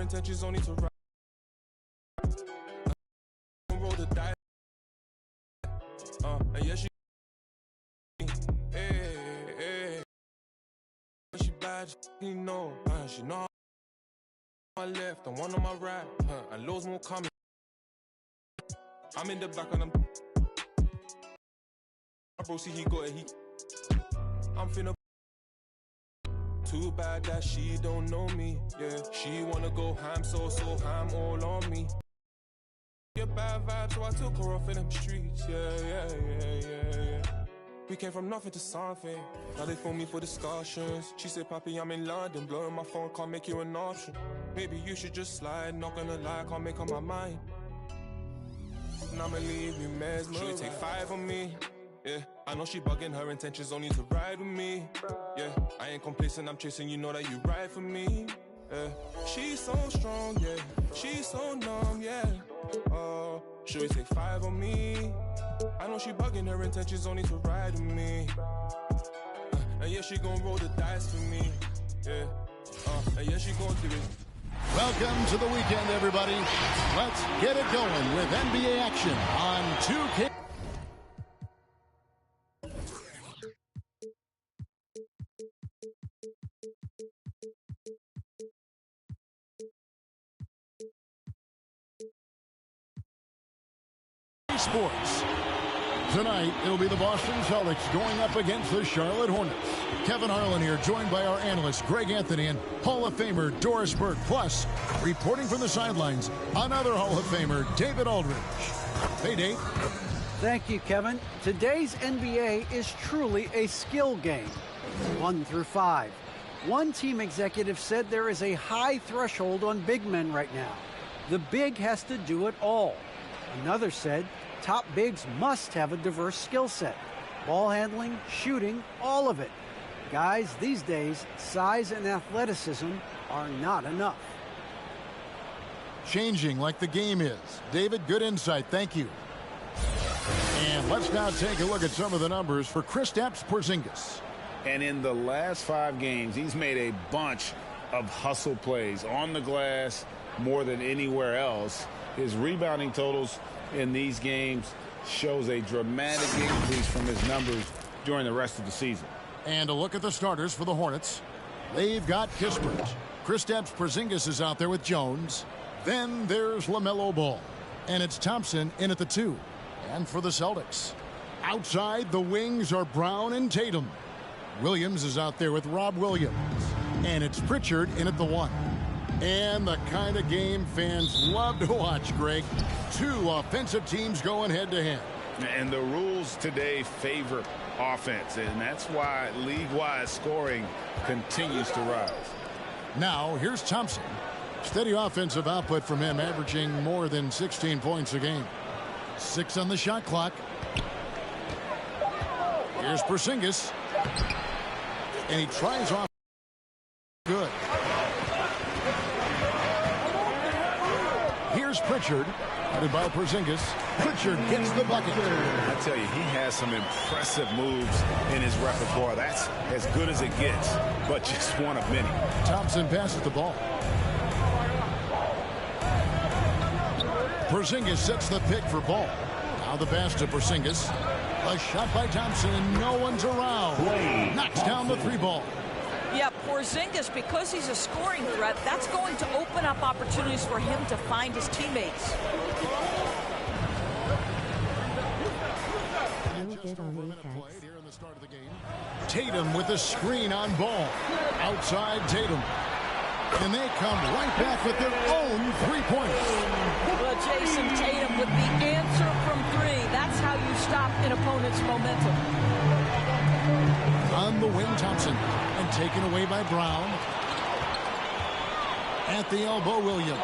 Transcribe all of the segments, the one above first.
intentions only to ride. Roll the dice. And yeah, she. Hey. She bad, she know. She know. On my left and one on my right. And loads more coming. I'm in the back and I'm. Bro, see, he got it. I'm finna. Too bad that she don't know me. Yeah, she wanna go ham, so ham all on me. Get bad vibes, so I took her off in them streets. Yeah. We came from nothing to something. Now they phone me for discussions. She said, Papi, I'm in London. Blowing my phone, can't make you an option. Maybe you should just slide. Not gonna lie, can't make up my mind. And I'ma leave you mesmerized. She take 5 on me. Yeah, I know she bugging, her intentions only to ride with me. Yeah, I ain't complacent, I'm chasing, you know that you ride for me. Yeah, she's so strong, yeah, she's so numb, yeah. Should we take 5 on me? I know she bugging, her intentions only to ride with me. And yeah, she gon' roll the dice for me. Yeah, and yeah, she gon' do it. Welcome to the weekend, everybody. Let's get it going with NBA action on 2K. Sports. Tonight, it'll be the Boston Celtics going up against the Charlotte Hornets. Kevin Harlan here, joined by our analyst, Greg Anthony, and Hall of Famer Doris Burke. Plus, reporting from the sidelines, another Hall of Famer, David Aldridge. Hey, Dave. Thank you, Kevin. Today's NBA is truly a skill game, 1 through 5. One team executive said there is a high threshold on big men right now. The big has to do it all. Another said, top bigs must have a diverse skill set. Ball handling, shooting, all of it. Guys, these days, size and athleticism are not enough. Changing like the game is. David, good insight. Thank you. And let's now take a look at some of the numbers for Kristaps Porzingis. And in the last 5 games, he's made a bunch of hustle plays on the glass more than anywhere else. His rebounding totals in these games shows a dramatic increase from his numbers during the rest of the season. And a look at the starters for the Hornets. They've got Kispert. Kristaps Porzingis is out there with Jones. Then there's LaMelo Ball. And it's Thompson in at the 2. And for the Celtics, outside the wings are Brown and Tatum. Williams is out there with Rob Williams. And it's Pritchard in at the 1. And the kind of game fans love to watch, Greg. 2 offensive teams going head-to-head. And the rules today favor offense, and that's why league-wide scoring continues to rise. Now, here's Thompson. Steady offensive output from him, averaging more than 16 points a game. 6 on the shot clock. Here's Porzingis. And he tries off. Good. Here's Pritchard, headed by Porzingis. Pritchard gets the bucket. I tell you, he has some impressive moves in his repertoire. That's as good as it gets, but just one of many. Thompson passes the ball. Porzingis sets the pick for Ball. Now the pass to Porzingis. A shot by Thompson, and no one's around. Knocks down the 3 ball. Yeah, Porzingis, because he's a scoring threat, that's going to open up opportunities for him to find his teammates. Tatum with a screen on Ball. Outside Tatum. And they come right back with their own 3-pointers. Well, Jason Tatum with the answer from 3. That's how you stop an opponent's momentum. On the wing, Thompson. And taken away by Brown. At the elbow, Williams.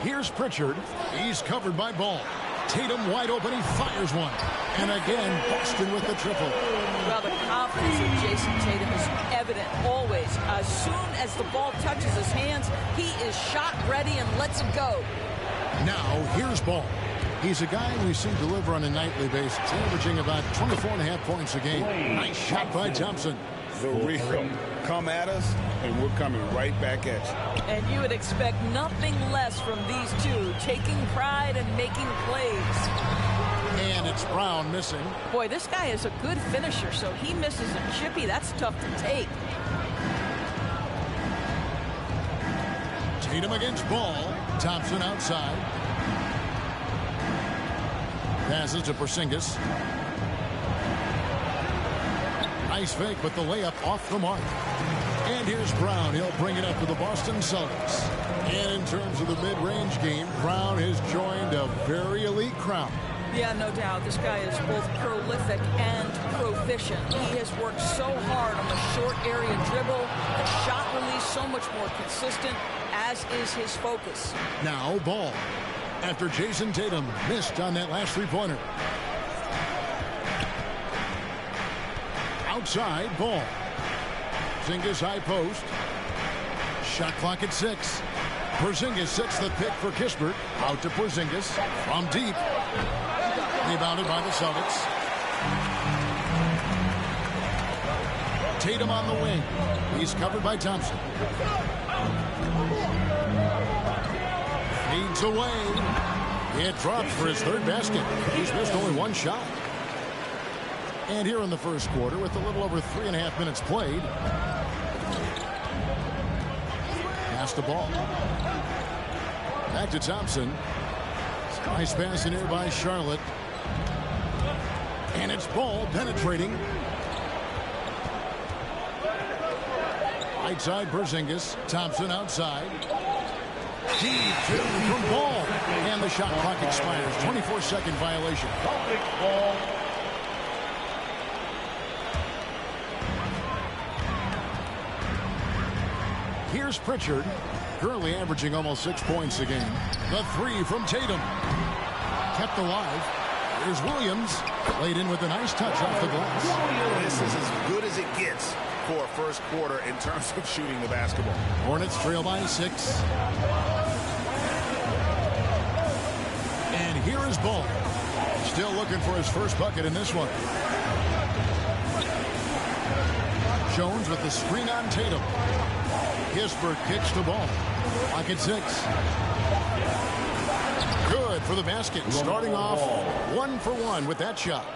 Here's Pritchard. He's covered by Ball. Tatum wide open. He fires one. And again, Boston with the triple. Well, the confidence of Jason Tatum is evident always. As soon as the ball touches his hands, he is shot ready and lets it go. Now, here's Ball. He's a guy we've seen deliver on a nightly basis, averaging about 24.5 points a game. Nice shot by Thompson. The real come at us, and we're coming right back at you. And you would expect nothing less from these two, taking pride and making plays. And it's Brown missing. Boy, this guy is a good finisher, so he misses a chippy. That's tough to take. Tatum against Ball. Thompson outside. Passes to Porzingis. Nice fake, but the layup off the mark. And here's Brown. He'll bring it up to the Boston Celtics. And in terms of the mid-range game, Brown has joined a very elite crowd. Yeah, no doubt. This guy is both prolific and proficient. He has worked so hard on the short area dribble, the shot release so much more consistent, as is his focus. Now Ball. After Jason Tatum missed on that last three-pointer. Outside, Ball. Porzingis high post. Shot clock at 6. Porzingis sets the pick for Kispert. Out to Porzingis from deep. Rebounded by the Celtics. Tatum on the wing. He's covered by Thompson. Feeds away. It drops for his third basket. He's missed only one shot. And here in the first quarter, with a little over 3.5 minutes played, pass the ball. Back to Thompson. Nice pass in here by Charlotte. And it's Ball penetrating. Right side, Porzingis. Thompson outside. Deep two from Ball. And the shot clock expires. 24-second violation. Here's Pritchard, currently averaging almost 6 points a game. The three from Tatum. Kept alive. Here's Williams. Laid in with a nice touch off the glass. This is as good as it gets for a first quarter in terms of shooting the basketball. Hornets trail by 6. And here is Ball. Still looking for his first bucket in this one. Jones with the screen on Tatum. Kispert kicks the ball. Clock at 6. Good for the basket. Starting off 1 for 1 with that shot.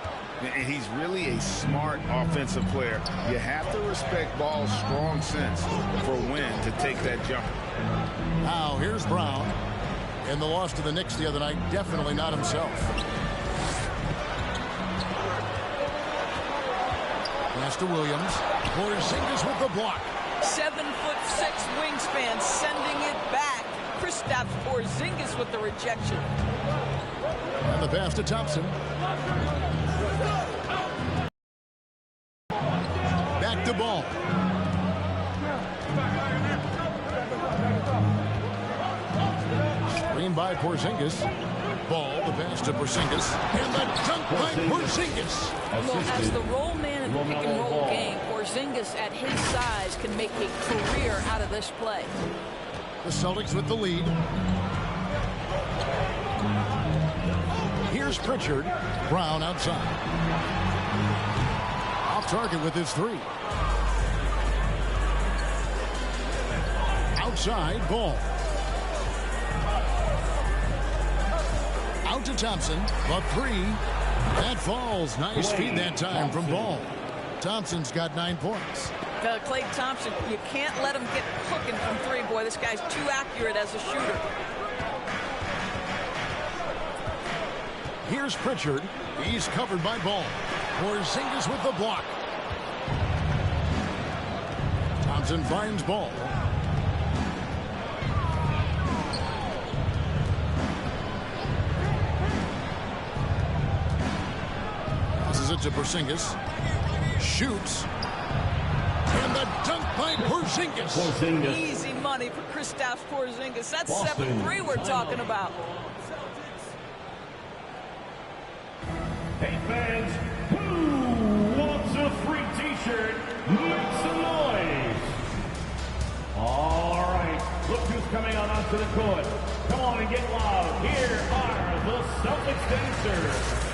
And he's really a smart offensive player. You have to respect Ball's strong sense for when to take that jumper. Now here's Brown. And the loss to the Knicks the other night, definitely not himself. Pass to Williams. Porzingis with the block. 7'6" wingspan, sending it back. Kristaps Porzingis with the rejection. And the pass to Thompson. Back to Ball. Screen by Porzingis. Ball, the pass to Porzingis. And the dunk by Porzingis. Well, as the roll man in the pick and roll game, Porzingis at his size can make a career out of this play. The Celtics with the lead. Here's Pritchard. Brown outside. Off target with his three. Outside, Ball. Out to Thompson. The three. That falls. Nice feed that time from Ball. Thompson's got 9 points. Klay Thompson, you can't let him get hooking from three. Boy, this guy's too accurate as a shooter. Here's Pritchard. He's covered by Ball. Porzingis with the block. Thompson finds Ball. Passes it to Porzingis. Shoots. And the dunk by Porzingis. Easy money for Kristaps Porzingis. That's 7-3 we're talking about. Hey fans, who wants a free t-shirt? Make some noise. All right, look who's coming on onto the court. Come on and get loud. Here are the Celtics dancers.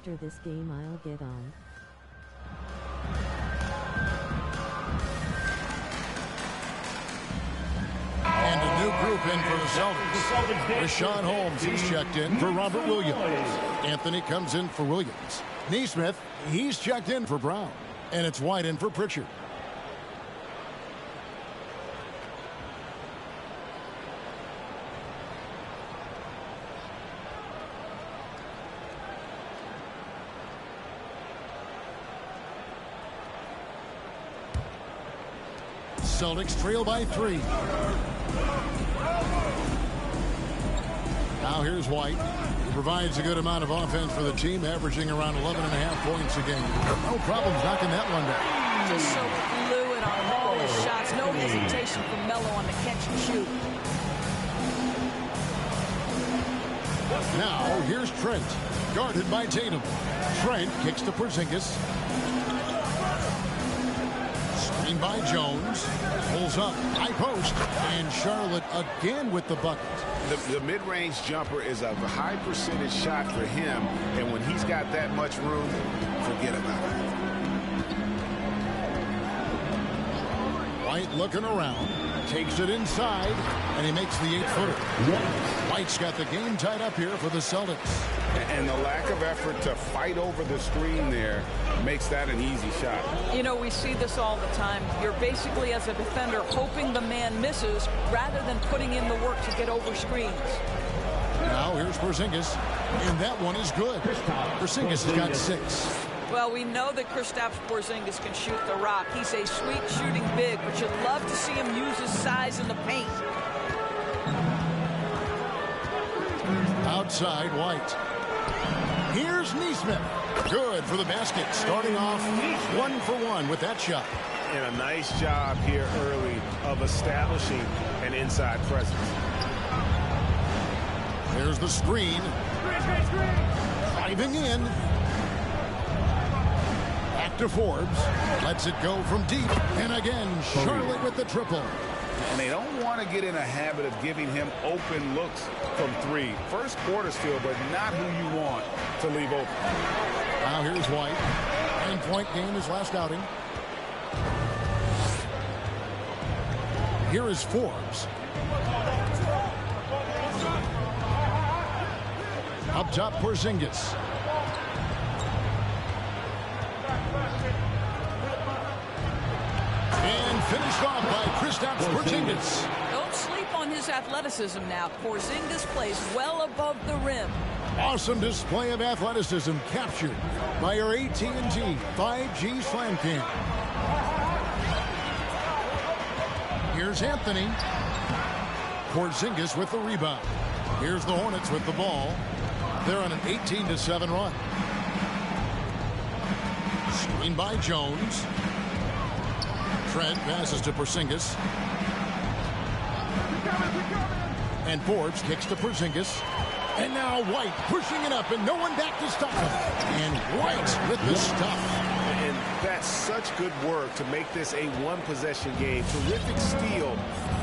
After this game I'll get on. And a new group in for the Celtics. Rashawn Holmes, he's checked in for Robert Williams. Anthony comes in for Williams. Neesmith, he's checked in for Brown. And it's White in for Pritchard. Celtics trail by 3. Now here's White. He provides a good amount of offense for the team, averaging around 11.5 points a game. No problems knocking that one down. Just so fluid on all his shots. No hesitation from Melo on the catch and shoot. Now here's Trent, guarded by Tatum. Trent kicks to Porzingis. Screen by Jones. Pulls up, high post, and Charlotte again with the bucket. The mid-range jumper is a high percentage shot for him, and when he's got that much room, forget about it. White looking around, takes it inside, and he makes the 8-footer. White's got the game tied up here for the Celtics. And the lack of effort to fight over the screen there makes that an easy shot. You know, we see this all the time. You're basically, as a defender, hoping the man misses rather than putting in the work to get over screens. Now here's Porzingis, and that one is good. Porzingis has got 6. Well, we know that Kristaps Porzingis can shoot the rock. He's a sweet shooting big, but you'd love to see him use his size in the paint. Outside, White. Here's Neesmith. Good for the basket. Starting off 1 for 1 with that shot. And a nice job here early of establishing an inside presence. There's the screen. Driving in. Back to Forbes. Lets it go from deep. And again, Charlotte with the triple. And they don't want to get in a habit of giving him open looks from 3. First quarter still, but not who you want to leave open. Now here's White. 9-point game his last outing. Here is Forbes. Up top, Porzingis. And finished off by Kristaps Porzingis. Don't sleep on his athleticism now. Porzingis plays well above the rim. Awesome display of athleticism captured by our AT&T 5G Slam Cam. Here's Anthony. Porzingis with the rebound. Here's the Hornets with the ball. They're on an 18-7 run. Screen by Jones. Trent passes to Porzingis. And Forbes kicks to Porzingis. And now White pushing it up, and no one back to stop him. And White with the stop. And that's such good work to make this a one-possession game. Terrific steal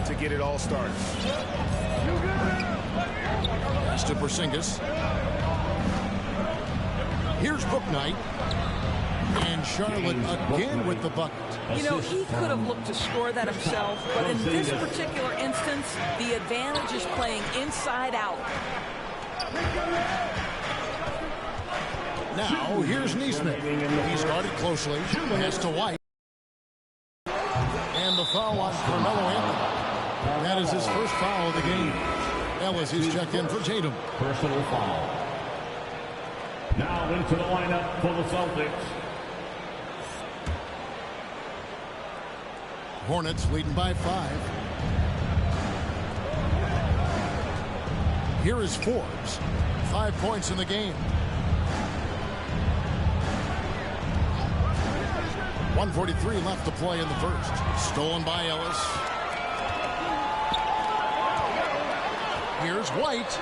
to get it all started. Pass to Porzingis. Here's Bouknight. And Charlotte again with the bucket. You know, he could have looked to score that himself, but in this particular instance, the advantage is playing inside out. Now, here's Neesmith. He's guarded closely. Pass to White. And the foul on Carmelo Anthony. That is his first foul of the game. Ellis is checked in for Tatum. Personal foul. Now into the lineup for the Celtics. Hornets leading by 5. Here is Forbes. 5 points in the game. 1:43 left to play in the first. Stolen by Ellis. Here's White.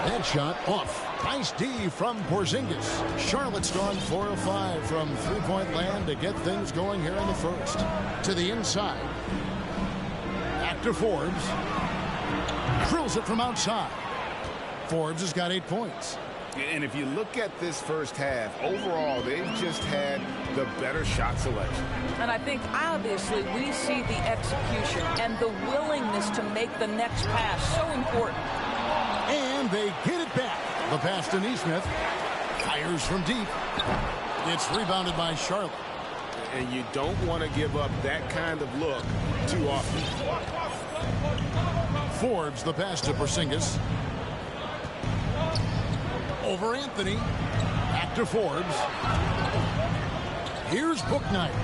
That shot off. Nice D from Porzingis. Charlotte's gone 4 of 5 from three-point land to get things going here in the first. To the inside. Back to Forbes. Drills it from outside. Forbes has got 8 points. And if you look at this first half, overall, they've just had the better shot selection. And I think, obviously, we see the execution and the willingness to make the next pass so important. And they get it back. The pass to Neesmith. Fires from deep. It's rebounded by Charlotte. And you don't want to give up that kind of look too often. Forbes the pass to Porzingis. Over Anthony. Back to Forbes. Here's Bouknight.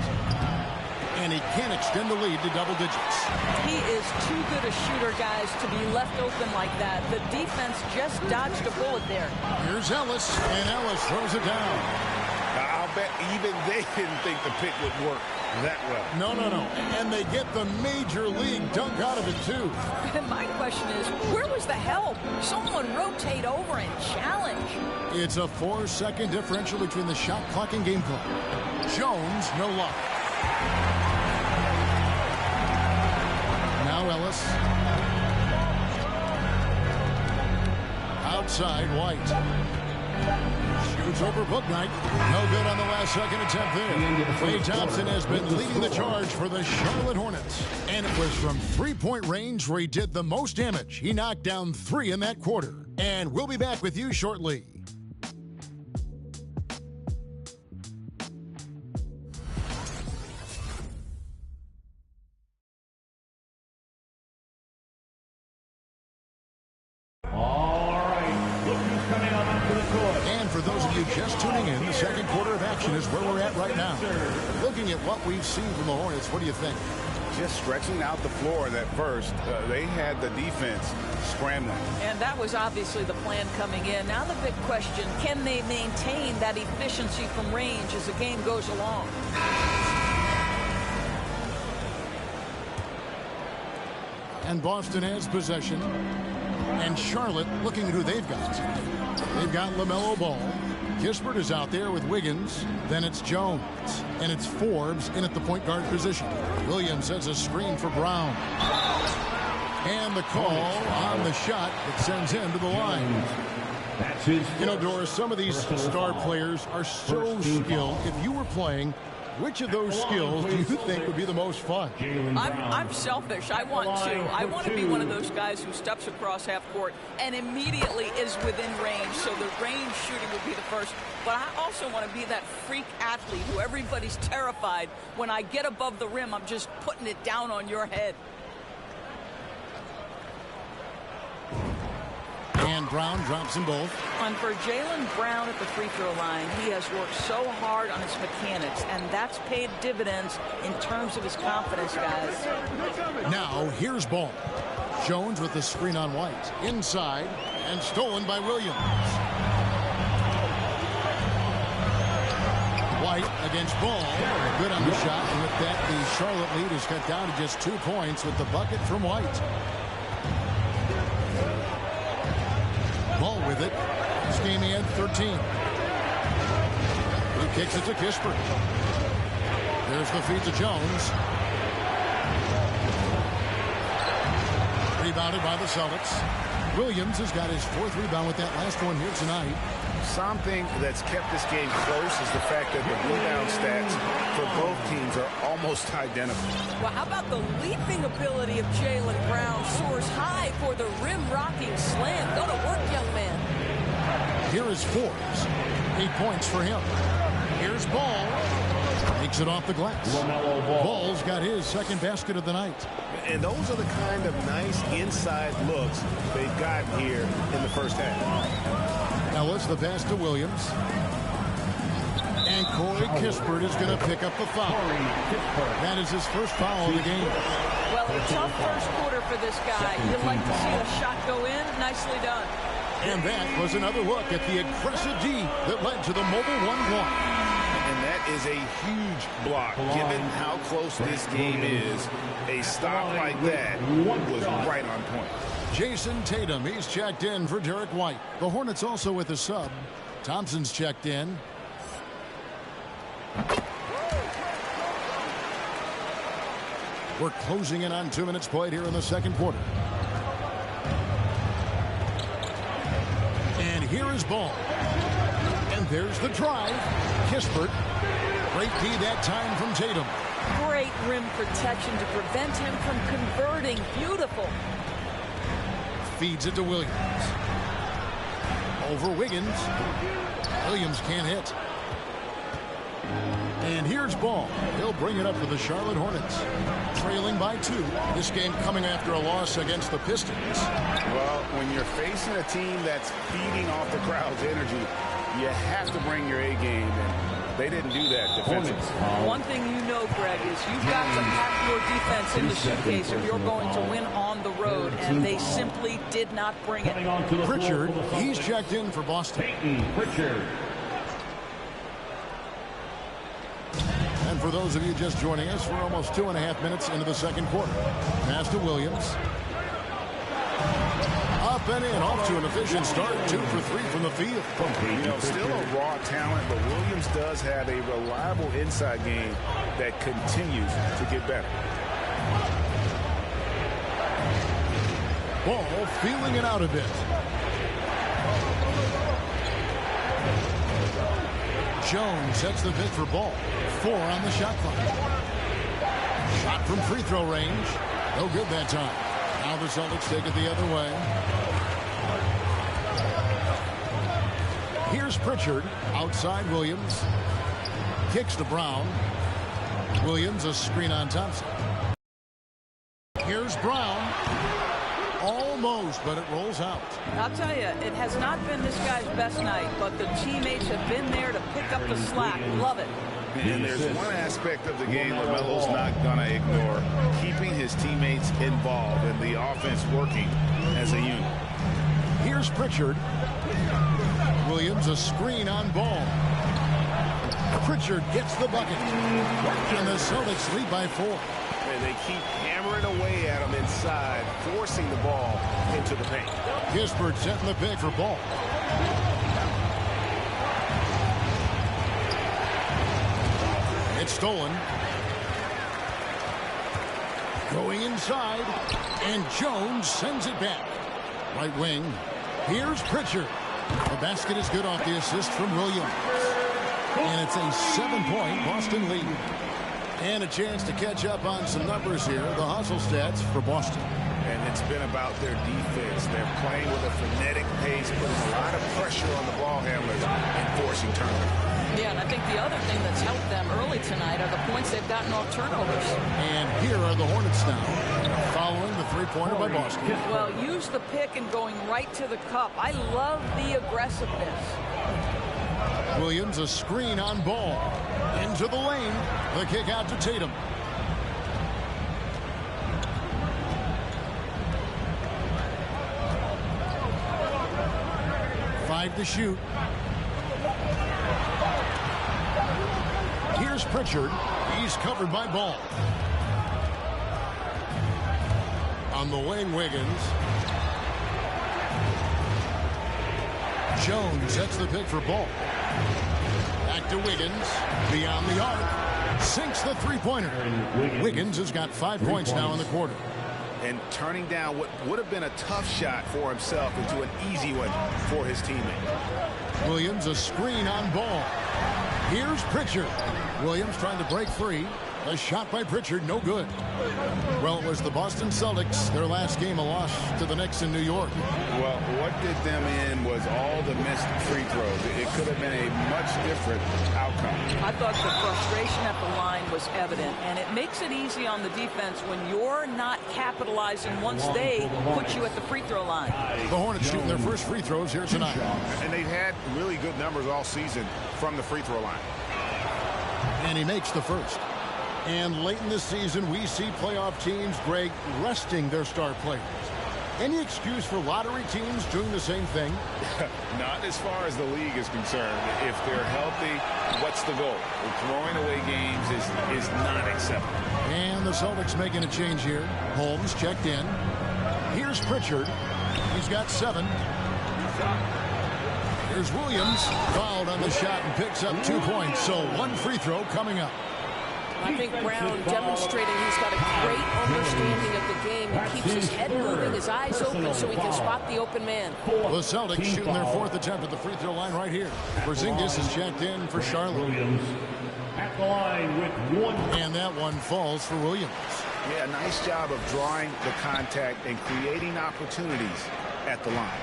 And he can't extend the lead to double digits. He is too good a shooter, guys, to be left open like that. The defense just dodged a bullet there. Here's Ellis, and Ellis throws it down. I'll bet even they didn't think the pick would work that well. No. And they get the major league dunk out of it, too. And my question is, where was the help? Someone rotate over and challenge. It's a 4-second differential between the shot clock and game clock. Jones, no luck. Now Ellis. Outside, White. Shoots over Bouknight. No good on the last second attempt there. Klay Thompson has been leading the charge for the Charlotte Hornets. And it was from three-point range where he did the most damage. He knocked down 3 in that quarter. And we'll be back with you shortly. Just tuning in, the second quarter of action is where we're at right now. Looking at what we've seen from the Hornets, what do you think? Just stretching out the floor that first. They had the defense scrambling. And that was obviously the plan coming in. Now the big question, can they maintain that efficiency from range as the game goes along? And Boston has possession. And Charlotte looking at who they've got. They've got LaMelo Ball. Kispert is out there with Wiggins. Then it's Jones. And it's Forbes in at the point guard position. Williams has a screen for Brown. And the call on the shot that sends him to the line. You know, Doris, some of these star players are so skilled. If you were playing, which of those skills do you think would be the most fun? I'm selfish. I want to be one of those guys who steps across half court and immediately is within range. So the range shooting would be the first. But I also want to be that freak athlete who everybody's terrified. When I get above the rim, I'm just putting it down on your head. And Brown drops them both. And for Jaylen Brown at the free throw line, he has worked so hard on his mechanics, and that's paid dividends in terms of his confidence, guys. Now, here's Ball. Jones with the screen on White. Inside, and stolen by Williams. White against Ball. Good on the shot, and with that, the Charlotte lead is cut down to just 2 points with the bucket from White. Ball with it. This game he had 13. He kicks it to Kispert. There's the feed to Jones. Rebounded by the Celtics. Williams has got his 4th rebound with that last one here tonight. Something that's kept this game close is the fact that the rebound stats for both teams are almost identical. Well, how about the leaping ability of Jaylen Brown? Soars high for the rim-rocking slam. Go to work, young man. Here is Forbes. 8 points for him. Here's Ball. Takes it off the glass. Ball's got his 2nd basket of the night. And those are the kind of nice inside looks they've got here in the first half. Ellis, the pass to Williams. And Corey Kispert is going to pick up the foul. That is his first foul of the game. Well, a tough first quarter for this guy. You'd like to see the shot go in. Nicely done. And that was another look at the aggressive D that led to the mobile 1 block. And that is a huge block. Given how close this game is, a stop like that was right on point. Jason Tatum, he's checked in for Derek White. The Hornets also with a sub. Thompson's checked in. We're closing in on 2 minutes played here in the second quarter. And here is Ball. And there's the drive. Kispert. Great D that time from Tatum. Great rim protection to prevent him from converting. Beautiful. Feeds it to Williams. Over Wiggins. Williams can't hit. And here's Ball. He'll bring it up for the Charlotte Hornets. Trailing by 2. This game coming after a loss against the Pistons. Well, when you're facing a team that's feeding off the crowd's energy, you have to bring your A game, and they didn't do that defensively. One thing you know, Greg, is you've got to have your defense in the suitcase if you're going to win on the road, and they simply did not bring it. Pritchard, he's checked in for Boston. Pritchard. And for those of you just joining us, we're almost 2.5 minutes into the second quarter. Pass to Williams. Up and in, off to an efficient start. 2 for 3 from the field. You know, still a raw talent, but Williams does have a reliable inside game that continues to get better. Ball feeling it out a bit. Jones sets the pick for Ball. 4 on the shot clock. Shot from free throw range. No good that time. Now the Celtics take it the other way. Here's Pritchard. Outside Williams. Kicks to Brown. Williams a screen on Thompson. Here's Brown. Almost, but it rolls out. I'll tell you, it has not been this guy's best night, but the teammates have been there to pick up the slack. Love it. And there's one aspect of the game LaMelo's not going to ignore, keeping his teammates involved and the offense working as a unit. Here's Pritchard. Williams a screen on Ball. Pritchard gets the bucket. And the Celtics lead by 4. And they keep hammering away at him inside, forcing the ball into the paint. Kispert setting the pick for Ball. It's stolen. Going inside. And Jones sends it back. Right wing. Here's Pritchard. The basket is good off the assist from Williams. And it's a 7-point Boston lead. And a chance to catch up on some numbers here. The hustle stats for Boston. And it's been about their defense. They're playing with a frenetic pace, putting a lot of pressure on the ball handlers and forcing turnovers. Yeah, and I think the other thing that's helped them early tonight are the points they've gotten off turnovers. And here are the Hornets now, following the three-pointer by Boston. Well, use the pick and going right to the cup. I love the aggressiveness. Williams a screen on Ball. Into the lane. The kick out to Tatum. Five to shoot. Here's Pritchard. He's covered by Ball. On the wing, Wiggins. Jones sets the pick for Ball. Back to Wiggins. Beyond the arc. Sinks the three-pointer. Wiggins has got 5 points now in the quarter. And turning down what would have been a tough shot for himself into an easy one for his teammate. Williams a screen on Ball. Here's Pritchard. Williams trying to break free. A shot by Pritchard, no good. Well, it was the Boston Celtics, their last game, a loss to the Knicks in New York. Well, what did them in was all the missed free throws. It could have been a much different outcome. I thought the frustration at the line was evident, and it makes it easy on the defense when you're not capitalizing once they put you at the free throw line. The Hornets shooting their first free throws here tonight. And they've had really good numbers all season from the free throw line. And he makes the first. And late in the season, we see playoff teams, Greg, resting their star players. Any excuse for lottery teams doing the same thing? Not as far as the league is concerned. If they're healthy, what's the goal? Throwing away games is not acceptable. And the Celtics making a change here. Holmes checked in. Here's Pritchard. He's got 7. Here's Williams. Fouled on the shot and picks up 2 points. So 1 free throw coming up. I think Brown demonstrating he's got a great understanding of the game. He keeps his head moving, his eyes open so he can spot the open man. The Celtics shooting their 4th attempt at the free throw line right here. Porzingis is checked in for Charlotte. Williams at the line with 1. And that one falls for Williams. Yeah, nice job of drawing the contact and creating opportunities at the line.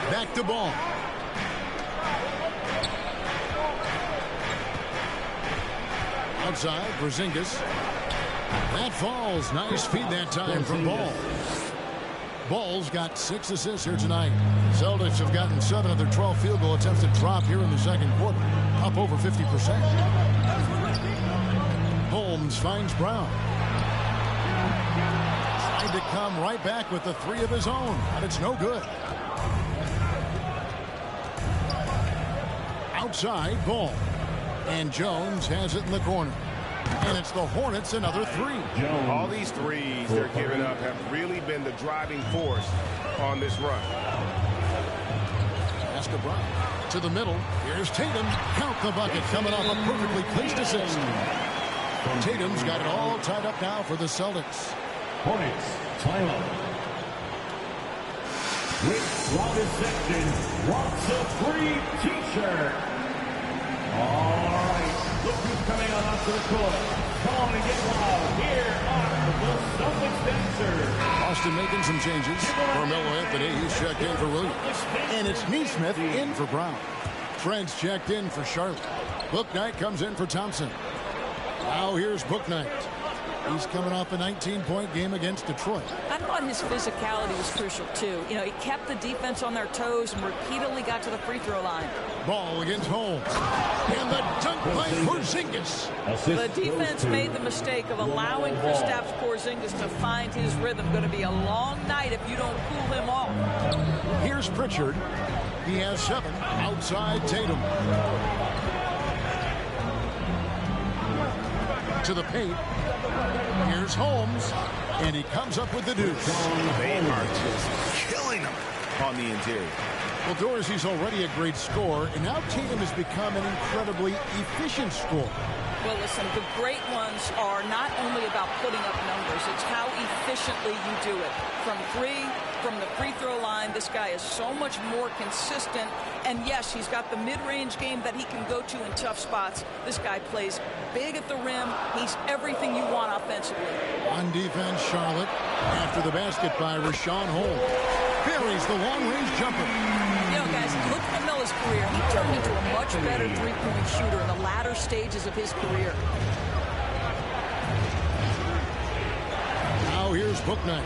Back to Ball. Outside, Porzingis. That falls. Nice feed that time from Ball. Ball's got 6 assists here tonight. Celtics have gotten 7 of their 12 field goal attempts to drop here in the second quarter. Up over 50%. Holmes finds Brown. Tried to come right back with the 3 of his own, but it's no good. Outside, Ball. And Jones has it in the corner. And it's the Hornets another 3. All these threes they're giving up have really been the driving force on this run. Pass to Brown. To the middle. Here's Tatum. Count the bucket. Coming off a perfectly placed assist. Tatum's got it all tied up now for the Celtics. Hornets, timeout. Rick Robin section wants a free t-shirt. All right, look who's coming on onto the court. Come on and get loud. Here are the Celtics dancers. Austin making some changes. Carmelo Anthony, he's checked in for Williams. And it's Neesmith in for Brown. Trent's checked in for Charlotte. Bouknight comes in for Thompson. Now here's Bouknight. He's coming off a 19-point game against Detroit. I thought his physicality was crucial, too. You know, he kept the defense on their toes and repeatedly got to the free throw line. Ball against Holmes. And the dunk by Porzingis. The defense made the mistake of allowing Kristaps Porzingis to find his rhythm. Going to be a long night if you don't cool him off. Here's Pritchard. He has 7. Outside Tatum. To the paint. Here's Holmes. And he comes up with the deuce. They are just killing him on the interior. Well, Dorsey's already a great scorer, and now Tatum has become an incredibly efficient scorer. Well, listen, the great ones are not only about putting up numbers, it's how efficiently you do it. From 3, from the free throw line, this guy is so much more consistent. And yes, he's got the mid-range game that he can go to in tough spots. This guy plays big at the rim. He's everything you want offensively. On defense, Charlotte, after the basket by Rashawn Holmes. Buries the long-range jumper. You know, guys, look at Melo's career. He turned into a much better three-point shooter in the latter stages of his career. Now here's Bouknight.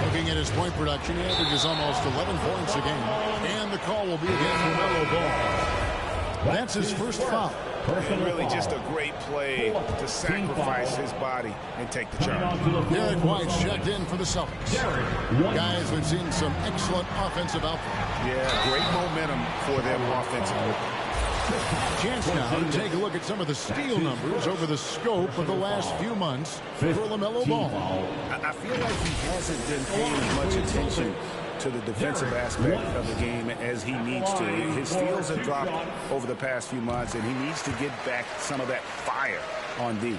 Looking at his point production, he averages almost 11 points a game. And the call will be against LaMelo Ball. That's his first foul. And really just a great play to sacrifice his body and take the charge. Derek White's checked in for the Celtics. Guys, we've seen some excellent offensive output. Yeah, great momentum for them offensively. Chance now to take a look at some of the steal numbers over the scope of the last few months for LaMelo Ball. I feel like he hasn't been paying as much attention to the defensive aspect of the game as he needs to. His steals have dropped over the past few months, and he needs to get back some of that fire on D.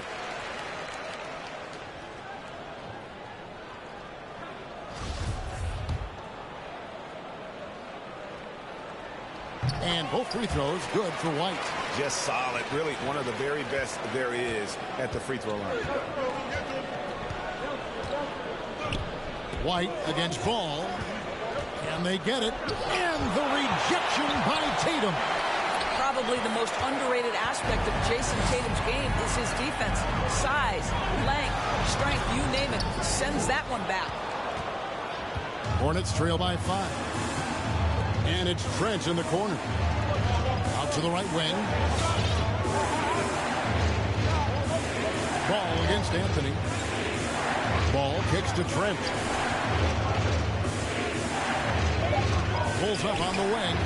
And both free throws good for White. Just solid. Really one of the very best there is at the free throw line. White against Ball. And they get it. And the rejection by Tatum. Probably the most underrated aspect of Jason Tatum's game is his defense. Size, length, strength, you name it. Sends that one back. Hornets trail by 5. And it's Trent in the corner. Out to the right wing. Ball against Anthony. Ball kicks to Trent. Pulls up on the wing.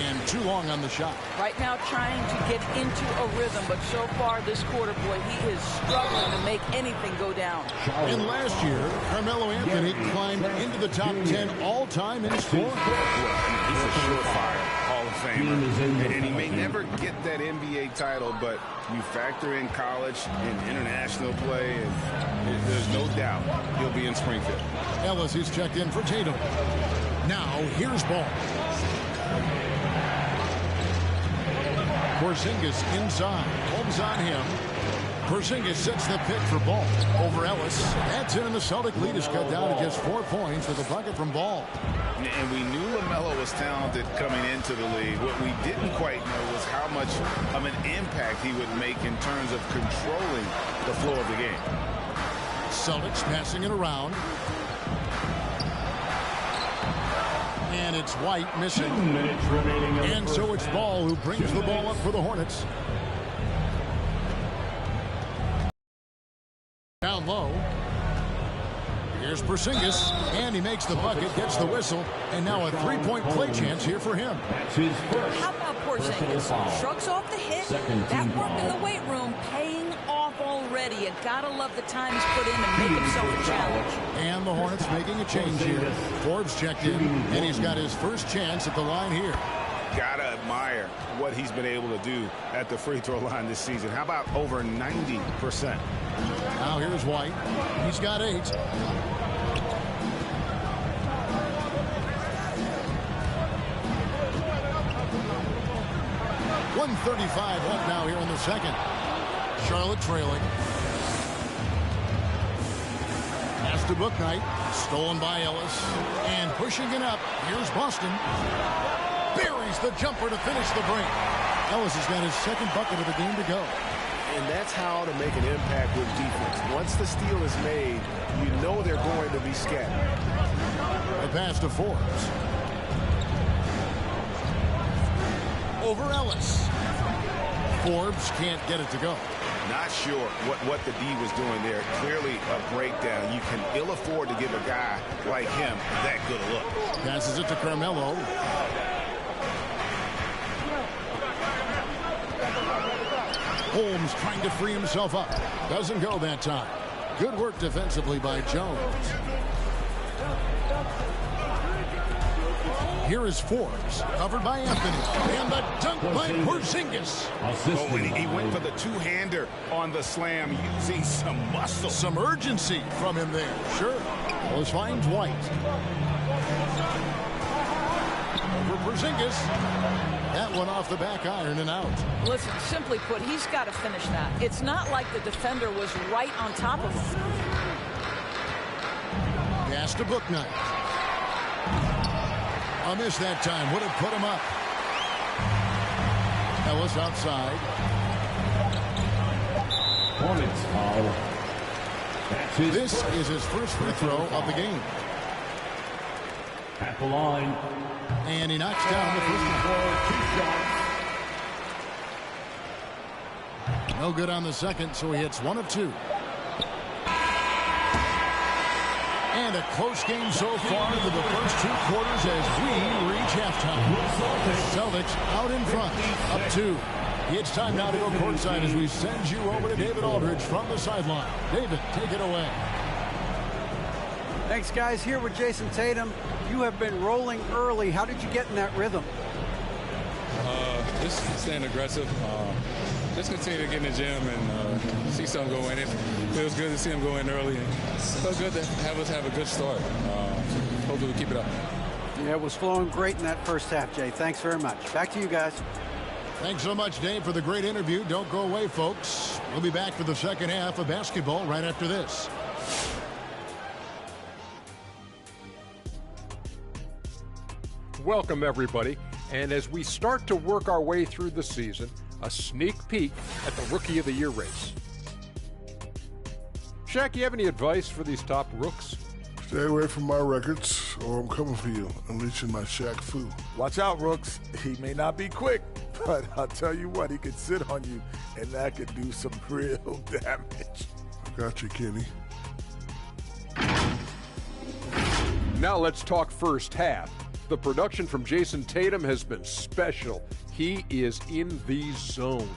And too long on the shot. Right now trying to get into a rhythm, but so far this quarter, boy, he is struggling to make anything go down. And last year, Carmelo Anthony climbed into the top 10 all-time in scoring. He's a surefire Hall of Famer. And he may never get that NBA title, but you factor in college and international play, and there's no doubt he'll be in Springfield. Ellis is checked in for Tatum. Now, here's Ball. Porzingis inside. Holmes on him. Porzingis sets the pick for Ball over Ellis. That's in, and the Celtic lead is cut down to just 4 points with a bucket from Ball. And we knew LaMelo was talented coming into the league. What we didn't quite know was how much of an impact he would make in terms of controlling the flow of the game. Celtics passing it around. And it's White missing. And so it's Ball who brings the ball up for the Hornets. Down low. Here's Porzingis, and he makes the bucket, gets the whistle, and now a three-point play chance here for him. How about Porzingis? Shrugs off the hit. That work in the weight room paying off already. You gotta love the time he's put in to make himself a challenge. And the Hornets making a change here. Forbes checked in, and he's got his first chance at the line here. Gotta admire what he's been able to do at the free throw line this season. How about over 90%? Now here's White. He's got 8. .135 left now here in the second. Charlotte trailing. Pass to Bouknight. Stolen by Ellis. And pushing it up. Here's Boston. Buries the jumper to finish the break. Ellis has got his second bucket of the game to go. And that's how to make an impact with defense. Once the steal is made, you know they're going to be scattered. The pass to Forbes. Over Ellis. Forbes can't get it to go. Not sure what the D was doing there. Clearly a breakdown. You can ill afford to give a guy like him that good a look. Passes it to Carmelo. Holmes trying to free himself up. Doesn't go that time. Good work defensively by Jones. Here is Forbes, covered by Anthony. And the dunk by Porzingis. Oh, and he went for the two-hander on the slam, using some muscle. Some urgency from him there. Sure. Ellis finds White. Over Porzingis. That one off the back iron and out. Listen, simply put, he's got to finish that. It's not like the defender was right on top of him. Pass to Bouknight. A miss that time. Would have put him up. Ellis outside. Hornets foul. This is his first free throw of the game. At the line. And he knocks down the first one. No good on the second, so he hits 1 of 2. And a close game so far into the first 2 quarters as we reach halftime. Celtics out in front, up 2. It's time now to go courtside as we send you over to David Aldridge from the sideline. David, take it away. Thanks, guys. Here with Jason Tatum. You have been rolling early. How did you get in that rhythm? Just staying aggressive. Just continue to get in the gym and see something go in. It feels good to see him go in early. And it feels good to have us have a good start. Hopefully we keep it up. Yeah, it was flowing great in that first half, Jay. Thanks very much. Back to you guys. Thanks so much, Dave, for the great interview. Don't go away, folks. We'll be back for the second half of basketball right after this. Welcome, everybody. And as we start to work our way through the season, a sneak peek at the Rookie of the Year race. Shaq, you have any advice for these top rooks? Stay away from my records, or I'm coming for you, unleashing my Shaq Fu. Watch out, rooks. He may not be quick, but I'll tell you what, he could sit on you, and that could do some real damage. I got you, Kenny. Now let's talk first half. The production from Jason Tatum has been special. He is in the zone.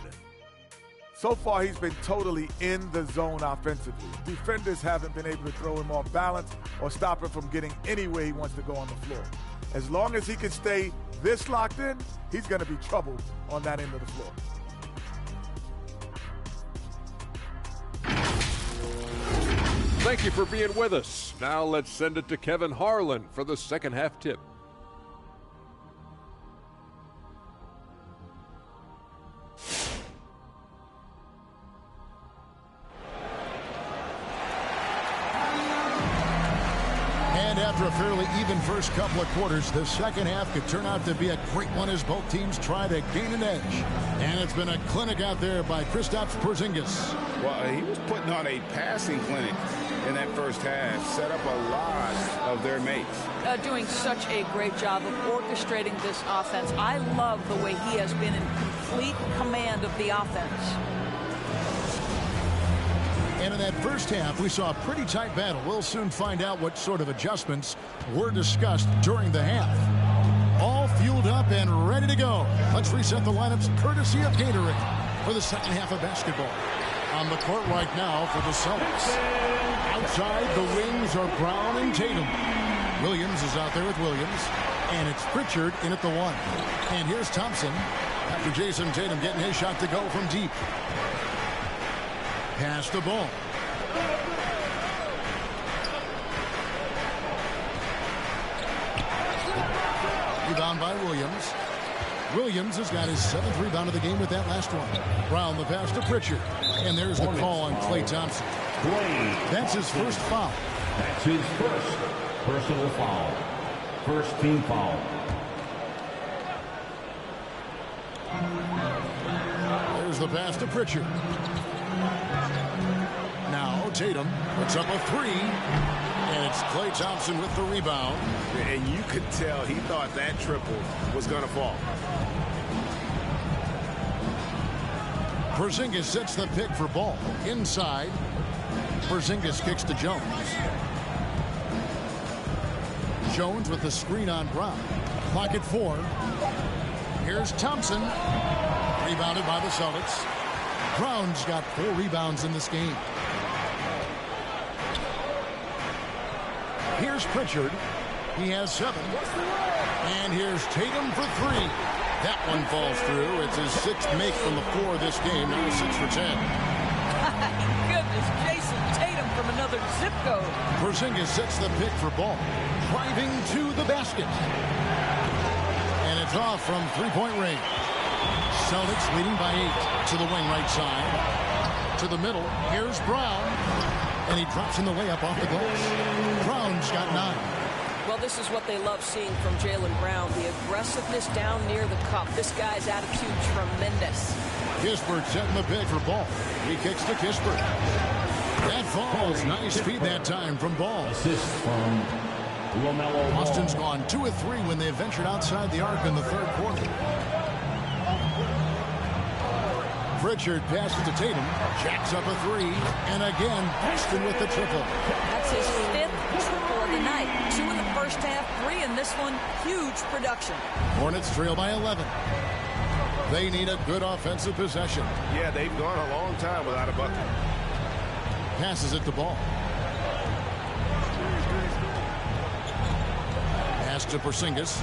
So far, he's been totally in the zone offensively. Defenders haven't been able to throw him off balance or stop him from getting anywhere he wants to go on the floor. As long as he can stay this locked in, he's going to be trouble on that end of the floor. Thank you for being with us. Now let's send it to Kevin Harlan for the second half tip. And after a fairly even first couple of quarters, the second half could turn out to be a great one as both teams try to gain an edge. And it's been a clinic out there by Kristaps Porzingis. Well, he was putting on a passing clinic in that first half, set up a lot of their mates. Doing such a great job of orchestrating this offense. I love the way he has been in complete command of the offense. And in that first half, we saw a pretty tight battle. We'll soon find out what sort of adjustments were discussed during the half. All fueled up and ready to go. Let's reset the lineups courtesy of Gatorade for the second half of basketball. On the court right now for the Celtics. Outside, the wings are Brown and Tatum. Williams is out there with Williams. And it's Pritchard in at the 1. And here's Thompson after Jason Tatum getting his shot to go from deep. Pass the ball. Rebound by Williams. Williams has got his 7th rebound of the game with that last one. Brown the pass to Pritchard. And there's the call on Klay Thompson. That's his first foul. That's his first personal foul. First team foul. There's the pass to Pritchard. Now Tatum puts up a 3. And it's Klay Thompson with the rebound. And you could tell he thought that triple was going to fall. Porzingis sets the pick for ball. Inside. Porzingis kicks to Jones. Jones with the screen on Brown. Clock at 4. Here's Thompson. Rebounded by the Celtics. Brown's got 4 rebounds in this game. Here's Pritchard. He has 7. And here's Tatum for 3. That one falls through. It's his 6th make from the floor this game. Now 6 for 10. My goodness, Jason Tatum from another zip code. Porzingis sets the pick for ball. Driving to the basket. And it's off from three-point range. Celtics leading by 8 to the wing right side. To the middle. Here's Brown. And he drops in the layup off the glass. Brown's got 9. Well, this is what they love seeing from Jaylen Brown. The aggressiveness down near the cup. This guy's attitude tremendous. Kispert setting the pick for Ball. He kicks to Kispert. That falls. Nice feed that time from Ball. Assist from LaMelo. Boston's gone 2 of 3 when they ventured outside the arc in the third quarter. Pritchard passes to Tatum, jacks up a 3, and again, Boston with the triple. That's his 5th triple of the night. 2 in the first half, 3 in this one. Huge production. Hornets trail by 11. They need a good offensive possession. Yeah, they've gone a long time without a bucket. Passes it to Ball. Pass to Porzingis.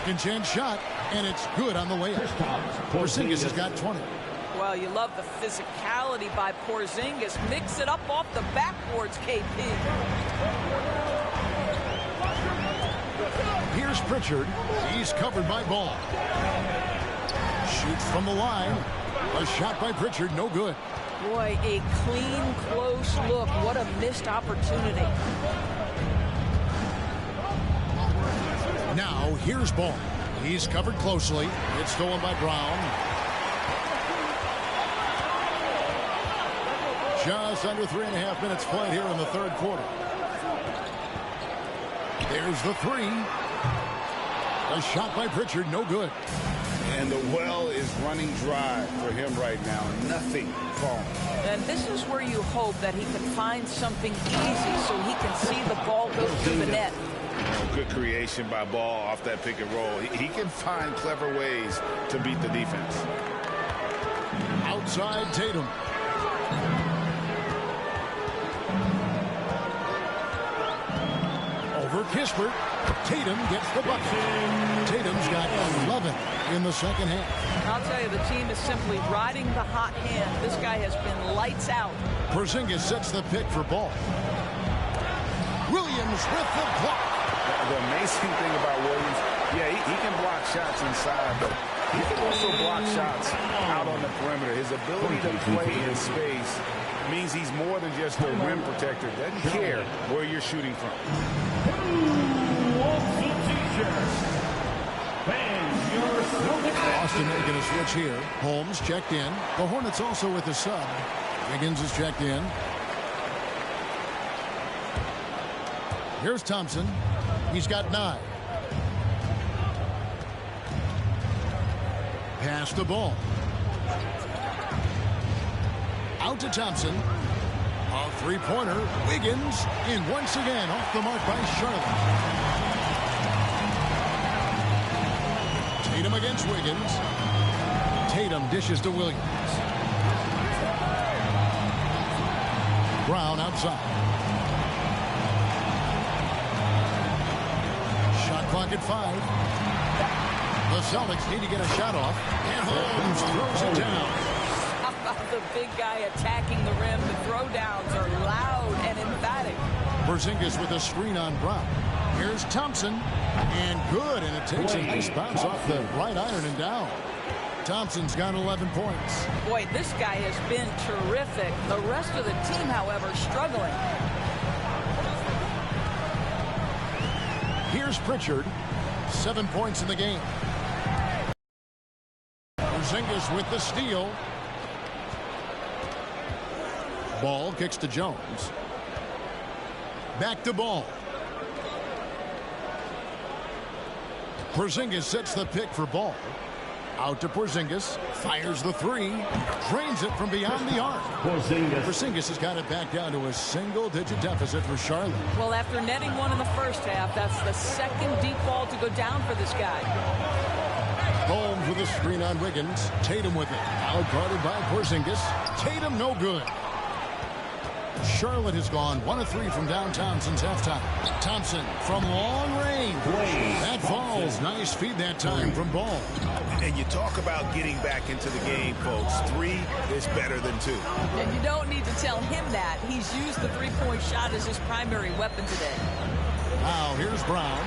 Second chance shot, and it's good on the layup. Porzingis has got 20. Well, you love the physicality by Porzingis. Mix it up off the backboards, KP. Here's Pritchard. He's covered by Ball. Shoots from the line. A shot by Pritchard, no good. Boy, a clean, close look. What a missed opportunity. Now, here's Ball. He's covered closely. It's stolen by Brown. Just under 3.5 minutes played here in the third quarter. There's the 3. A shot by Pritchard, no good. And the well is running dry for him right now. Nothing falling. And this is where you hope that he can find something easy so he can see the ball go through the net. Good creation by Ball off that pick and roll. He can find clever ways to beat the defense. Outside Tatum. Over Kispert. Tatum gets the bucket. Tatum's got 11 in the second half. I'll tell you, the team is simply riding the hot hand. This guy has been lights out. Porzingis sets the pick for Ball. Williams with the block. The amazing thing about Williams, yeah, he can block shots inside, but he can also block shots out on the perimeter. His ability to play in space means he's more than just a rim protector. Doesn't care where you're shooting from. Boston making a switch here. Holmes checked in. The Hornets also with a sub. Wiggins is checked in. Here's Thompson. He's got 9. Pass the ball. Out to Thompson. A three-pointer. Wiggins. And once again off the mark by Charlotte. Tatum against Wiggins. Tatum dishes to Williams. Brown outside. Shot clock at 5. The Celtics need to get a shot off. And Holmes throws it down. How about the big guy attacking the rim? The throwdowns are loud and emphatic. Porzingis with a screen on Brown. Here's Thompson. And good. And it takes a nice bounce off the right iron and down. Thompson's got 11 points. Boy, this guy has been terrific. The rest of the team, however, struggling. Here's Pritchard. 7 points in the game. Porzingis with the steal. Ball kicks to Jones. Back to Ball. Porzingis sets the pick for Ball. Out to Porzingis. Fires the three. Drains it from beyond the arc. Porzingis has got it back down to a single-digit deficit for Charlotte. Well, after netting one in the first half, that's the second deep ball to go down for this guy. Holmes with a screen on Wiggins. Tatum with it. Out-guarded by Porzingis. Tatum no good. Charlotte has gone 1 of 3 from downtown since halftime. Thompson from long range. That falls. Nice feed that time from Ball. And you talk about getting back into the game, folks. 3 is better than 2. And you don't need to tell him that. He's used the three-point shot as his primary weapon today. Now here's Brown.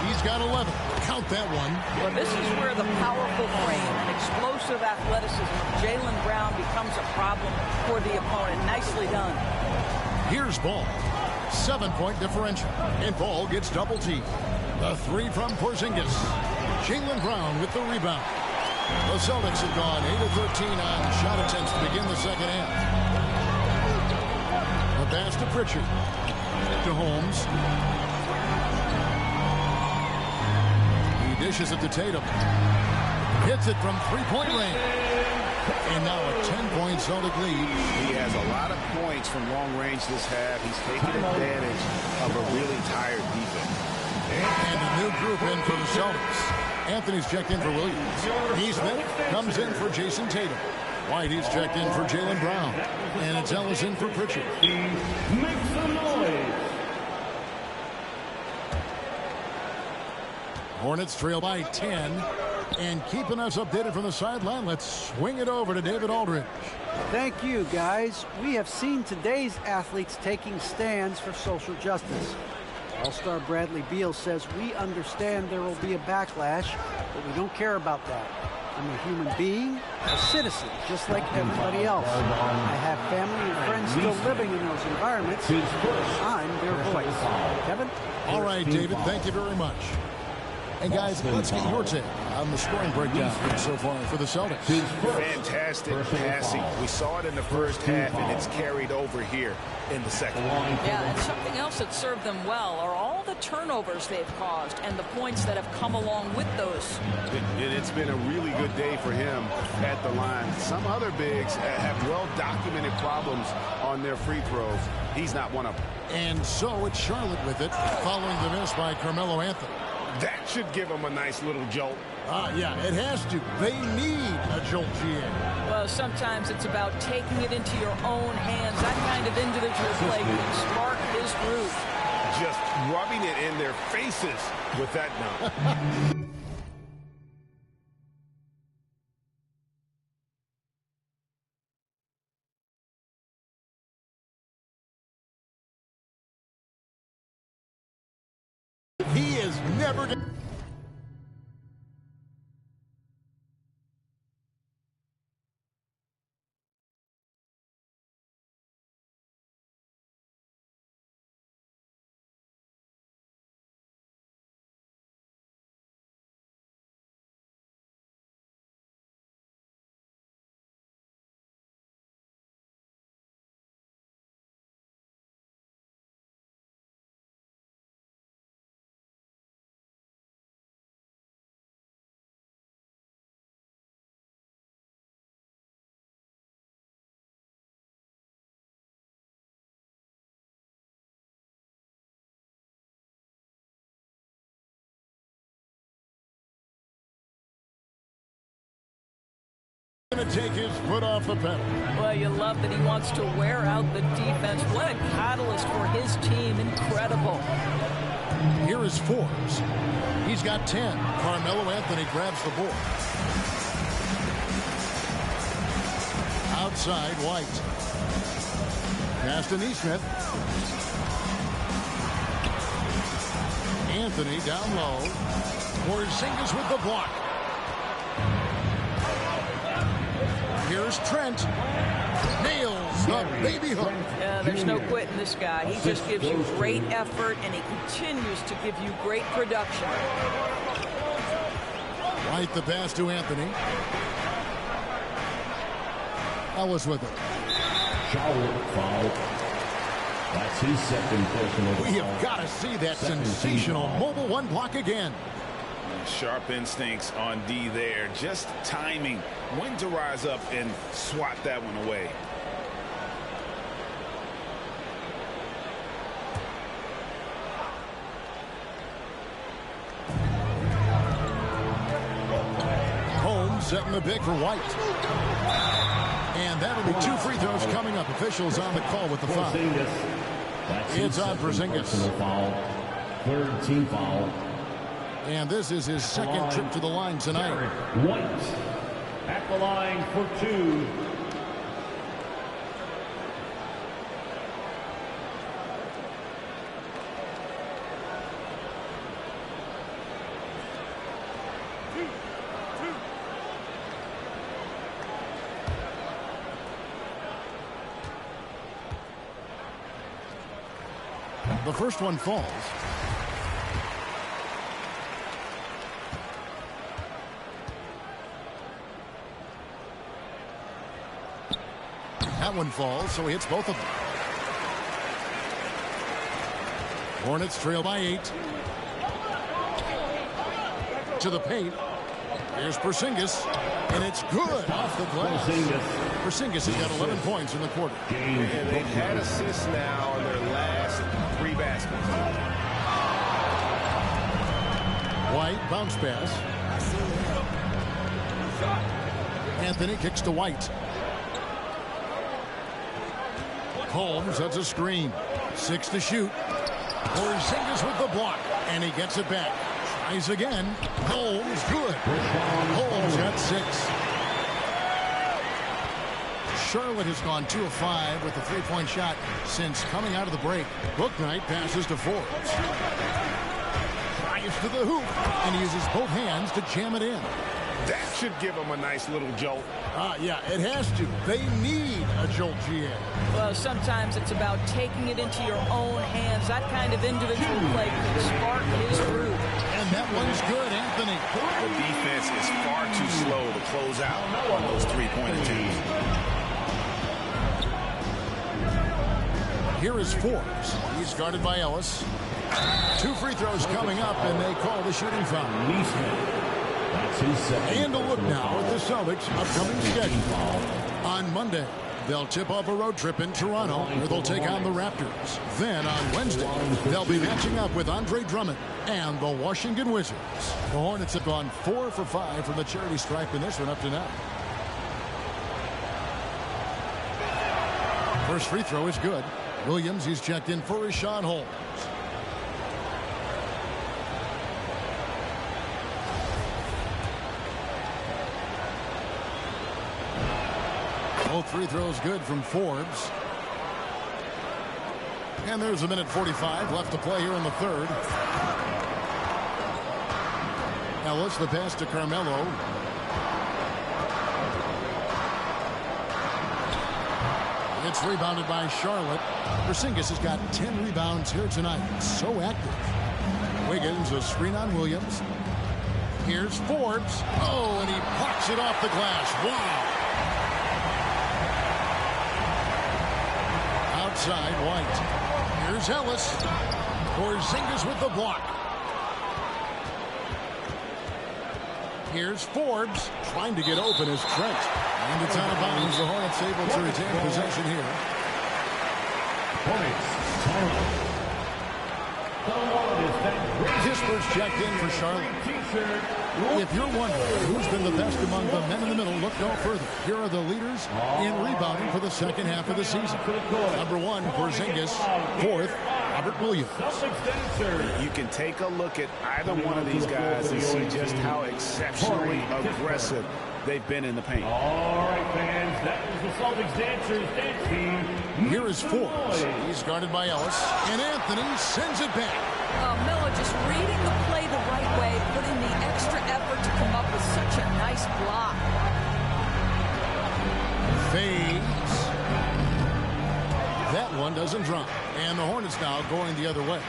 He's got 11. Count that one. Well, this is where the powerful frame and explosive athleticism of Jaylen Brown becomes a problem for the opponent. Nicely done. Here's Ball. 7-point differential. And Ball gets double teamed. The three from Porzingis. Jaylen Brown with the rebound. The Celtics have gone 8 of 13 on shot attempts to begin the second half. The pass to Pritchard. To Holmes. Dishes it to Tatum. Hits it from three-point range. And now a 10-point Celtic lead. He has a lot of points from long range this half. He's taking advantage of a really tired defense. And a new group in for the Celtics. Anthony's checked in for Williams. Neesmith comes in for Jason Tatum. Whitey's checked in for Jaylen Brown. And it's Ellis in for Pritchard. Make some noise. Hornets trail by 10. And keeping us updated from the sideline, let's swing it over to David Aldridge. Thank you, guys. We have seen today's athletes taking stands for social justice. All-star Bradley Beal says, we understand there will be a backlash, but we don't care about that. I'm a human being, a citizen, just like everybody else. I have family and friends still living in those environments. I'm their voice. Kevin? All right, David, thank you very much. And guys, let's get your take on the scoring breakdown so far for the Celtics. Fantastic passing. We saw it in the first half, and it's carried over here in the second. Yeah, and something else that served them well are all the turnovers they've caused and the points that have come along with those. It's been a really good day for him at the line. Some other bigs have well-documented problems on their free throws. He's not one of them. And so it's Charlotte with it, following the miss by Carmelo Anthony. That should give him a nice little jolt. Yeah, it has to. They need a jolt, GA. Well, sometimes it's about taking it into your own hands. That kind of individual play can spark his groove. Just rubbing it in their faces with that dunk. He is never... Going to take his foot off the pedal. Well, you love that he wants to wear out the defense. What a catalyst for his team. Incredible. Here is Forbes. He's got 10. Carmelo Anthony grabs the board. Outside, White. Pass to Nesmith. Anthony down low. Porzingis with the block. Here's Trent. Nails the baby hook. Yeah, there's no quitting this guy. He just gives you great effort, and he continues to give you great production. White the pass to Anthony. Ellis with it. Charlotte foul. That's his second personal foul. We have got to see that sensational mobile one block again. Sharp instincts on D there. Just timing when to rise up and swat that one away. Holmes setting the big for White. And that'll be 2 free throws coming up. Officials on the call with the foul. It's on Porzingis. Foul. Third team foul. And this is his second trip to the line tonight. White at the line for 2. The first one falls. That one falls, so he hits both of them. Hornets trail by 8. To the paint. Here's Porzingis, and it's good off the glass. Porzingis has got 11 points in the quarter. And they've had assists now on their last 3 baskets. White, bounce pass. Anthony kicks to White. Holmes, that's a screen. 6 to shoot. Porzingis with the block, and he gets it back. Tries again. Holmes, good. Holmes got 6. Charlotte has gone 2 of 5 with the 3-point shot since coming out of the break. Bouknight passes to Forbes. Tries to the hoop, and he uses both hands to jam it in. That should give them a nice little jolt. Yeah, it has to. They need a jolt, GA. Well, sometimes it's about taking it into your own hands. That kind of individual play can spark his groove. And That one's good, Anthony. The defense is far too slow to close out on those three-point attempts. Here is Forbes. He's guarded by Ellis. 2 free throws coming up, and they call the shooting foul. And a look now at the Celtics' upcoming schedule. On Monday, they'll tip off a road trip in Toronto, where they'll take on the Raptors. Then on Wednesday, they'll be matching up with Andre Drummond and the Washington Wizards. The Hornets have gone 4 for 5 from the charity stripe in this one up to now. First free throw is good. Williams, he's checked in for Rashawn Holmes. Both free throws good from Forbes. And there's a minute 45 left to play here in the third. Ellis, the pass to Carmelo. It's rebounded by Charlotte. Porzingis has got 10 rebounds here tonight. So active. Wiggins, a screen on Williams. Here's Forbes. Oh, and he plucks it off the glass. Wow. Outside, White. Here's Ellis. Porzingis with the block. Here's Forbes trying to get open as Trent. And it's out of bounds. The Hornets able to retain possession here. Kisper's checked in for Charlotte. If you're wondering who's been the best among the men in the middle, look no further. Here are the leaders in rebounding for the second half of the season. Number 1, Porzingis. 4th, Robert Williams. You can take a look at either one of these guys and see just how exceptionally aggressive they've been in the paint. All right, fans, that was the Celtics dancers dancing. Here is Forbes. He's guarded by Ellis. And Anthony sends it back. Melo just reading the play the right way, putting the extra effort to come up with such a nice block. Fades. That one doesn't drop. And the Hornets now going the other way.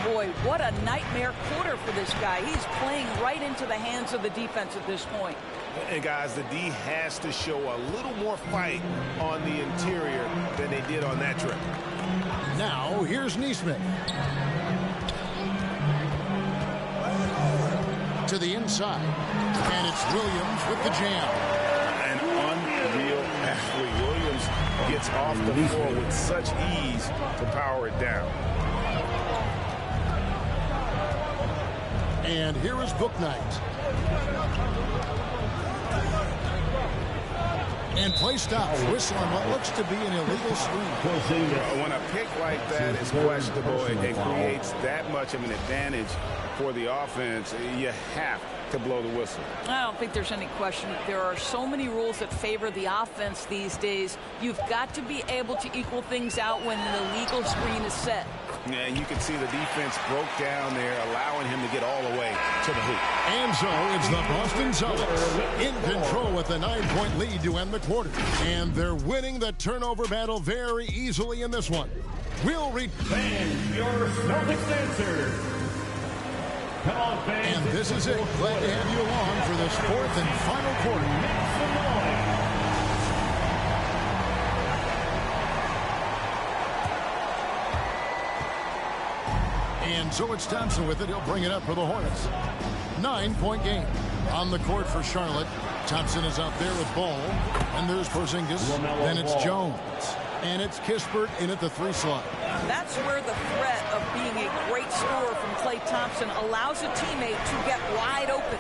Boy, what a nightmare quarter for this guy. He's playing right into the hands of the defense at this point. And guys, the D has to show a little more fight on the interior than they did on that trip. Now, here's Neesmith. To the inside. And it's Williams with the jam. An unreal athlete. Williams gets off the floor with such ease to power it down. And here is Bouknight. And play stops. Whistle on what looks to be an illegal screen. When a pick like that is questionable, it creates that much of an advantage for the offense. You have to blow the whistle. I don't think there's any question. There are so many rules that favor the offense these days. You've got to be able to equal things out when the legal screen is set. Yeah, and you can see the defense broke down there, allowing him to get all the way to the hoop. And so it's the Boston Celtics in control with a 9-point lead to end the quarter. And they're winning the turnover battle very easily in this one. We'll Fans, your Celtics dancers. Come on, fans. And this is it. Glad to have you along for this 4th and final quarter. Make some noise. And so it's Thompson with it. He'll bring it up for the Hornets. 9-point game. On the court for Charlotte. Thompson is out there with ball. And there's Porzingis. Then it's Jones. And it's Kispert in at the 3 slot. That's where the threat of being a great scorer from Klay Thompson allows a teammate to get wide open.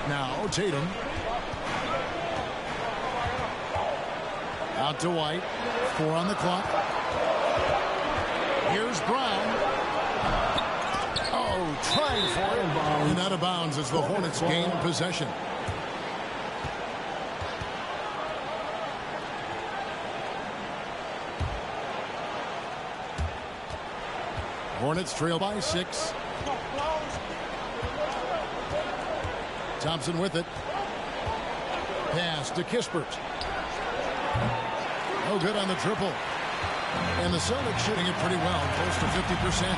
Now Tatum. Out to White. 4 on the clock. Here's Brown. Oh, trying for it. And out of bounds as the Hornets gain possession. Hornets trail by 6. Thompson with it. Pass to Kispert. Oh, good on the triple. And the Celtics shooting it pretty well, close to 50%.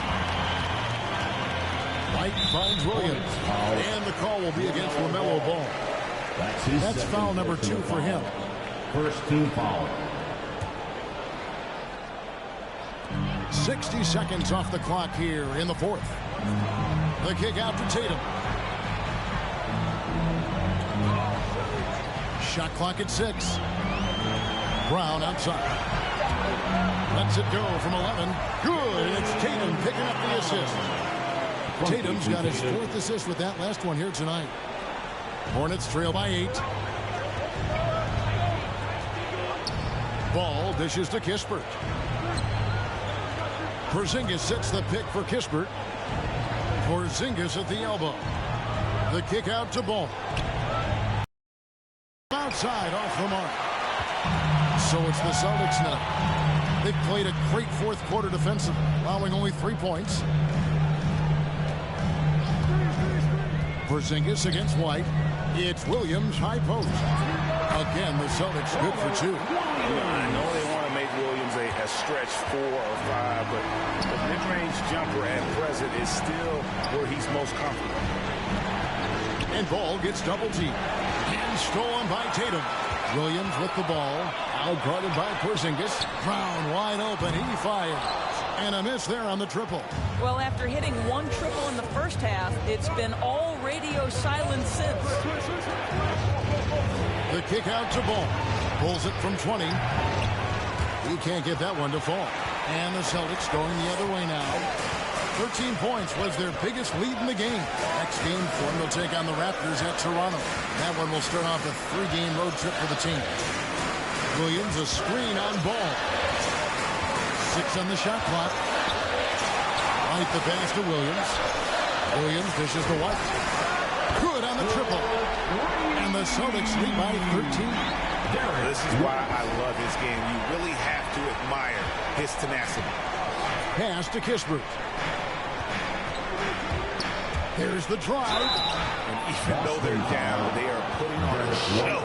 White finds Williams. And the call will be against LaMelo Ball. That's foul number 2 for him. First 2 foul. 60 seconds off the clock here in the fourth. The kick out to Tatum. Shot clock at 6. Brown outside. Lets it go from 11. Good, and it's Tatum picking up the assist. Tatum's got his 4th assist with that last one here tonight. Hornets trail by 8. Ball dishes to Kispert. Porzingis sets the pick for Kispert. Porzingis at the elbow. The kick out to Ball. Outside off the mark. So it's the Celtics now. They've played a great fourth quarter defensively, allowing only 3 points. Porzingis against White. It's Williams, high post. Again, the Celtics good for 2. I know they want to make Williams a stretch 4 or 5, but the mid-range jumper at present is still where he's most comfortable. And Ball gets double teamed. And stolen by Tatum. Williams with the ball. Out guarded by Porzingis. Brown wide open. He fires. And a miss there on the triple. Well, after hitting 1 triple in the first half, it's been all radio silent since. The kick out to Ball. Pulls it from 20. He can't get that one to fall. And the Celtics going the other way now. 13 points was their biggest lead in the game. Next game for them, they'll take on the Raptors at Toronto. That one will start off a 3-game road trip for the team. Williams, a screen on Ball. 6 on the shot clock. White the pass to Williams. Williams dishes to White. Good on the triple. And the Celtics lead by 13. This is why I love his game. You really have to admire his tenacity. Pass to Kispert. There's the drive. And even though they're down, they are putting on a show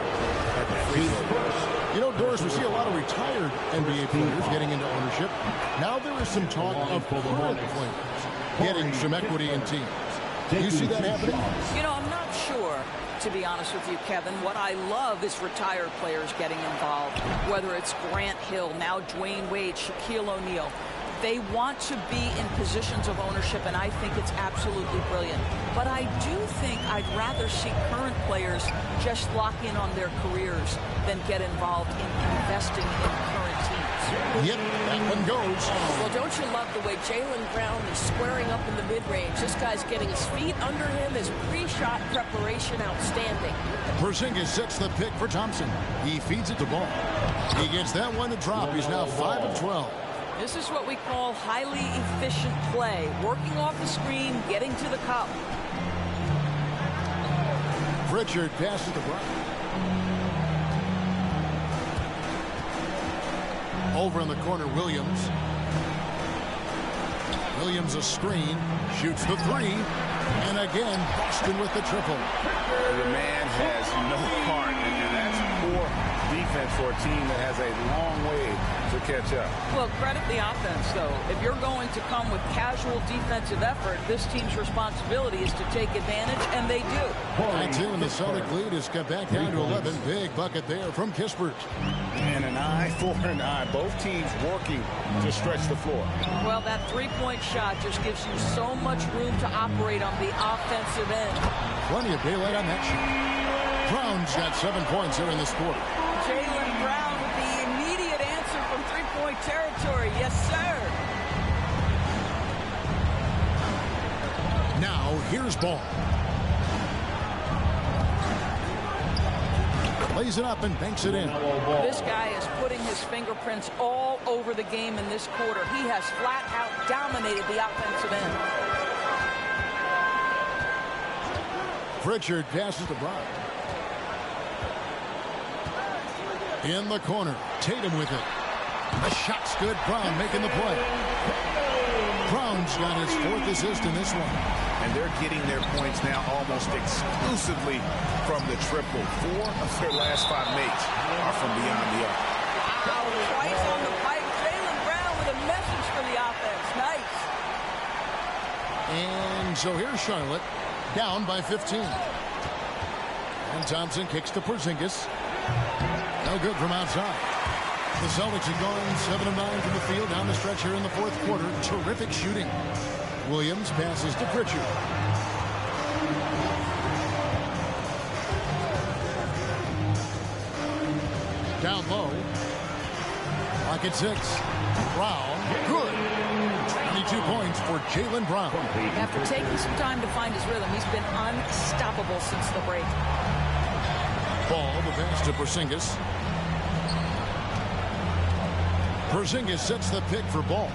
at the free throw. You know, Doris, we see a lot of retired NBA players getting into ownership. Now there is some talk of current players getting some equity in teams. Do you see that happening? You know, I'm not sure, to be honest with you, Kevin. What I love is retired players getting involved, whether it's Grant Hill, now Dwayne Wade, Shaquille O'Neal. They want to be in positions of ownership, and I think it's absolutely brilliant. But I do think I'd rather see current players just lock in on their careers than get involved in investing in current teams. Yep, that one goes. Well, don't you love the way Jaylen Brown is squaring up in the mid-range? This guy's getting his feet under him. His pre-shot preparation outstanding. Porzingis sets the pick for Thompson. He feeds it to Ball. He gets that one to drop. He's now 5 of 12. This is what we call highly efficient play. Working off the screen, getting to the cup. Pritchard passes to Brown. Over in the corner, Williams. Williams a screen. Shoots the 3. And again, Boston with the triple. The man has no heart, and that's poor defense for a team that has a long way to catch up. Well, credit the offense, though. If you're going to come with casual defensive effort, this team's responsibility is to take advantage, and they do. That too, and the Celtic lead is cut back down to 11. Big bucket there from Kispert. And an eye for an eye. Both teams working to stretch the floor. Well, that three-point shot just gives you so much room to operate on the offensive end. Plenty of daylight on that shot. Brown's got 7 points here in this quarter. Jaylen Brown with the immediate answer from three-point territory. Yes, sir. Now, here's Ball. Lays it up and banks it in. This guy is putting his fingerprints all over the game in this quarter. He has flat out dominated the offensive end. Pritchard passes to Brown. In the corner, Tatum with it. The shot's good. Brown making the play. Brown's got his 4th assist in this one. And they're getting their points now almost exclusively from the triple. 4 of their last 5 makes are from beyond the arc. Wow, twice on the pipe. Jaylen Brown with a message for the offense. Nice. And so here's Charlotte, down by 15. And Thompson kicks to Porzingis. No good from outside. The Celtics have gone 7 of 9 from the field down the stretch here in the fourth quarter. Terrific shooting. Williams passes to Pritchard. Down low. Lock at 6. Brown. Good. 22 points for Jaylen Brown. After taking some time to find his rhythm, he's been unstoppable since the break. Ball, the pass to Porzingis. Porzingis sets the pick for Ball.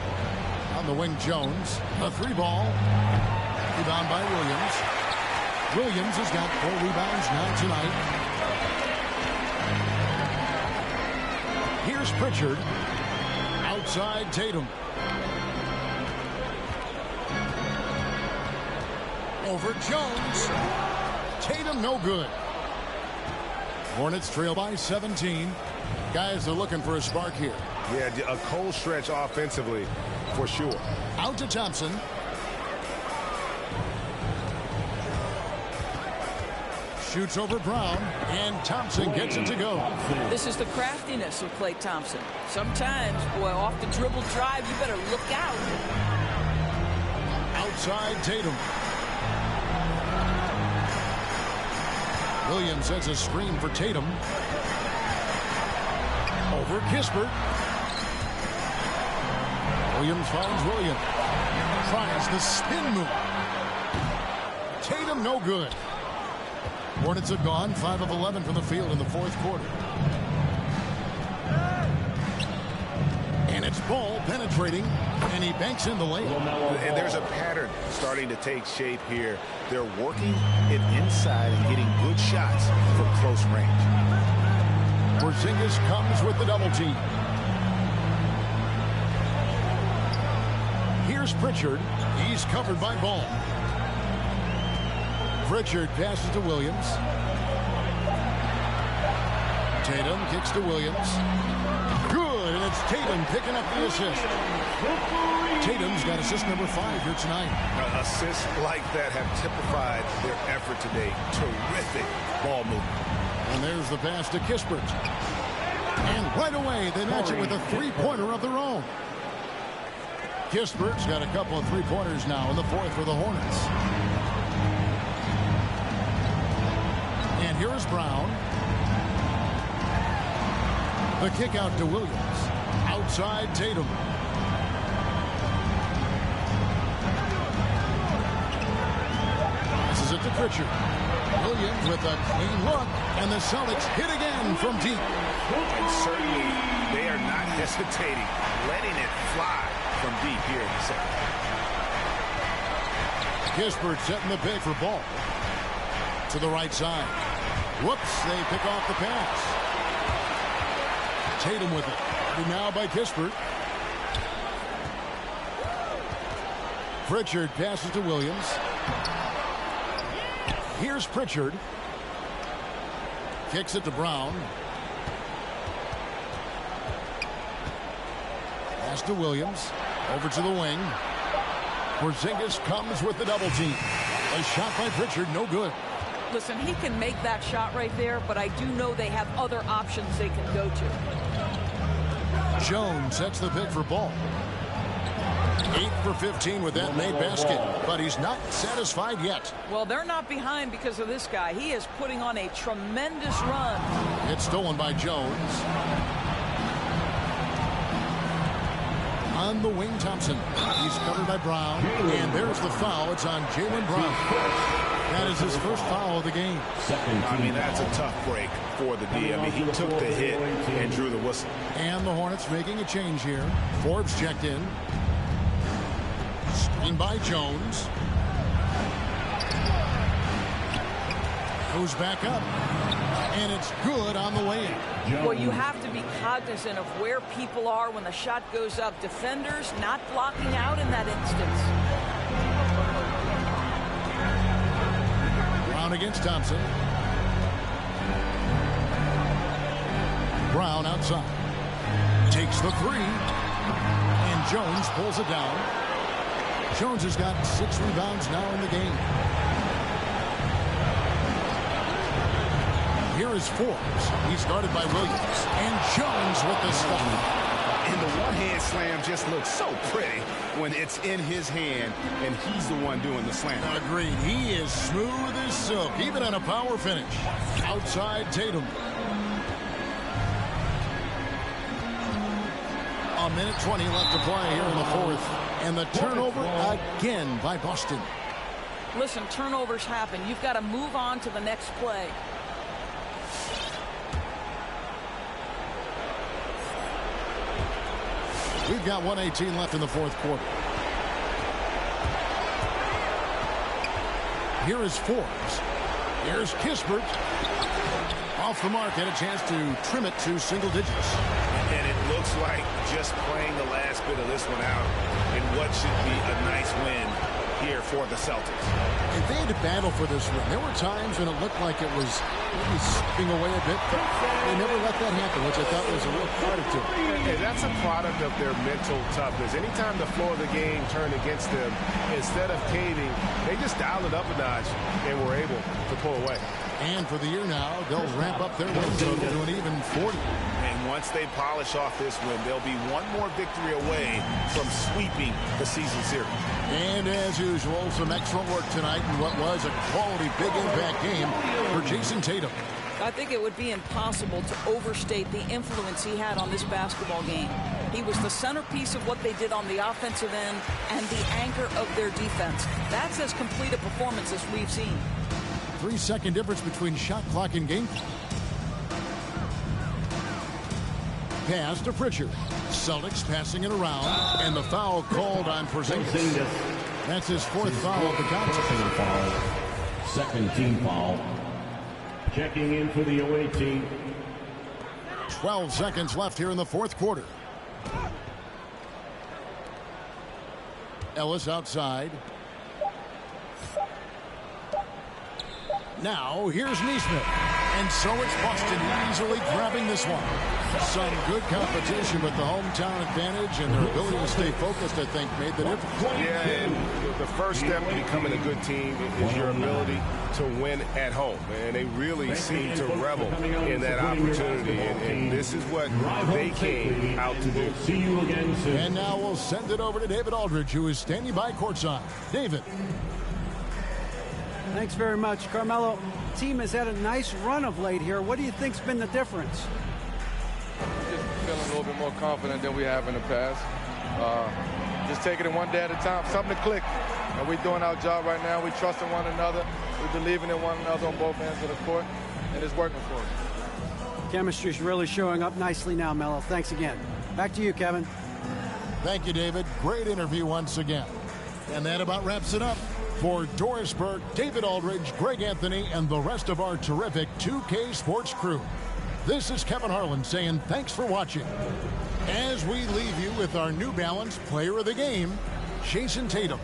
On the wing, Jones. A 3-ball. Rebound by Williams. Williams has got 4 rebounds now tonight. Here's Pritchard. Outside Tatum. Over Jones. Tatum no good. Hornets trail by 17. Guys are looking for a spark here. Yeah, a cold stretch offensively for sure. Out to Thompson. Shoots over Brown, and Thompson gets it to go. This is the craftiness of Klay Thompson. Sometimes, boy, off the dribble drive, you better look out. Outside Tatum. Williams sets a screen for Tatum. Over Kispert. Williams finds Williams. Tries the spin move. Tatum no good. Hornets have gone 5 of 11 from the field in the fourth quarter. And it's Ball penetrating, and he banks in the layup. And there's a pattern starting to take shape here. They're working it inside and getting good shots from close range. Porzingis comes with the double team. Here's Pritchard. He's covered by Ball. Pritchard passes to Williams. Tatum kicks to Williams. Good, and it's Tatum picking up the assist. Tatum's got assist number 5 here tonight. Assists like that have typified their effort today. Terrific ball movement. And there's the pass to Kispert. And right away, they match it with a 3-pointer of their own. Kispert's got a couple of 3-pointers now in the fourth for the Hornets. And here's Brown. The kick out to Williams. Outside Tatum. Passes it to Pritchard. Williams with a clean look, and the Celtics hit again from deep. And certainly they are not hesitating, letting it fly from deep here in the second. Kispert setting the pick for Ball. To the right side. Whoops, they pick off the pass. Tatum with it. And now by Kispert. Pritchard passes to Williams. Here's Pritchard. Kicks it to Brown. Pass to Williams. Over to the wing. Porzingis comes with the double team. A shot by Pritchard, no good. Listen, he can make that shot right there, but I do know they have other options they can go to. Jones sets the pick for Ball. 8 for 15 with that made basket, but he's not satisfied yet. Well, they're not behind because of this guy. He is putting on a tremendous run. It's stolen by Jones. On the wing, Thompson. He's covered by Brown, and there's the foul. It's on Jaylen Brown. That is his first foul of the game. I mean, that's a tough break for the D. I mean, he took the hit and drew the whistle. And the Hornets making a change here. Forbes checked in. Screen by Jones. Goes back up. And it's good on the way in. Well, you have to be cognizant of where people are when the shot goes up. Defenders not blocking out in that instance. Brown against Thompson. Brown outside. Takes the 3. And Jones pulls it down. Jones has got 6 rebounds now in the game. Here is Forbes. He's guarded by Williams. And Jones with the stop. And the one-hand slam just looks so pretty when it's in his hand, and he's the one doing the slam. Agreed. He is smooth as silk, even on a power finish. Outside Tatum. A minute 20 left to play here in the fourth. And the turnover again by Boston. Listen, turnovers happen. You've got to move on to the next play. We've got 1:18 left in the fourth quarter. Here is Forbes. Here's Kispert. Off the mark, and a chance to trim it to single digits. And it looks like just playing the last bit of this one out in what should be a nice win here for the Celtics. If they had to battle for this win, there were times when it looked like it was maybe slipping away a bit, but they never let that happen, which I thought was a real product to it. And that's a product of their mental toughness. Anytime the floor of the game turned against them, instead of caving, they just dialed it up a notch and were able to pull away. And for the year now, they'll ramp up their win total to an even 40. And once they polish off this win, they'll be one more victory away from sweeping the season series. And as usual, some excellent work tonight in what was a quality big impact game for Jason Tatum. I think it would be impossible to overstate the influence he had on this basketball game. He was the centerpiece of what they did on the offensive end and the anchor of their defense. That's as complete a performance as we've seen. 3-second difference between shot clock and game clock. Pass to Pritchard. Celtics passing it around, and the foul called on Porzingis. That's his fourth foul of the contest. Second team foul. Checking in for the away team. 12 seconds left here in the fourth quarter. Ellis outside. Now, here's Neesmith. And so it's Boston easily grabbing this one. Some good competition, but the hometown advantage and their ability to stay focused, I think, made the difference. Yeah, and the first step to becoming a good team is your ability to win at home. And they really seem to revel in that opportunity. And this is what they came out to do. See you again soon. And now we'll send it over to David Aldridge, who is standing by courtside. David. Thanks very much, Carmelo. Team has had a nice run of late here. What do you think's been the difference? Just feeling a little bit more confident than we have in the past. Just taking it one day at a time. Something to click. And we're doing our job right now. We're trusting one another. We're believing in one another on both ends of the court. And it's working for us. Chemistry's really showing up nicely now, Melo. Thanks again. Back to you, Kevin. Thank you, David. Great interview once again. And that about wraps it up. For Doris Burke, David Aldridge, Greg Anthony, and the rest of our terrific 2K Sports crew. This is Kevin Harlan saying thanks for watching. As we leave you with our New Balance Player of the Game, Jason Tatum.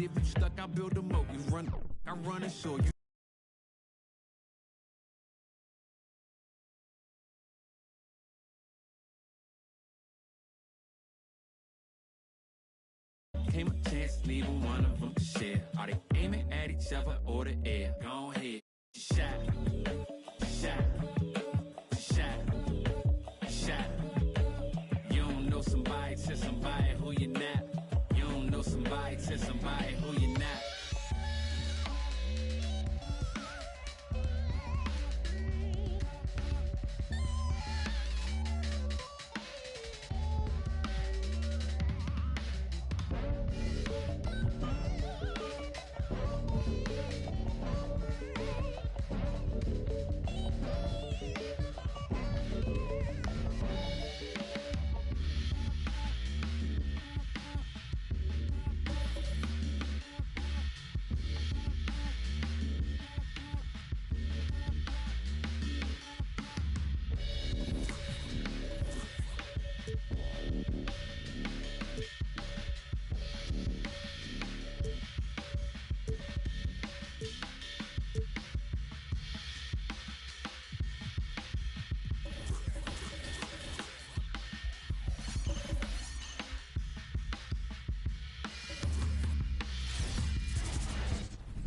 if you stuck, I build a moat. You run, I run and show you. Came a chance, neither one of them to share. Are they aiming at each other or the air? Go ahead, shot, shot, shot, shot. You don't know somebody to somebody who you're not. You don't know somebody to somebody who you're not.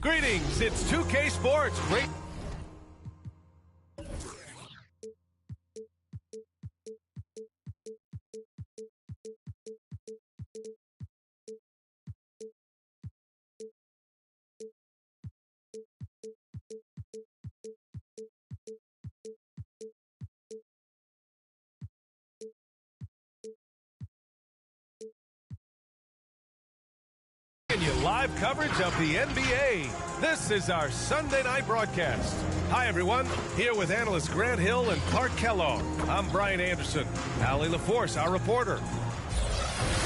Greetings, it's 2K Sports. Great. Live coverage of the NBA. This is our Sunday night broadcast. Hi, everyone. Here with analysts Grant Hill and Clark Kellogg. I'm Brian Anderson. Allie LaForce, our reporter.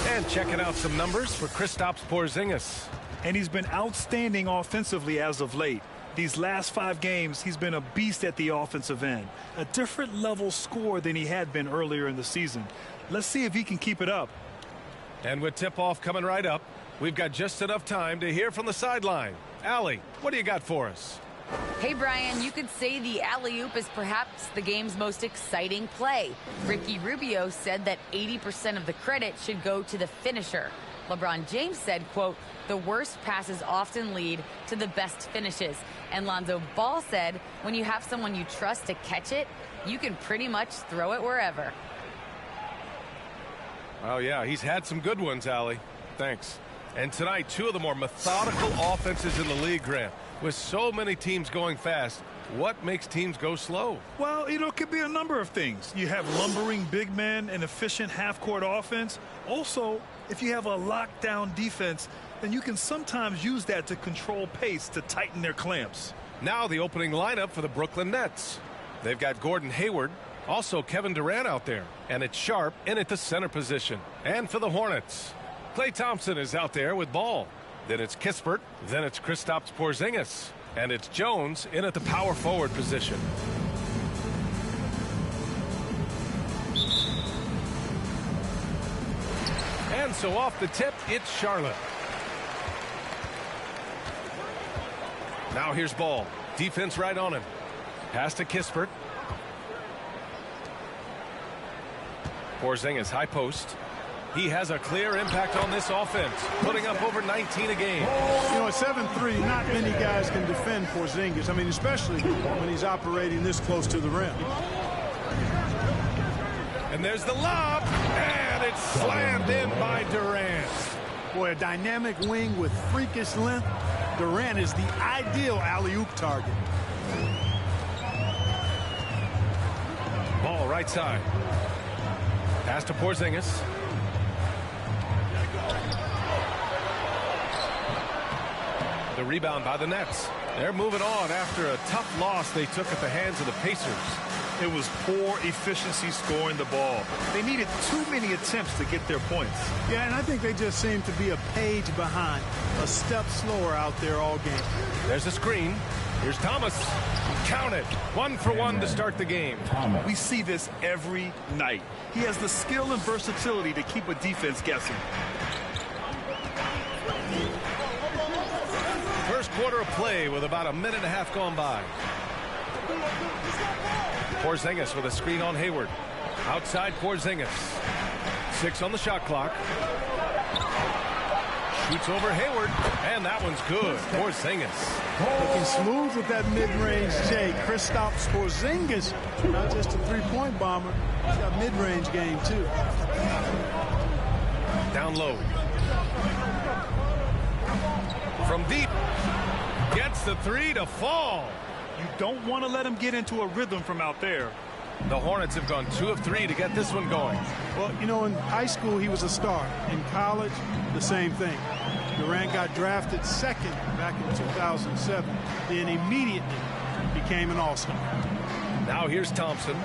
And checking out some numbers for Kristaps Porzingis. And he's been outstanding offensively as of late. These last 5 games, he's been a beast at the offensive end. A different level score than he had been earlier in the season. Let's see if he can keep it up. And with tip-off coming right up, we've got just enough time to hear from the sideline. Allie, what do you got for us? Hey, Brian, you could say the alley-oop is perhaps the game's most exciting play. Ricky Rubio said that 80% of the credit should go to the finisher. LeBron James said, quote, the worst passes often lead to the best finishes. And Lonzo Ball said, when you have someone you trust to catch it, you can pretty much throw it wherever. Oh, yeah, he's had some good ones, Allie. Thanks. And tonight, 2 of the more methodical offenses in the league, Grant. With so many teams going fast, what makes teams go slow? Well, you know, it could be a number of things. You have lumbering big men and efficient half-court offense. Also, if you have a lockdown defense, then you can sometimes use that to control pace to tighten their clamps. Now the opening lineup for the Brooklyn Nets. They've got Gordon Hayward, also Kevin Durant out there, and it's Sharp in at the center position. And for the Hornets, Klay Thompson is out there with ball. Then it's Kispert. Then it's Kristaps Porzingis. And it's Jones in at the power forward position. And so off the tip, it's Charlotte. Now here's Ball. Defense right on him. Pass to Kispert. Porzingis high post. He has a clear impact on this offense, putting up over 19 a game. You know, at 7'3", not many guys can defend Porzingis. I mean, especially when he's operating this close to the rim. And there's the lob, and it's slammed in by Durant. Boy, a dynamic wing with freakish length. Durant is the ideal alley-oop target. Ball right side. Pass to Porzingis. The rebound by the Nets. They're moving on after a tough loss they took at the hands of the Pacers. It was poor efficiency scoring the ball. They needed too many attempts to get their points. Yeah, and I think they just seem to be a page behind, a step slower out there all game. There's a screen. Here's Thomas. Count it. 1 for 1 to start the game. We see this every night. He has the skill and versatility to keep a defense guessing. quarter of play with about a minute and a half gone by. Porzingis with a screen on Hayward. Outside Porzingis. 6 on the shot clock. Shoots over Hayward, and that one's good. Porzingis. Looking smooth with that mid-range, Jay. Kristaps Porzingis, not just a three-point bomber. He's got mid-range game, too. Down low. From deep. Gets the 3 to fall. You don't want to let him get into a rhythm from out there. The Hornets have gone 2 of 3 to get this one going. Well, you know, in high school, he was a star. In college, the same thing. Durant got drafted second back in 2007, then immediately became an all-star. Now here's Thompson,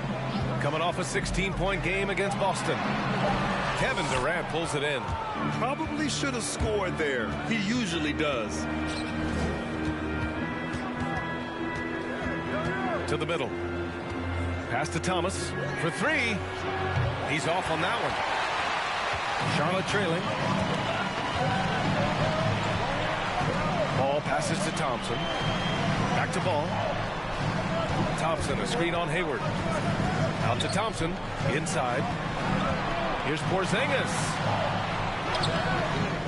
coming off a 16-point game against Boston. Kevin Durant pulls it in. Probably should have scored there. He usually does. To the middle. Pass to Thomas for 3. He's off on that one. Charlotte trailing. Ball passes to Thompson. Back to Ball. Thompson, a screen on Hayward. Out to Thompson. Inside. Here's Porzingis.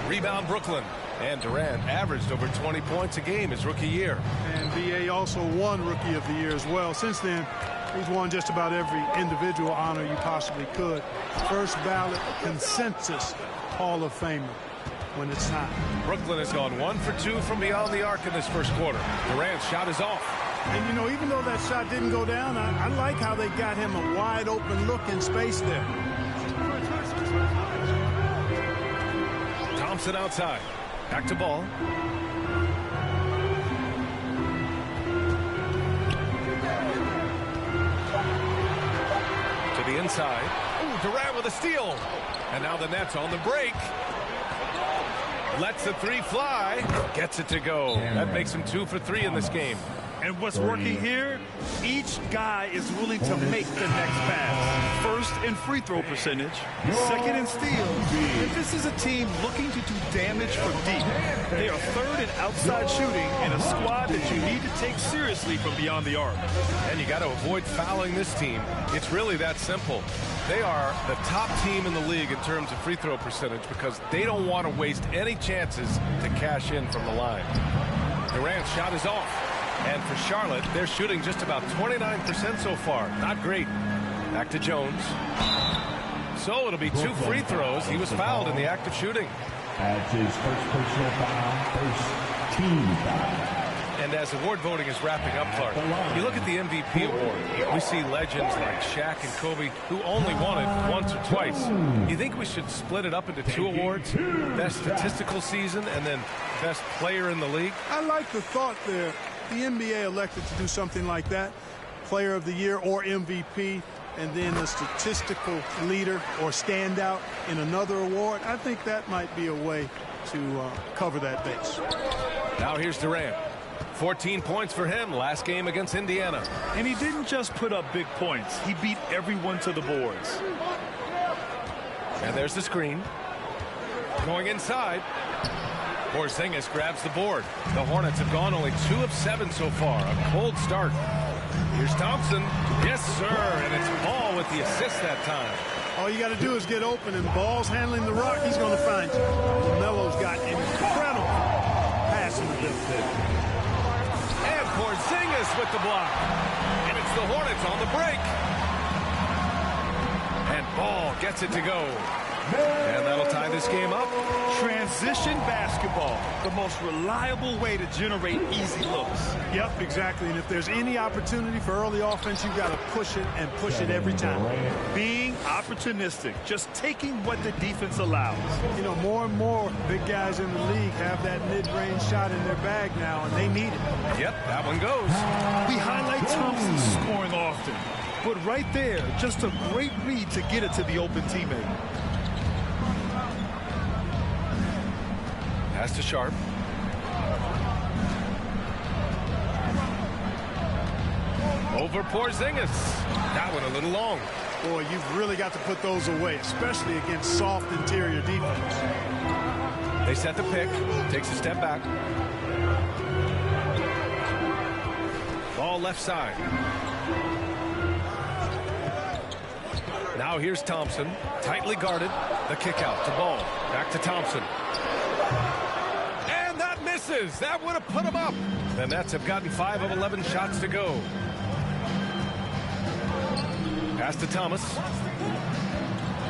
Rebound Brooklyn. And Durant averaged over 20 points a game his rookie year. And B.A. also won Rookie of the Year as well. Since then, he's won just about every individual honor you possibly could. First ballot consensus Hall of Famer when it's time. Brooklyn has gone 1 for 2 from beyond the arc in this first quarter. Durant's shot is off. And, you know, even though that shot didn't go down, I like how they got him a wide open look in space there. Thompson outside. Back to Ball. To the inside. Ooh, Durant with a steal. And now the Nets on the break. Lets the 3 fly. Gets it to go. That makes him 2 for 3 in this game. And what's working here, each guy is willing to make the next pass. First in free throw percentage, second in steals. And this is a team looking to do damage from deep. They are third in outside shooting and a squad that you need to take seriously from beyond the arc. And you got to avoid fouling this team. It's really that simple. They are the top team in the league in terms of free throw percentage because they don't want to waste any chances to cash in from the line. Durant's shot is off. And for Charlotte, they're shooting just about 29% so far. Not great. Back to Jones. So it'll be 2 free throws. He was fouled in the act of shooting. That's his first personal foul, first team foul. And as award voting is wrapping up, Clark, you look at the MVP award. We see legends like Shaq and Kobe who only won it once or twice. You think we should split it up into 2 awards? Best statistical season and then best player in the league? I like the thought there. The NBA elected to do something like that. Player of the Year or MVP, and then the statistical leader or standout in another award. I think that might be a way to cover that base. Now here's Durant. 14 points for him last game against Indiana. And he didn't just put up big points. He beat everyone to the boards. And there's the screen. Going inside. Porzingis grabs the board. The Hornets have gone only 2 of 7 so far. A cold start. Here's Thompson. Yes, sir. And it's Ball with the assist that time. All you got to do is get open, and Ball's handling the rock. He's going to find you. LaMelo's got incredible passing ability. And Porzingis with the block. And it's the Hornets on the break. And Ball gets it to go. And that'll tie this game up. Transition basketball, the most reliable way to generate easy looks. Yep, exactly. And if there's any opportunity for early offense, you've got to push it and push it every time. Being opportunistic, just taking what the defense allows. You know, more and more big guys in the league have that mid-range shot in their bag now, and they need it. Yep, that one goes. We highlight Thompson scoring often, but right there, just a great read to get it to the open teammate. Pass to Sharp. Over Porzingis. That one a little long. Boy, you've really got to put those away, especially against soft interior defense. They set the pick. Takes a step back. Ball left side. Now here's Thompson. Tightly guarded. The kick out to Ball. Back to Thompson. And that misses. That would have put him up. The Nets have gotten 5 of 11 shots to go. Pass to Thomas.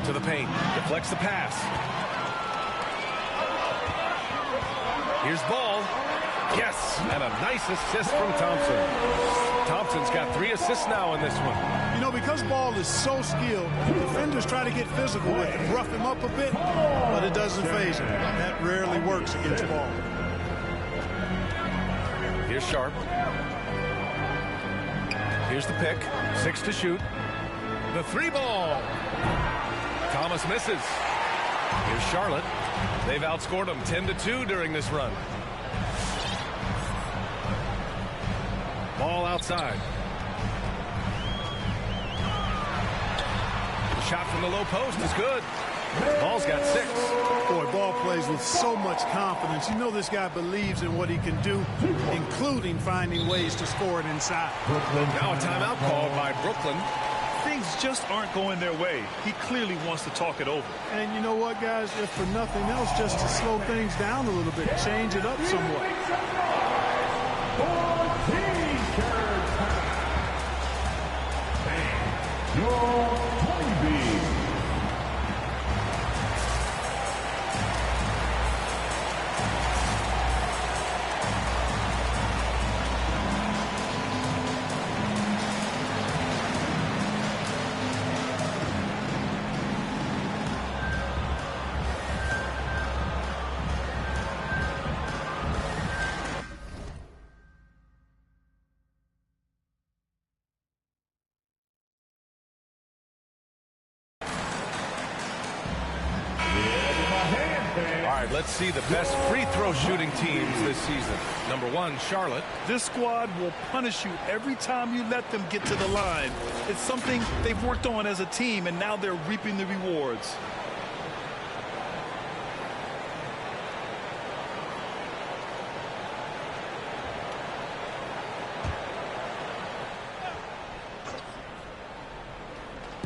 To the paint. Deflects the pass. Here's Ball. Yes, and a nice assist from Thompson. Thompson's got 3 assists now in this one. You know, because Ball is so skilled, defenders try to get physical with him, rough him up a bit, but it doesn't faze him. That rarely works against Ball. Here's Sharp. Here's the pick. 6 to shoot. The 3 ball. Thomas misses. Here's Charlotte. They've outscored them 10-2 during this run. Ball outside. The shot from the low post is good. Ball's got 6. Boy, Ball plays with so much confidence. You know this guy believes in what he can do, including finding ways to score it inside. Now a timeout called by Brooklyn. Things just aren't going their way. He clearly wants to talk it over. And you know what, guys? If for nothing else, just to slow things down a little bit, change it up somewhat. Let's see the best free throw shooting teams this season. Number 1, Charlotte. This squad will punish you every time you let them get to the line. It's something they've worked on as a team, and now they're reaping the rewards.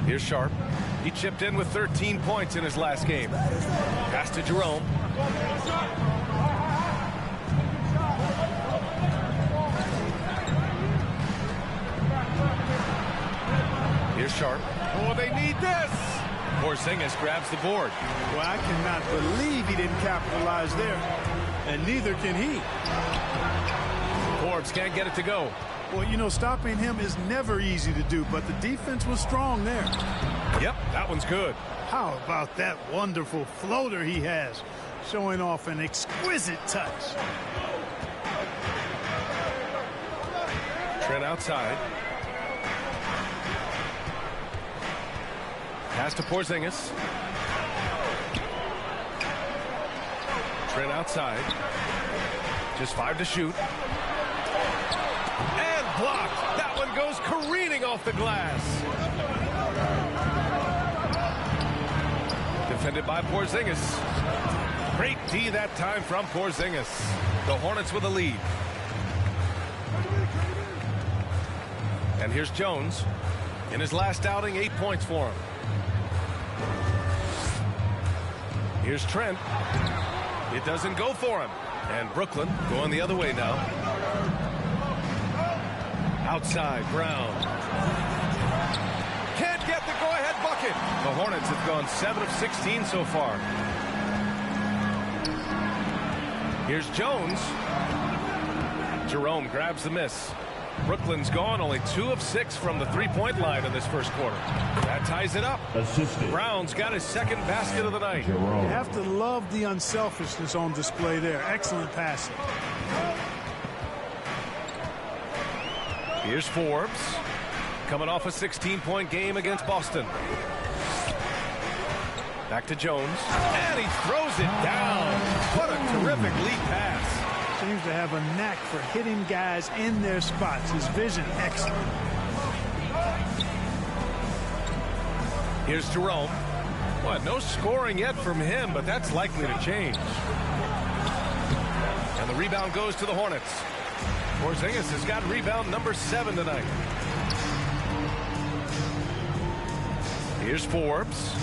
Here's Sharp. He chipped in with 13 points in his last game. Pass to Jerome. Here's Sharp. Oh, they need this. Porzingis grabs the board. Well, I cannot believe he didn't capitalize there. And neither can he. Forbes can't get it to go. Well, you know, stopping him is never easy to do, but the defense was strong there. Yep, that one's good. How about that wonderful floater he has, showing off an exquisite touch. Trent outside. Pass to Porzingis. Trent outside. Just 5 to shoot. And blocked. That one goes careening off the glass. Defended by Porzingis. Great D that time from Porzingis. The Hornets with a lead. And here's Jones. In his last outing, 8 points for him. Here's Trent. It doesn't go for him. And Brooklyn going the other way now. Outside, Brown. Can't get the go-ahead bucket. The Hornets have gone 7 of 16 so far. Here's Jones. Jerome grabs the miss. Brooklyn's gone only 2 of 6 from the three-point line in this first quarter. That ties it up. Brown's got his second basket of the night. You have to love the unselfishness on display there. Excellent passing. Here's Forbes, coming off a 16-point game against Boston. Back to Jones, and he throws it down. What a terrific lead pass. Seems to have a knack for hitting guys in their spots. His vision, excellent. Here's Jerome. Well, no scoring yet from him, but that's likely to change. And the rebound goes to the Hornets. Porzingis has got rebound number 7 tonight. Here's Forbes,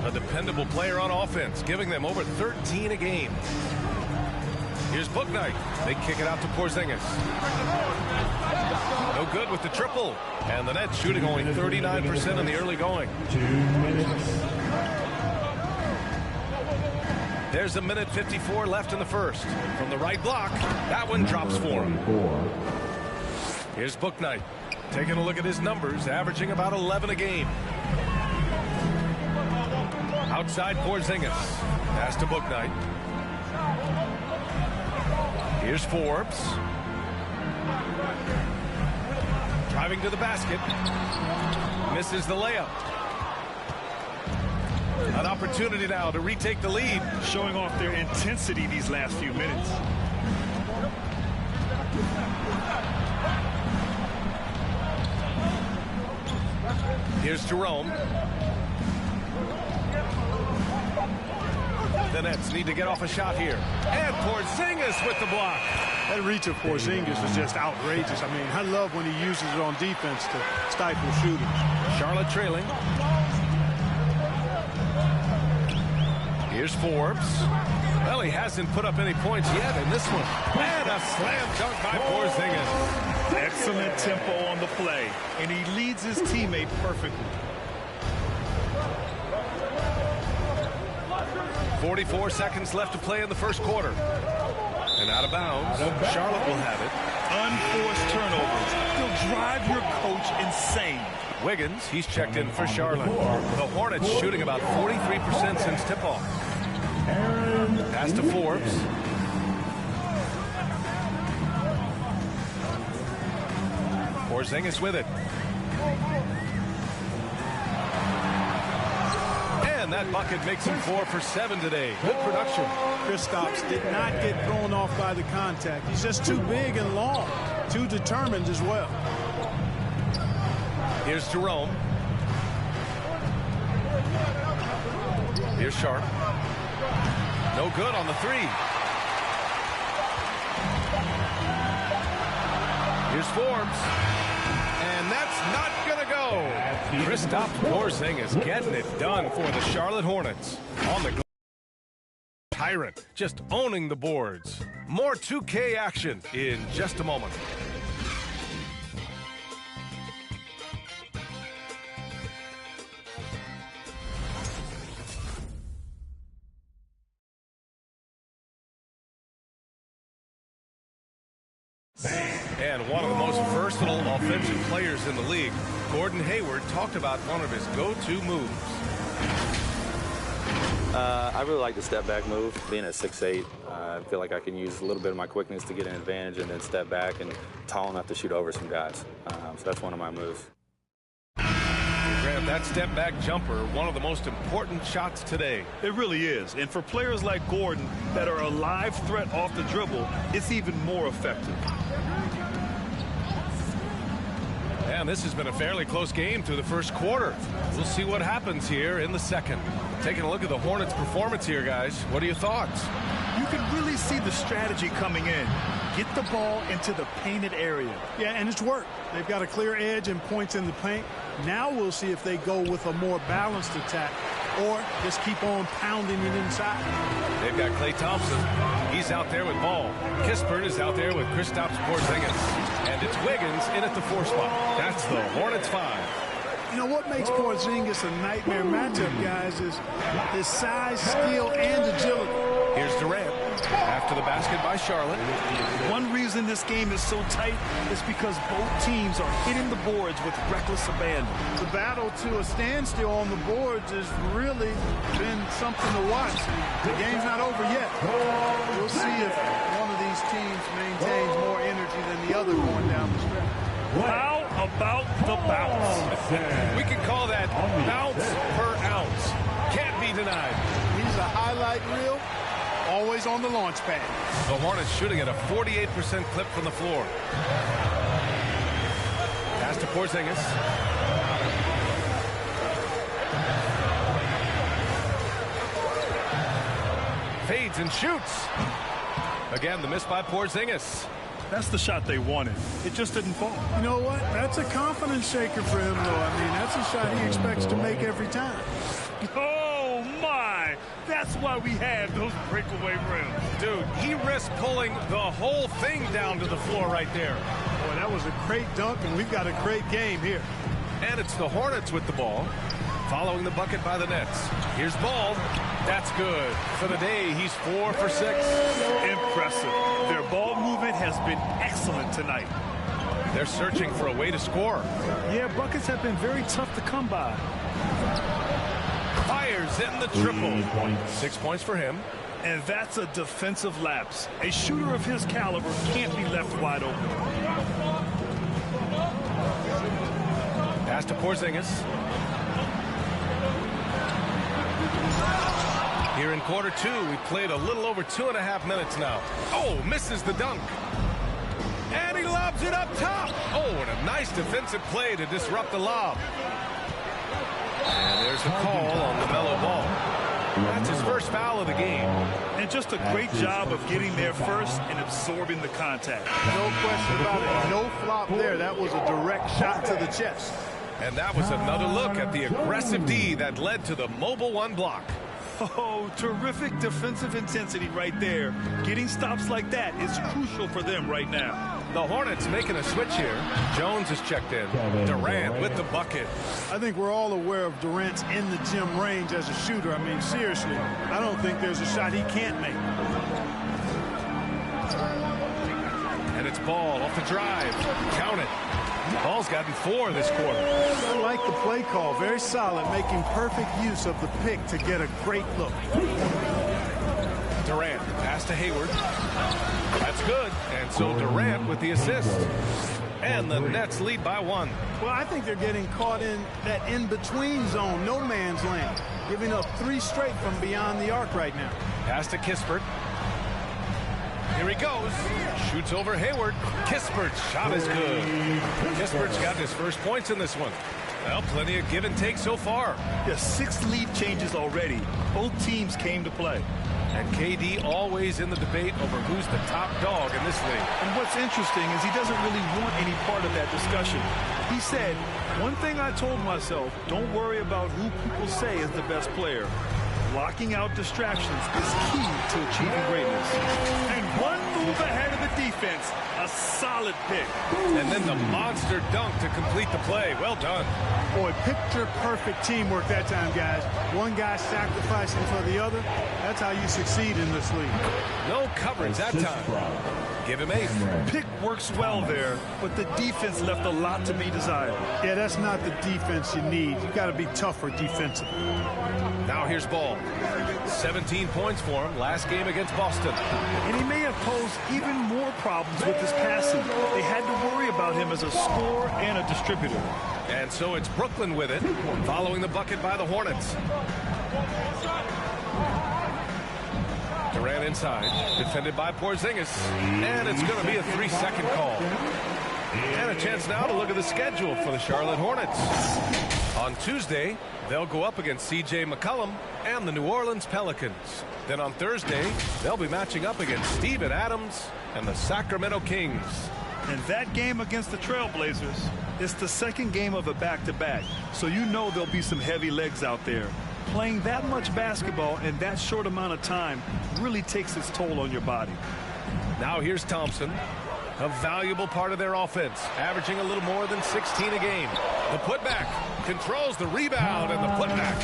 a dependable player on offense, giving them over 13 a game. Here's Bouknight. They kick it out to Porzingis. No good with the triple. And the Nets shooting only 39% in the early going. 2 minutes. There's a minute 54 left in the first. From the right block, that one drops for him. Here's Bouknight. Taking a look at his numbers, averaging about 11 a game. Outside Porzingis. Pass to Bouknight. Here's Forbes. Driving to the basket. Misses the layup. An opportunity now to retake the lead. Showing off their intensity these last few minutes. Here's Jerome. The Nets need to get off a shot here. And Porzingis with the block. That reach of Porzingis is just outrageous. I mean, I love when he uses it on defense to stifle shooters. Charlotte trailing. Here's Forbes. Well, he hasn't put up any points yet in this one. And a slam dunk by Porzingis. Excellent tempo on the play, and he leads his teammate perfectly. 44 seconds left to play in the first quarter. And out of bounds. Charlotte will have it. Unforced turnovers. They'll drive your coach insane. Wiggins, he's checked in for Charlotte. The Hornets shooting about 43% since tip-off. Pass to Forbes. Porzingis with it. And that bucket makes him 4 for 7 today. Good production. Kristaps did not get thrown off by the contact. He's just too big and long, too determined as well. Here's Jerome. Here's Sharp. No good on the 3. Here's Forbes. And that's not going to go. Kristaps Porzingis getting it done for the Charlotte Hornets. On the Tyrant just owning the boards. More 2K action in just a moment. And one of the most versatile offensive players in the league, Gordon Hayward, talked about one of his go-to moves. I really like the step-back move. Being at 6'8", I feel like I can use a little bit of my quickness to get an advantage and then step back and tall enough to shoot over some guys. So that's one of my moves. Grant, that step-back jumper, one of the most important shots today. It really is. And for players like Gordon that are a live threat off the dribble, it's even more effective. And this has been a fairly close game through the first quarter. We'll see what happens here in the second. Taking a look at the Hornets' performance here, guys. What are your thoughts? You can really see the strategy coming in. Get the ball into the painted area. Yeah, and it's worked. They've got a clear edge and points in the paint. Now we'll see if they go with a more balanced attack or just keep on pounding it inside. They've got Klay Thompson. He's out there with ball. Kispert is out there with Kristaps Porzingis. And it's Wiggins in at the 4 spot. That's the Hornets 5. You know what makes Porzingis a nightmare matchup, guys, is his size, skill, and agility. Here's Durant after the basket by Charlotte. One reason this game is so tight is because both teams are hitting the boards with reckless abandon. The battle to a standstill on the boards has really been something to watch. The game's not over yet. We'll see if one of these teams maintains more energy than the other going down the stretch. How about the bounce? We can call that bounce per ounce. Can't be denied. He's a highlight reel, always on the launch pad. The Hornets shooting at a 48% clip from the floor. Pass to Porzingis. Fades and shoots. Again, the miss by Porzingis. That's the shot they wanted. It just didn't fall. You know what? That's a confidence shaker for him, though. I mean, that's a shot he expects to make every time. Oh, my. That's why we have those breakaway rims. Dude, he risked pulling the whole thing down to the floor right there. Boy, that was a great dunk, and we've got a great game here. And it's the Hornets with the ball, following the bucket by the Nets. Here's Ball. That's good. For the day, he's 4 for 6. Impressive. Their ball movement has been excellent tonight. They're searching for a way to score. Yeah, buckets have been very tough to come by. Fires in the triple. 6 points for him. And that's a defensive lapse. A shooter of his caliber can't be left wide open. Pass to Porzingis. Here in quarter 2, we played a little over 2.5 minutes now. Oh, misses the dunk. And he lobs it up top. Oh, and a nice defensive play to disrupt the lob. And there's the call on LaMelo Ball. That's his first foul of the game. And just a great job of getting there first and absorbing the contact. No question about it. No flop there. That was a direct shot to the chest. And that was another look at the aggressive D that led to the mobile 1 block. Oh, terrific defensive intensity right there. Getting stops like that is crucial for them right now. The Hornets making a switch here. Jones is checked in. Durant with the bucket. I think we're all aware of Durant's in the gym range as a shooter. I mean, seriously, I don't think there's a shot he can't make. And it's Ball off the drive. Count it. Ball's gotten 4 this quarter. I like the play call. Very solid, making perfect use of the pick to get a great look. Durant, pass to Hayward. That's good. And so Durant with the assist. And the Nets lead by 1. Well, I think they're getting caught in that in-between zone, no man's land, giving up 3 straight from beyond the arc right now. Pass to Kispert. Here he goes. Shoots over Hayward. Kispert's shot is good. Kispert's got his first points in this one. Well, plenty of give and take so far. Yeah, 6 lead changes already. Both teams came to play. And KD always in the debate over who's the top dog in this league. And what's interesting is he doesn't really want any part of that discussion. He said, one thing I told myself, don't worry about who people say is the best player. Blocking out distractions is key to achieving greatness. And one move ahead of the defense, a solid pick. And then the monster dunk to complete the play. Well done. Boy, picture-perfect teamwork that time, guys. One guy sacrificing for the other. That's how you succeed in this league. No coverage that time. Give him 8. Pick works well there, but the defense left a lot to be desired. Yeah, that's not the defense you need. You got to be tougher defensively. Now here's Ball. 17 points for him last game against Boston. And he may have posed even more problems with his passing. They had to worry about him as a scorer and a distributor. And so it's Brooklyn with it, following the bucket by the Hornets. Durant inside, defended by Porzingis. And it's going to be a 3-second call. And a chance now to look at the schedule for the Charlotte Hornets. On Tuesday, they'll go up against C.J. McCollum and the New Orleans Pelicans. Then on Thursday, they'll be matching up against Steven Adams and the Sacramento Kings. And that game against the Trailblazers is the second game of a back-to-back. So you know there'll be some heavy legs out there. Playing that much basketball in that short amount of time really takes its toll on your body. Now here's Thompson, a valuable part of their offense, averaging a little more than 16 a game. The putback controls the rebound and the putback.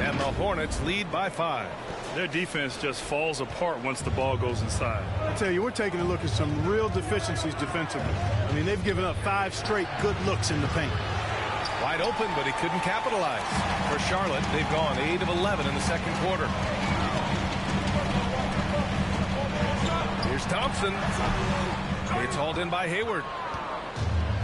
And the Hornets lead by 5. Their defense just falls apart once the ball goes inside. I tell you, we're taking a look at some real deficiencies defensively. I mean, they've given up 5 straight good looks in the paint. Wide open, but he couldn't capitalize. For Charlotte, they've gone 8 of 11 in the second quarter. Here's Thompson. It's hauled in by Hayward.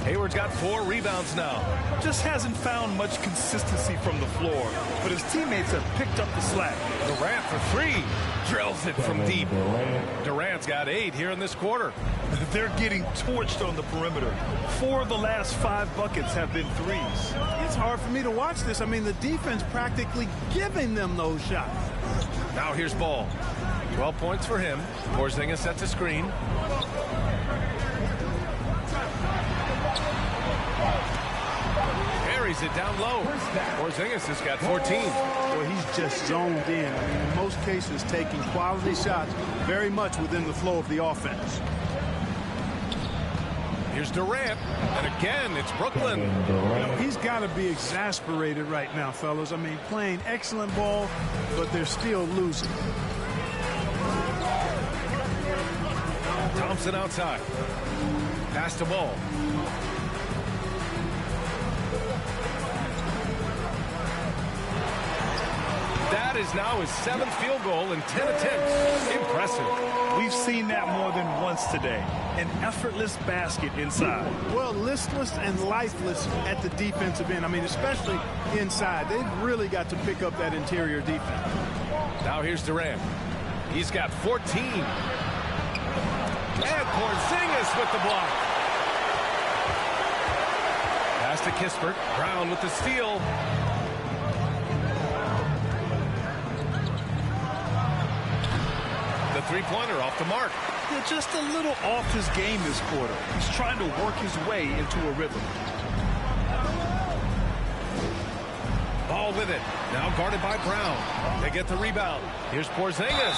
Hayward's got 4 rebounds now. Just hasn't found much consistency from the floor, but his teammates have picked up the slack. Durant for 3. Drills it from deep. Durant's got 8 here in this quarter. They're getting torched on the perimeter. 4 of the last 5 buckets have been threes. It's hard for me to watch this. I mean, the defense practically giving them those shots. Now here's Ball. 12 points for him. Porzingis sets a screen. buries it down low. Porzingis has got 14. Well, he's just zoned in. I mean, in most cases, taking quality shots very much within the flow of the offense. Here's Durant, and again, it's Brooklyn. You know, he's got to be exasperated right now, fellas. I mean, playing excellent ball, but they're still losing. Thompson outside. Pass to Ball. That is now his 7th field goal in 10 attempts. Impressive. We've seen that more than once today. An effortless basket inside. Well, listless and lifeless at the defensive end. I mean, especially inside. They've really got to pick up that interior defense. Now here's Durant. He's got 14. And Porzingis with the block. Pass to Kispert. Brown with the steal. The three-pointer off the mark. Yeah, just a little off his game this quarter. He's trying to work his way into a rhythm. Ball with it. Now guarded by Brown. They get the rebound. Here's Porzingis.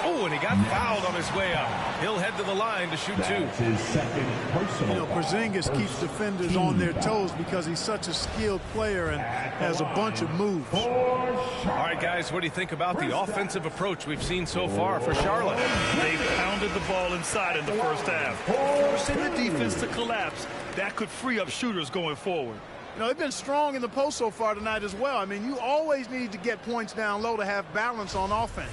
Oh, and he got fouled on his way up. He'll head to the line to shoot 2. His second personal. You know, Porzingis keeps defenders on their toes because he's such a skilled player and has a bunch of moves. All right, guys, what do you think about the offensive approach we've seen so far for Charlotte? They've pounded the ball inside in the first half, forcing the defense to collapse. That could free up shooters going forward. You know, they've been strong in the post so far tonight as well. I mean, you always need to get points down low to have balance on offense.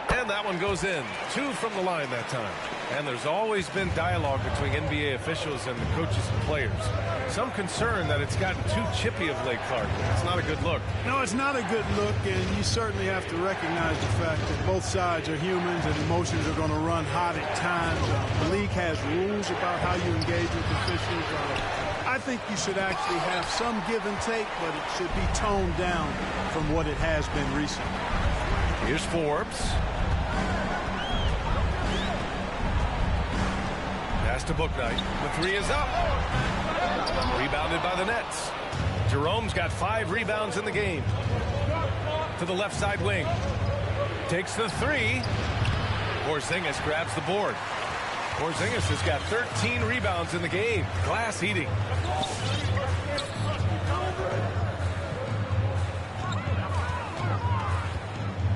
And that one goes in. 2 from the line that time. And there's always been dialogue between NBA officials and the coaches and players. Some concern that it's gotten too chippy of late, Clark. It's not a good look. No, it's not a good look, and you certainly have to recognize the fact that both sides are humans and emotions are going to run hot at times. The league has rules about how you engage with officials. I think you should actually have some give and take, but it should be toned down from what it has been recently. Here's Forbes. Pass to Bouknight. The 3 is up. Rebounded by the Nets. Jerome's got 5 rebounds in the game. To the left side wing. Takes the 3. Porzingis grabs the board. Porzingis has got 13 rebounds in the game. Glass eating.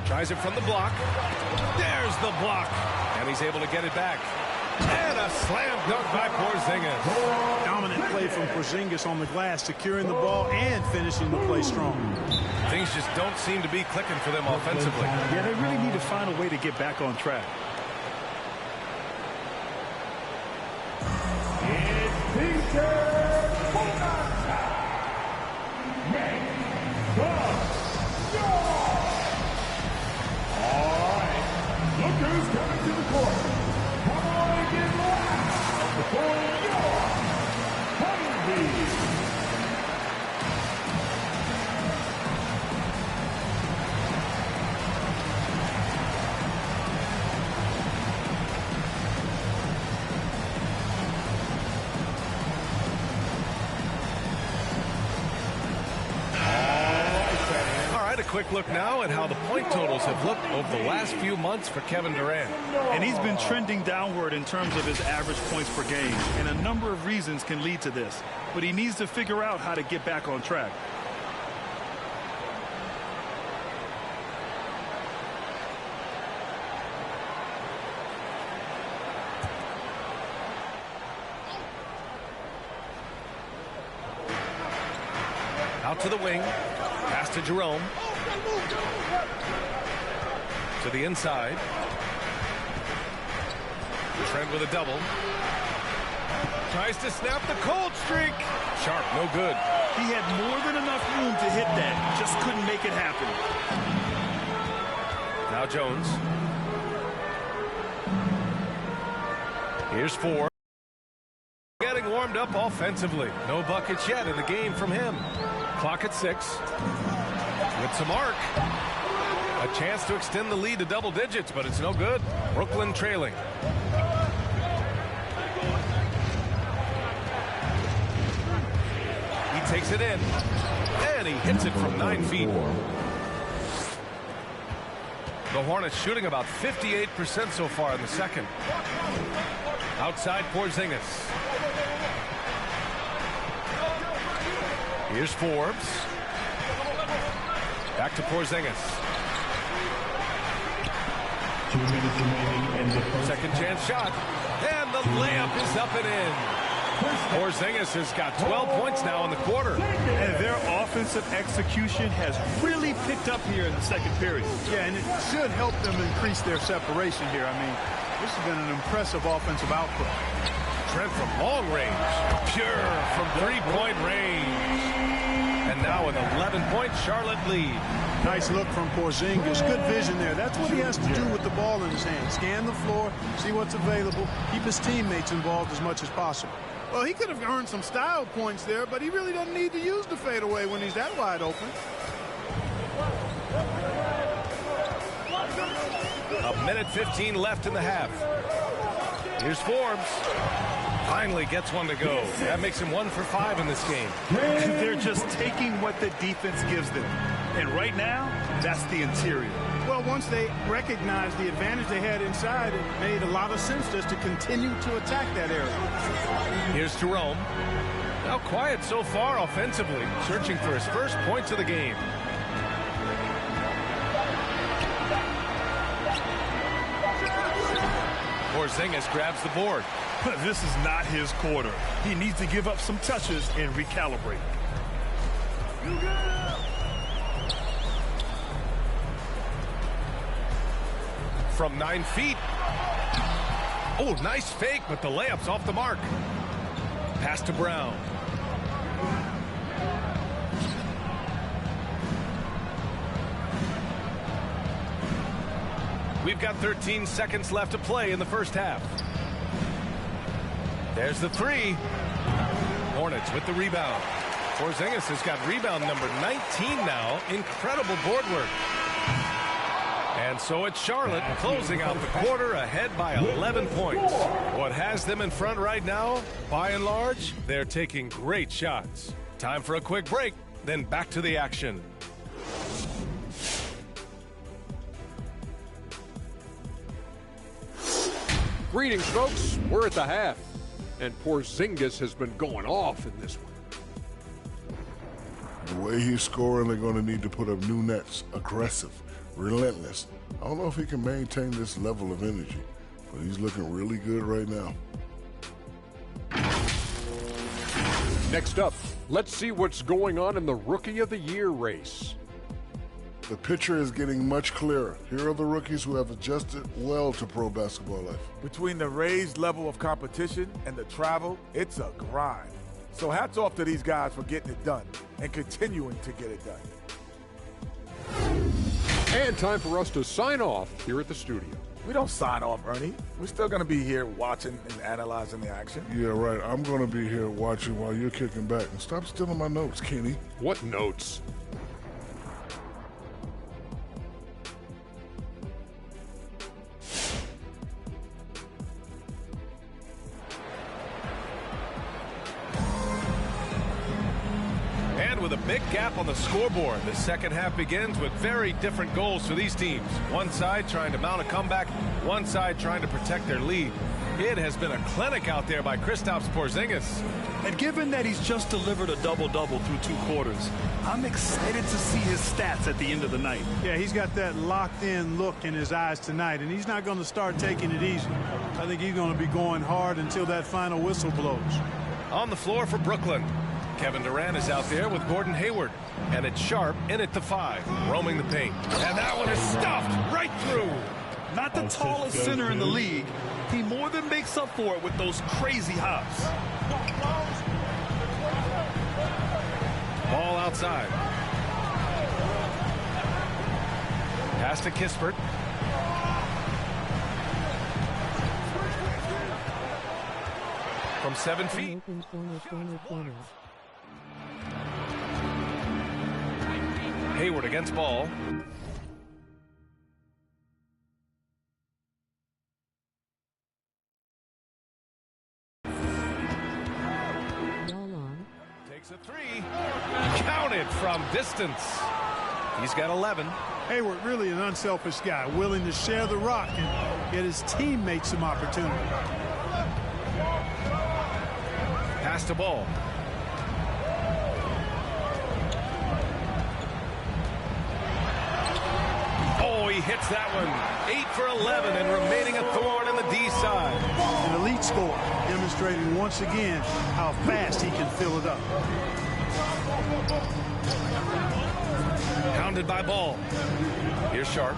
Tries it from the block. There's the block. And he's able to get it back. And a slam dunk by Porzingis. Dominant play from Porzingis on the glass, securing the ball and finishing the play strong. Things just don't seem to be clicking for them offensively. Yeah, they really need to find a way to get back on track. Look who's coming to the court. Come on and get loud. For your Honeybee. Quick look now at how the point totals have looked over the last few months for Kevin Durant. And he's been trending downward in terms of his average points per game. And a number of reasons can lead to this. But he needs to figure out how to get back on track. Out to the wing. Pass to Jerome. To the inside. Trent with a double. Tries to snap the cold streak. Sharp, no good. He had more than enough room to hit that. Just couldn't make it happen. Now Jones. Here's 4. Getting warmed up offensively. No buckets yet in the game from him. Clock at 6. With some arc. A chance to extend the lead to double digits, but it's no good. Brooklyn trailing. takes it in, and he hits it from 9 feet. The Hornets shooting about 58% so far in the second. Outside Porzingis. Here's Forbes. Back to Porzingis. 2 minutes remaining in the first. Second chance shot. And the layup is up and in. Porzingis has got 12 points now in the quarter. And their offensive execution has really picked up here in the second period. Yeah, and it should help them increase their separation here. I mean, this has been an impressive offensive output. Trent from long range. Pure from three-point range. And now an 11-point Charlotte lead. Nice look from Porzingis. Good vision there. That's what he has to do with the ball in his hand. Scan the floor, see what's available, keep his teammates involved as much as possible. Well, he could have earned some style points there, but he really doesn't need to use the fadeaway when he's that wide open. A minute 15 left in the half. Here's Forbes. Finally gets one to go. That makes him 1 for 5 in this game. They're just taking what the defense gives them. And right now, that's the interior. Well, once they recognized the advantage they had inside, it made a lot of sense just to continue to attack that area. Here's Jerome. Now quiet so far offensively, searching for his first points of the game. Porzingis grabs the board. But this is not his quarter. He needs to give up some touches and recalibrate. From 9 feet. Oh, nice fake, but the layup's off the mark. Pass to Brown. We've got 13 seconds left to play in the first half. There's the three. Hornets with the rebound. Porzingis has got rebound number 19 now. Incredible board work. And so it's Charlotte closing out the quarter ahead by 11 points. What has them in front right now, by and large, they're taking great shots. Time for a quick break, then back to the action. Greetings, folks. We're at the half. And Porzingis has been going off in this one. The way he's scoring, they're going to need to put up new nets. Aggressive, relentless. I don't know if he can maintain this level of energy, but he's looking really good right now. Next up, let's see what's going on in the Rookie of the Year race. The picture is getting much clearer. Here are the rookies who have adjusted well to pro basketball life. Between the raised level of competition and the travel, it's a grind. So hats off to these guys for getting it done and continuing to get it done. And time for us to sign off here at the studio. We don't sign off, Ernie. We're still going to be here watching and analyzing the action. Yeah, right. I'm going to be here watching while you're kicking back. And stop stealing my notes, Kenny. What notes? With a big gap on the scoreboard, the second half begins with very different goals for these teams. One side trying to mount a comeback, one side trying to protect their lead. It has been a clinic out there by Kristaps Porzingis. And given that he's just delivered a double-double through 2 quarters, I'm excited to see his stats at the end of the night. Yeah, he's got that locked-in look in his eyes tonight, and he's not going to start taking it easy. I think he's going to be going hard until that final whistle blows. On the floor for Brooklyn, Kevin Durant is out there with Gordon Hayward. And it's Sharp in at the 5, roaming the paint. And that one is stuffed right through. Not the tallest center in the league. He more than makes up for it with those crazy hops. Ball outside. Pass to Kispert. From 7 feet. Hayward against ball. Takes a 3. from distance. He's got 11. Hayward, really an unselfish guy, willing to share the rock and get his teammates some opportunity. Pass the ball. Oh, he hits that one. 8 for 11 and remaining a thorn in the D side. An elite scorer, demonstrating once again how fast he can fill it up. Pounded by Ball. Here's Sharp.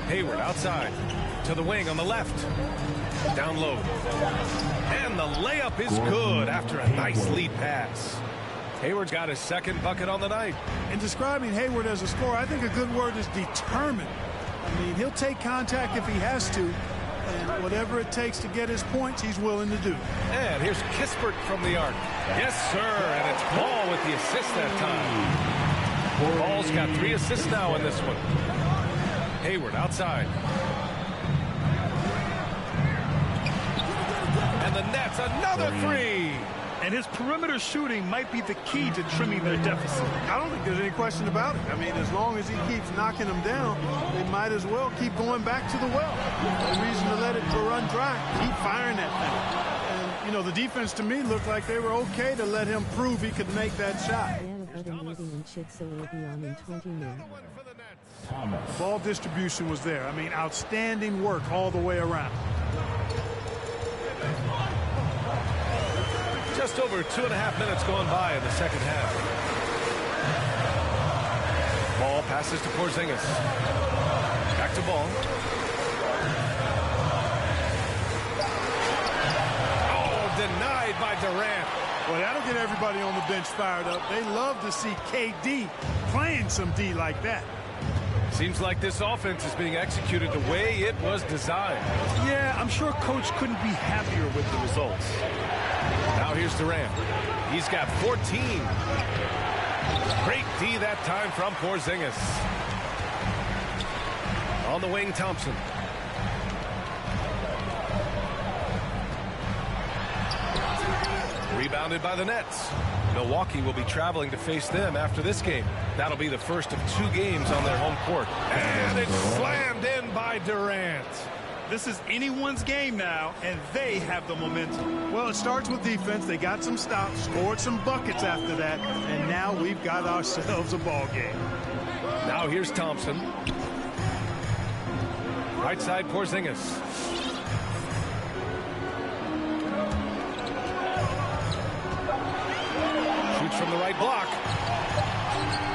Hayward outside to the wing on the left. Down low. And the layup is good after a nice lead pass. Hayward's got his second bucket on the night. In describing Hayward as a scorer, I think a good word is determined. I mean, he'll take contact if he has to, and whatever it takes to get his points, he's willing to do. And here's Kispert from the arc. Yes, sir, and it's Ball with the assist that time. Ball's got 3 assists now in this one. Hayward outside. And the Nets, another 3. And his perimeter shooting might be the key to trimming their deficit. I don't think there's any question about it. I mean, as long as he keeps knocking them down, they might as well keep going back to the well. No reason to let it run dry. Keep firing that thing. And, you know, the defense to me looked like they were okay to let him prove he could make that shot. Ball distribution was there. I mean, outstanding work all the way around. Just over 2.5 minutes going by in the second half. Ball passes to Porzingis. Back to Ball. Oh, denied by Durant. Well, that'll get everybody on the bench fired up. They love to see KD playing some D like that. Seems like this offense is being executed the way it was designed. Yeah, I'm sure Coach couldn't be happier with the results. Now here's Durant. He's got 14. Great D that time from Porzingis. On the wing, Thompson. Rebounded by the Nets. Milwaukee will be traveling to face them after this game. That'll be the first of 2 games on their home court. And it's slammed in by Durant. This is anyone's game now, and they have the momentum. Well, it starts with defense. They got some stops, scored some buckets after that, and now we've got ourselves a ball game. Now here's Thompson. Right side, Porzingis. Shoots from the right block.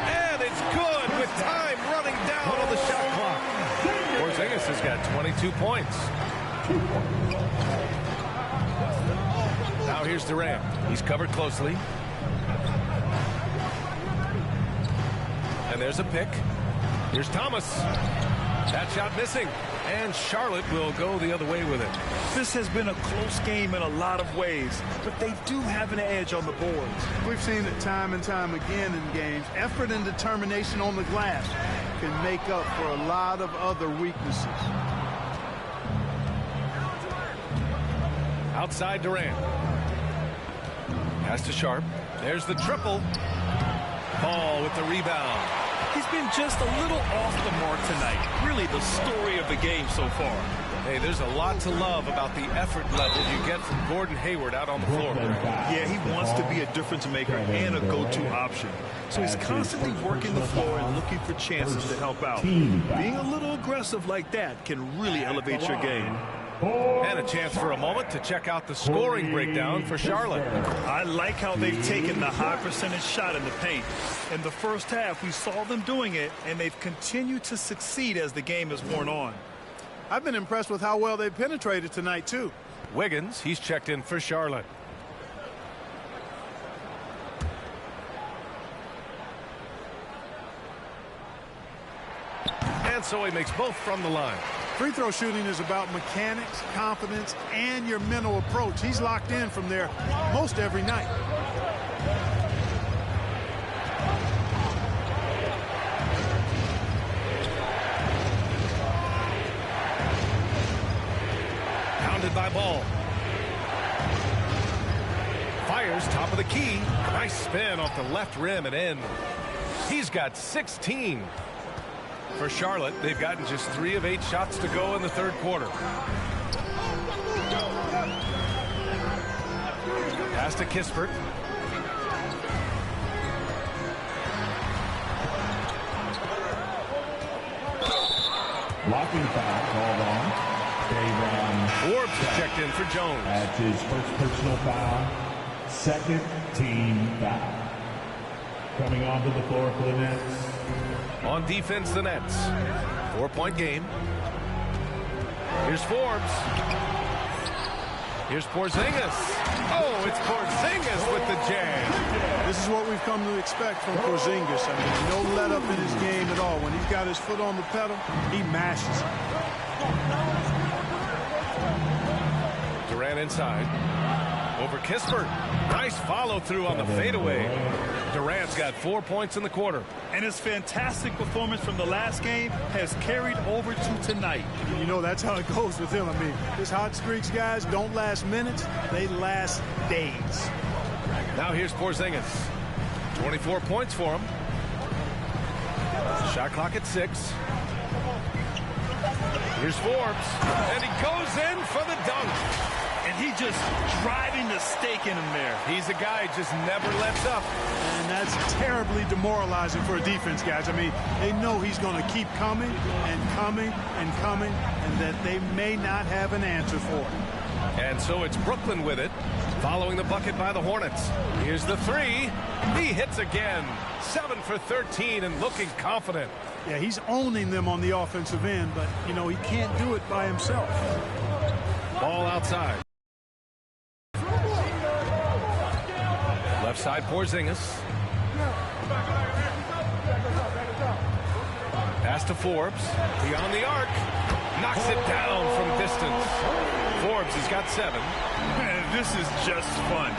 And it's good with time running down on the shot clock. Porzingis has got 22 points. Now here's Durant. He's covered closely. And there's a pick. Here's Thomas. That shot missing. And Charlotte will go the other way with it. This has been a close game in a lot of ways, but they do have an edge on the boards. We've seen it time and time again in games. Effort and determination on the glass can make up for a lot of other weaknesses. Outside Durant. Pass to Sharp. There's the triple. Ball with the rebound. He's been just a little off the mark tonight. Really the story of the game so far. Hey, there's a lot to love about the effort level you get from Gordon Hayward out on the floor. Yeah, he wants to be a difference maker and a go-to option. So he's constantly working the floor and looking for chances to help out. Being a little aggressive like that can really elevate your game. And a chance for a moment to check out the scoring breakdown for Charlotte. I like how they've taken the high percentage shot in the paint. In the first half, we saw them doing it, and they've continued to succeed as the game has worn on. I've been impressed with how well they penetrated tonight, too. Wiggins, he's checked in for Charlotte. And so he makes both from the line. Free throw shooting is about mechanics, confidence, and your mental approach. He's locked in from there most every night. Pounded by Ball. Fires top of the key. Nice spin off the left rim and in. He's got 16. For Charlotte, they've gotten just 3 of 8 shots to go in the third quarter. Pass to Kispert. Blocking foul called on. Forbes checked in for Jones. That's his first personal foul. Second team foul. Coming onto the floor for the Nets. On defense, the Nets. 4-point game. Here's Forbes. Here's Porzingis. Oh, it's Porzingis with the jam. This is what we've come to expect from Porzingis. I mean, no let up in his game at all. When he's got his foot on the pedal, he mashes it. Durant inside. Over Kispert. Nice follow through on the fadeaway. Durant's got 4 points in the quarter. And his fantastic performance from the last game has carried over to tonight. You know, that's how it goes with him. I mean, his hot streaks, guys, don't last minutes. They last days. Now here's Porzingis. 24 points for him. Shot clock at 6. Here's Forbes. And he goes in for the dunk. And he just driving the stake in him there. He's a guy who just never lets up. And that's terribly demoralizing for a defense, guys. I mean, they know he's going to keep coming and coming and coming, and that they may not have an answer for it. And so it's Brooklyn with it, following the bucket by the Hornets. Here's the 3. He hits again. 7 for 13 and looking confident. Yeah, he's owning them on the offensive end, but, you know, he can't do it by himself. Ball outside. Left side, Porzingis. Pass to Forbes. Beyond the arc. Knocks it down from distance. Forbes has got 7. Man, this is just fun.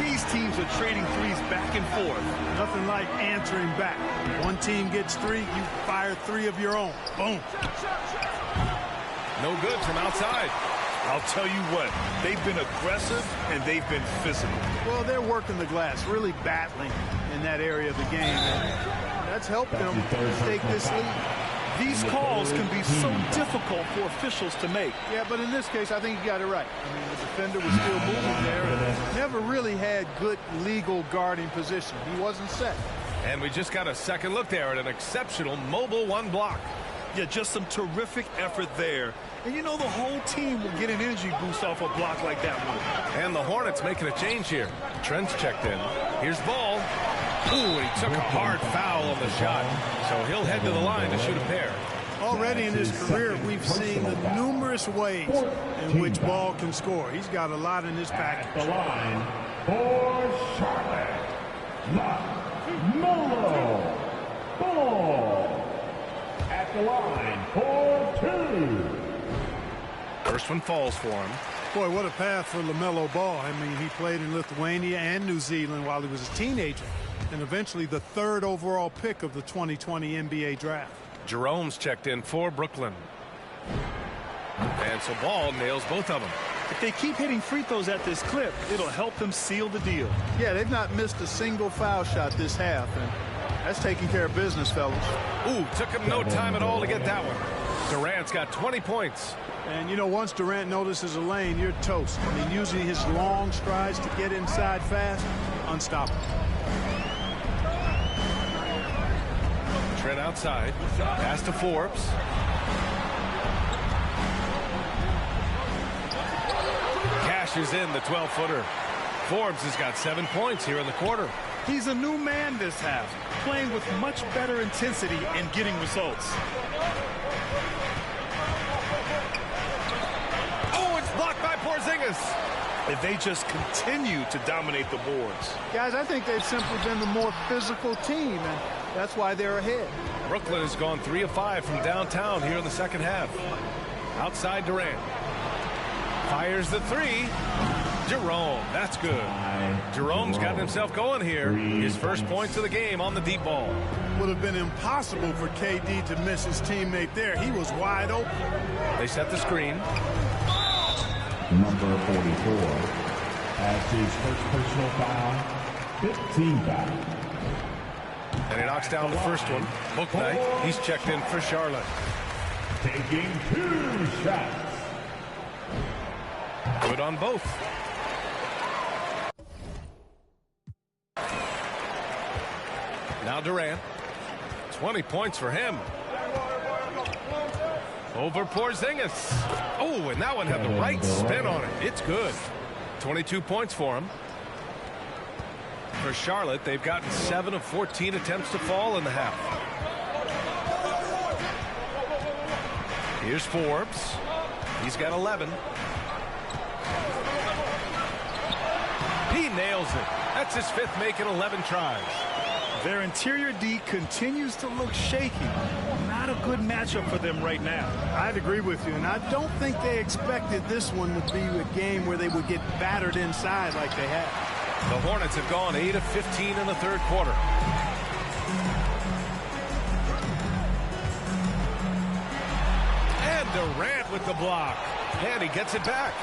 These teams are trading threes back and forth. Nothing like answering back. One team gets 3, you fire 3 of your own. Boom. No good from outside. I'll tell you what, they've been aggressive and they've been physical. Well, they're working the glass, really battling in that area of the game. And that's helped them take this lead. These calls can be so difficult for officials to make. Yeah, but in this case, I think you got it right. I mean, the defender was still moving there and never really had good legal guarding position. He wasn't set. And we just got a second look there at an exceptional mobile 1 block. Yeah, just some terrific effort there. And you know, the whole team will get an energy boost off a block like that one. And the Hornets making a change here. Trent's checked in. Here's Ball. Ooh, he took a hard foul on the shot. So he'll head to the line to shoot a pair. Already in his career, we've seen the numerous ways in which Ball can score. He's got a lot in his package. The line for Charlotte. Melo Ball at the line for 2. First one falls for him. Boy, what a path for LaMelo Ball. I mean, he played in Lithuania and New Zealand while he was a teenager, and eventually the 3rd overall pick of the 2020 NBA draft. Jerome's checked in for Brooklyn. And so Ball nails both of them. If they keep hitting free throws at this clip, it'll help them seal the deal. Yeah, they've not missed a single foul shot this half, and that's taking care of business, fellas. Ooh, took him no time at all to get that one. Durant's got 20 points. And, you know, once Durant notices a lane, you're toast. I mean, using his long strides to get inside fast, unstoppable. Trent outside. Pass to Forbes. Cashes in the 12-footer. Forbes has got 7 points here in the quarter. He's a new man this half, playing with much better intensity and getting results. Blocked by Porzingis. If they just continue to dominate the boards. Guys, I think they've simply been the more physical team, and that's why they're ahead. Brooklyn has gone 3 of 5 from downtown here in the second half. Outside Durant. Fires the 3. Jerome, that's good. Jerome's got himself going here. His first points of the game on the deep ball. Would have been impossible for KD to miss his teammate there. He was wide open. They set the screen. Number 44. That's his first personal foul. 15 foul. And he knocks down the first one. Book night. He's checked in for Charlotte. Taking 2 shots. Good on both. Now Durant. 20 points for him. Over Porzingis. Oh, and that one had the right spin on it. It's good. 22 points for him. For Charlotte, they've gotten 7 of 14 attempts to fall in the half. Here's Forbes. He's got 11. He nails it. That's his 5th make in 11 tries. Their interior D continues to look shaky. Not a good matchup for them right now. I'd agree with you, and I don't think they expected this one to be a game where they would get battered inside like they have. The Hornets have gone 8 of 15 in the third quarter. And Durant with the block. And he gets it back.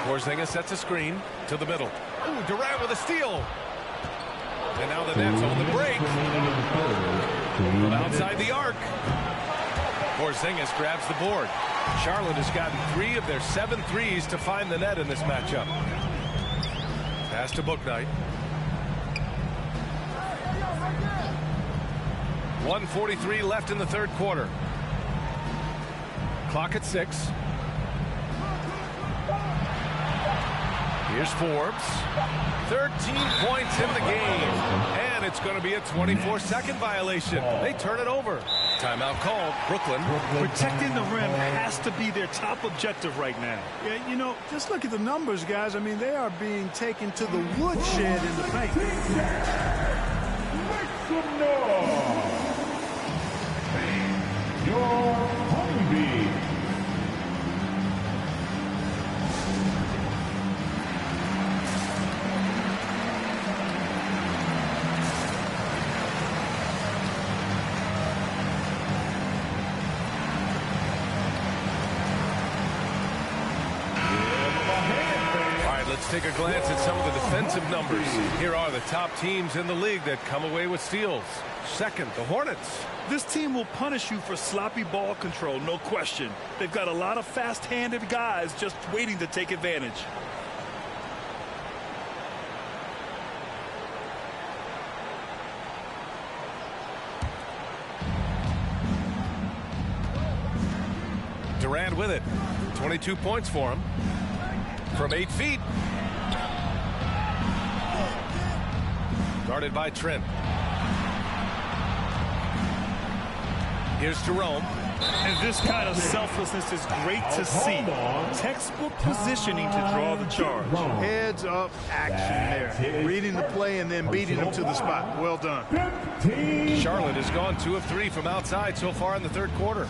Porzingis sets a screen to the middle. Ooh, Durant with a steal. And now the Nets on the break. From outside the arc. Porzingis grabs the board. Charlotte has gotten 3 of their 7 threes to find the net in this matchup. Pass to Bouknight. 1:43 left in the third quarter. Clock at 6. Here's Forbes. 13 points in the game. And it's going to be a 24-second violation. They turn it over. Timeout called. Brooklyn. Protecting the rim has to be their top objective right now. Yeah, you know, just look at the numbers, guys. I mean, they are being taken to the woodshed in the paint. Make some noise. Your honeybee. Let's take a glance at some of the defensive numbers. Here are the top teams in the league that come away with steals. Second, the Hornets. This team will punish you for sloppy ball control, no question. They've got a lot of fast-handed guys just waiting to take advantage. Durant with it. 22 points for him. From 8 feet. Guarded by Trent. Here's Jerome. And this kind of selflessness is great to see. Textbook positioning to draw the charge. Heads up action there. Reading the play and then beating them to the spot. Well done. Charlotte has gone 2 of 3 from outside so far in the third quarter.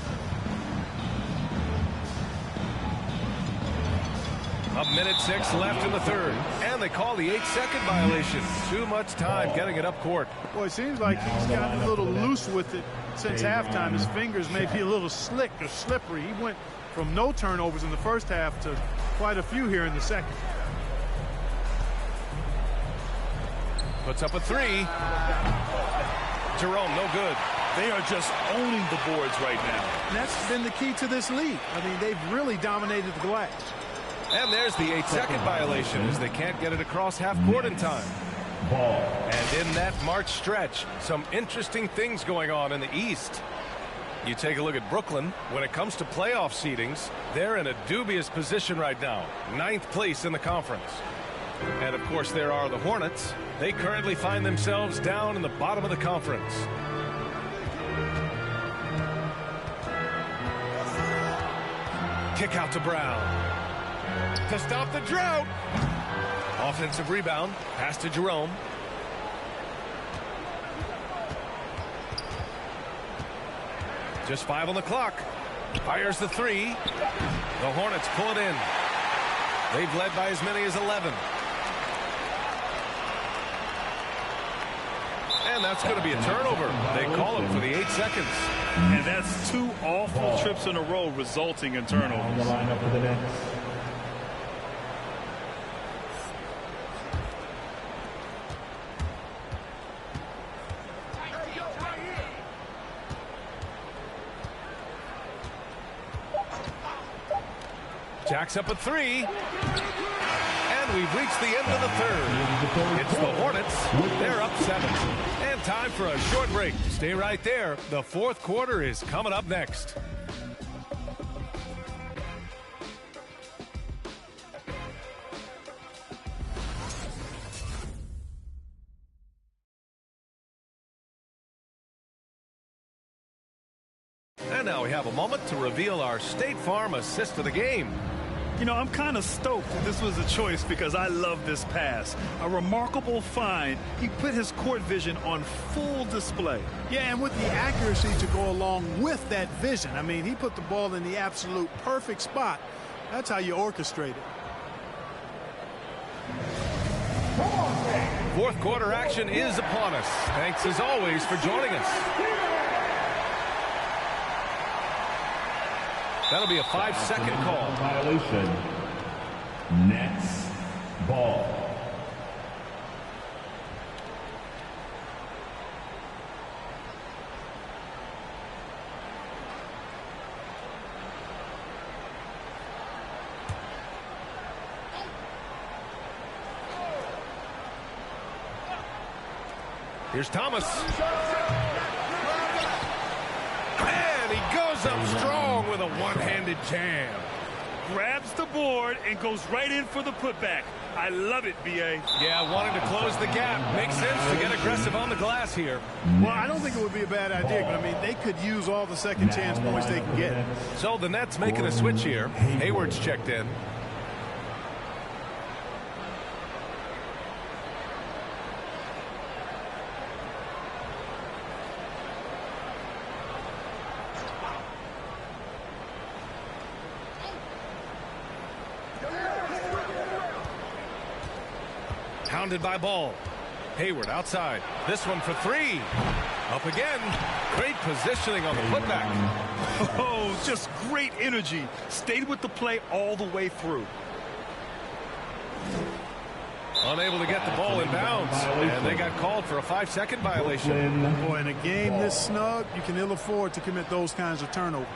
A minute 6 left in the third. And they call the 8-second violation. Too much time getting it up court. Well, it seems like he's gotten a little loose with it since halftime. His fingers may be a little slick or slippery. He went from no turnovers in the first half to quite a few here in the second. Puts up a 3. Jerome, no good. They are just owning the boards right now. And that's been the key to this league. I mean, they've really dominated the glass. And there's the 8-second violation as they can't get it across half court in time. And in that March stretch, some interesting things going on in the East. You take a look at Brooklyn. When it comes to playoff seedings, they're in a dubious position right now. 9th place in the conference. And, of course, there are the Hornets. They currently find themselves down in the bottom of the conference. Kick out to Brown. To stop the drought. Offensive rebound. Pass to Jerome. Just 5 on the clock. Fires the 3. The Hornets pull it in. They've led by as many as 11. And that's going to be a turnover. They call it for the 8 seconds. And that's 2 awful trips in a row resulting in turnovers. jacks up a three. And we've reached the end of the third. It's the Hornets. They're up 7. And time for a short break. Stay right there. The fourth quarter is coming up next. And now we have a moment to reveal our State Farm assist of the game. You know, I'm kind of stoked that this was a choice because I love this pass. A remarkable find. He put his court vision on full display. Yeah, and with the accuracy to go along with that vision. I mean, he put the ball in the absolute perfect spot. That's how you orchestrate it. Fourth quarter action is upon us. Thanks as always for joining us. That'll be a 5-second call. Violation. Nets ball. Here's Thomas. And he goes up strong with a one-handed jam. Grabs the board and goes right in for the putback. I love it, B.A. Yeah, wanting to close the gap. Makes sense to get aggressive on the glass here. Well, I don't think it would be a bad idea, but I mean, they could use all the second chance points they can get. So the Nets making a switch here. Hayward's checked in. Pounded by Ball. Hayward outside. This one for three. Up again. Great positioning on the putback. Oh, just great energy. Stayed with the play all the way through. Unable to get the ball in bounds. And they got called for a 5-second violation. Boy, in a game this snug, you can ill afford to commit those kinds of turnovers.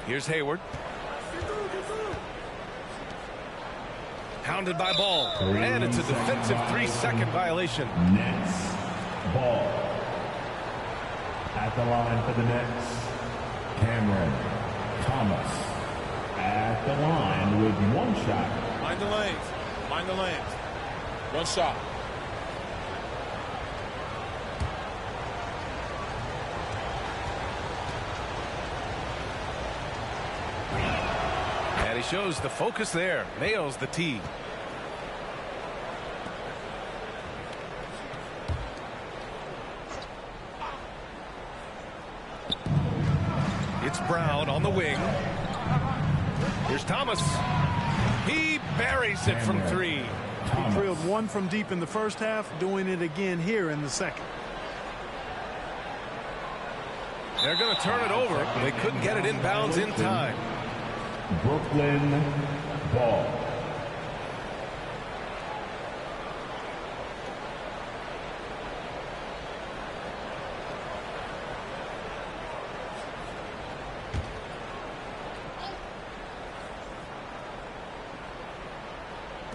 Here's Hayward. Hounded by Ball. And it's a defensive 3-second violation. Nets ball. At the line for the Nets, Cameron Thomas. At the line with one shot. Mind the lanes. Mind the lanes. One shot. And he shows the focus there. Nails the tee. It's Brown on the wing. Here's Thomas. He buries it from three. He drilled one from deep in the first half, doing it again here in the second. They're going to turn it over. They couldn't get it inbounds in time. Brooklyn ball.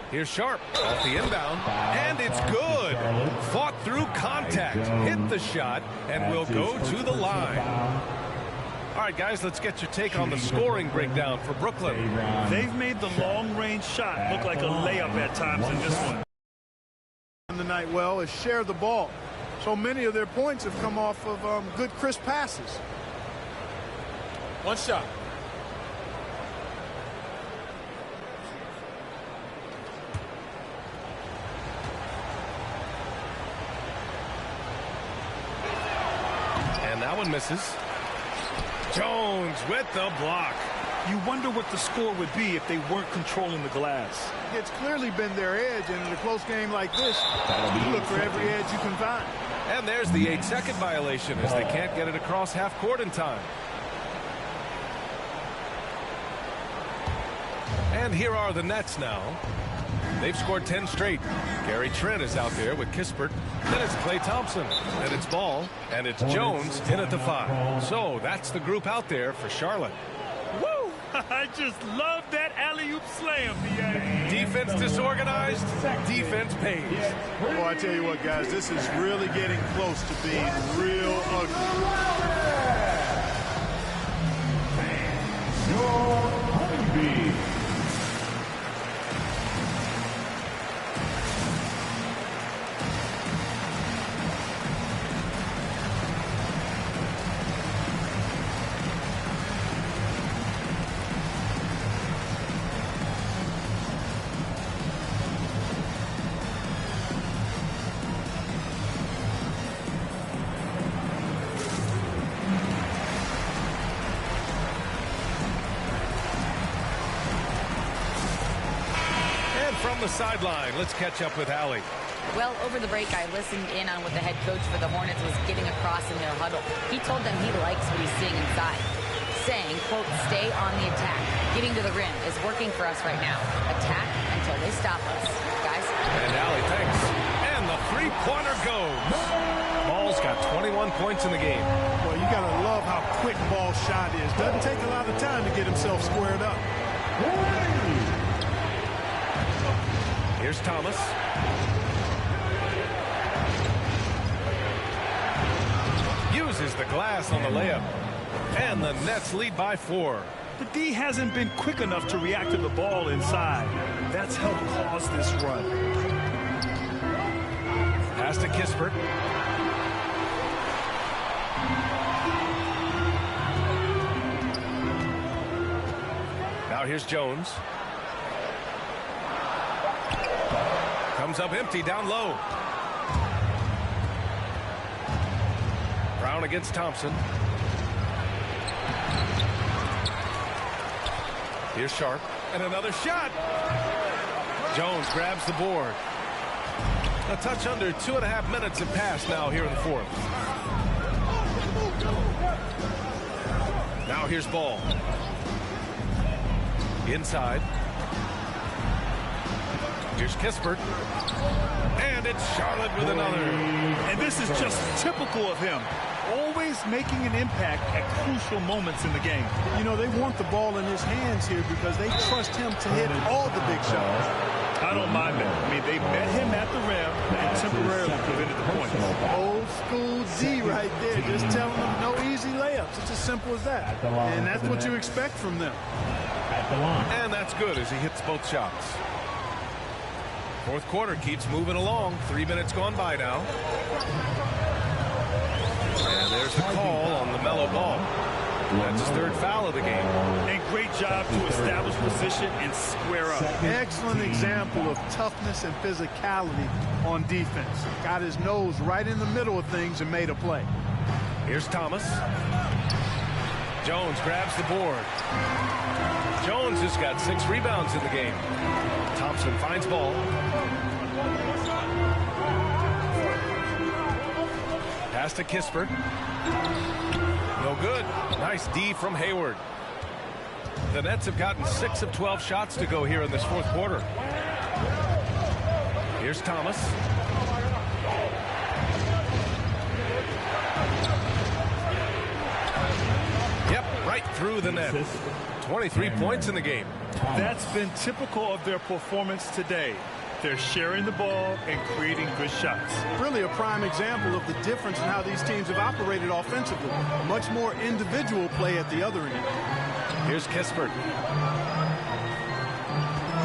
Here's Sharp off the inbound, and it's good. Fought through contact, hit the shot, and will go to the line. All right, guys, let's get your take on the scoring breakdown for Brooklyn. They've made the long-range shot look like a layup at times in this one. The night well is share the ball. So many of their points have come off of good crisp passes. One shot. And that one misses. Jones with the block. You wonder what the score would be if they weren't controlling the glass. It's clearly been their edge, and in a close game like this, you look for every edge you can find. And there's the 8-second violation as they can't get it across half court in time. And here are the Nets now. They've scored 10 straight. Gary Trent is out there with Kispert. Then it's Klay Thompson. Then it's Ball. And it's Jones in at the 5. So that's the group out there for Charlotte. Woo! I just love that alley-oop slam, B.A. Defense disorganized. Defense pays. Boy, I tell you what, guys, this is really getting close to being real ugly. The sideline. Let's catch up with Allie. Well, over the break, I listened in on what the head coach for the Hornets was getting across in their huddle. He told them he likes what he's seeing inside, saying, quote, stay on the attack. Getting to the rim is working for us right now. Attack until they stop us. Guys? And Allie, thanks. And the three-pointer goes. Ball's got 21 points in the game. Well, you got to love how quick Ball's shot is. Doesn't take a lot of time to get himself squared up. Here's Thomas. Uses the glass on the layup. And the Nets lead by 4. The D hasn't been quick enough to react to the ball inside. That's helped cause this run. Pass to Kispert. Now here's Jones. Comes up empty down low. Brown against Thompson. Here's Sharp. And another shot. Jones grabs the board. A touch under 2.5 minutes have passed now here in the 4th. Now here's Ball. Inside. Here's Kispert. And it's Charlotte with another. And this is just typical of him. Always making an impact at crucial moments in the game. You know, they want the ball in his hands here because they trust him to hit all the big shots. I don't mind that. I mean, they met him at the rim and temporarily prevented the points. Old school Z right there. Just telling them no easy layups. It's as simple as that. And that's what you expect from them. And that's good as he hits both shots. 4th quarter keeps moving along. 3 minutes gone by now. And there's the call on the mellow Ball. That's his 3rd foul of the game. And great job to establish position and square up. Excellent example of toughness and physicality on defense. Got his nose right in the middle of things and made a play. Here's Thomas. Jones grabs the board. Jones has got 6 rebounds in the game. Thompson finds Ball. Pass to Kispert. No good. Nice D from Hayward. The Nets have gotten 6 of 12 shots to go here in this 4th quarter. Here's Thomas. Yep, right through the net. 23 points in the game. That's been typical of their performance today. They're sharing the ball and creating good shots. Really a prime example of the difference in how these teams have operated offensively. Much more individual play at the other end. Here's Kispert.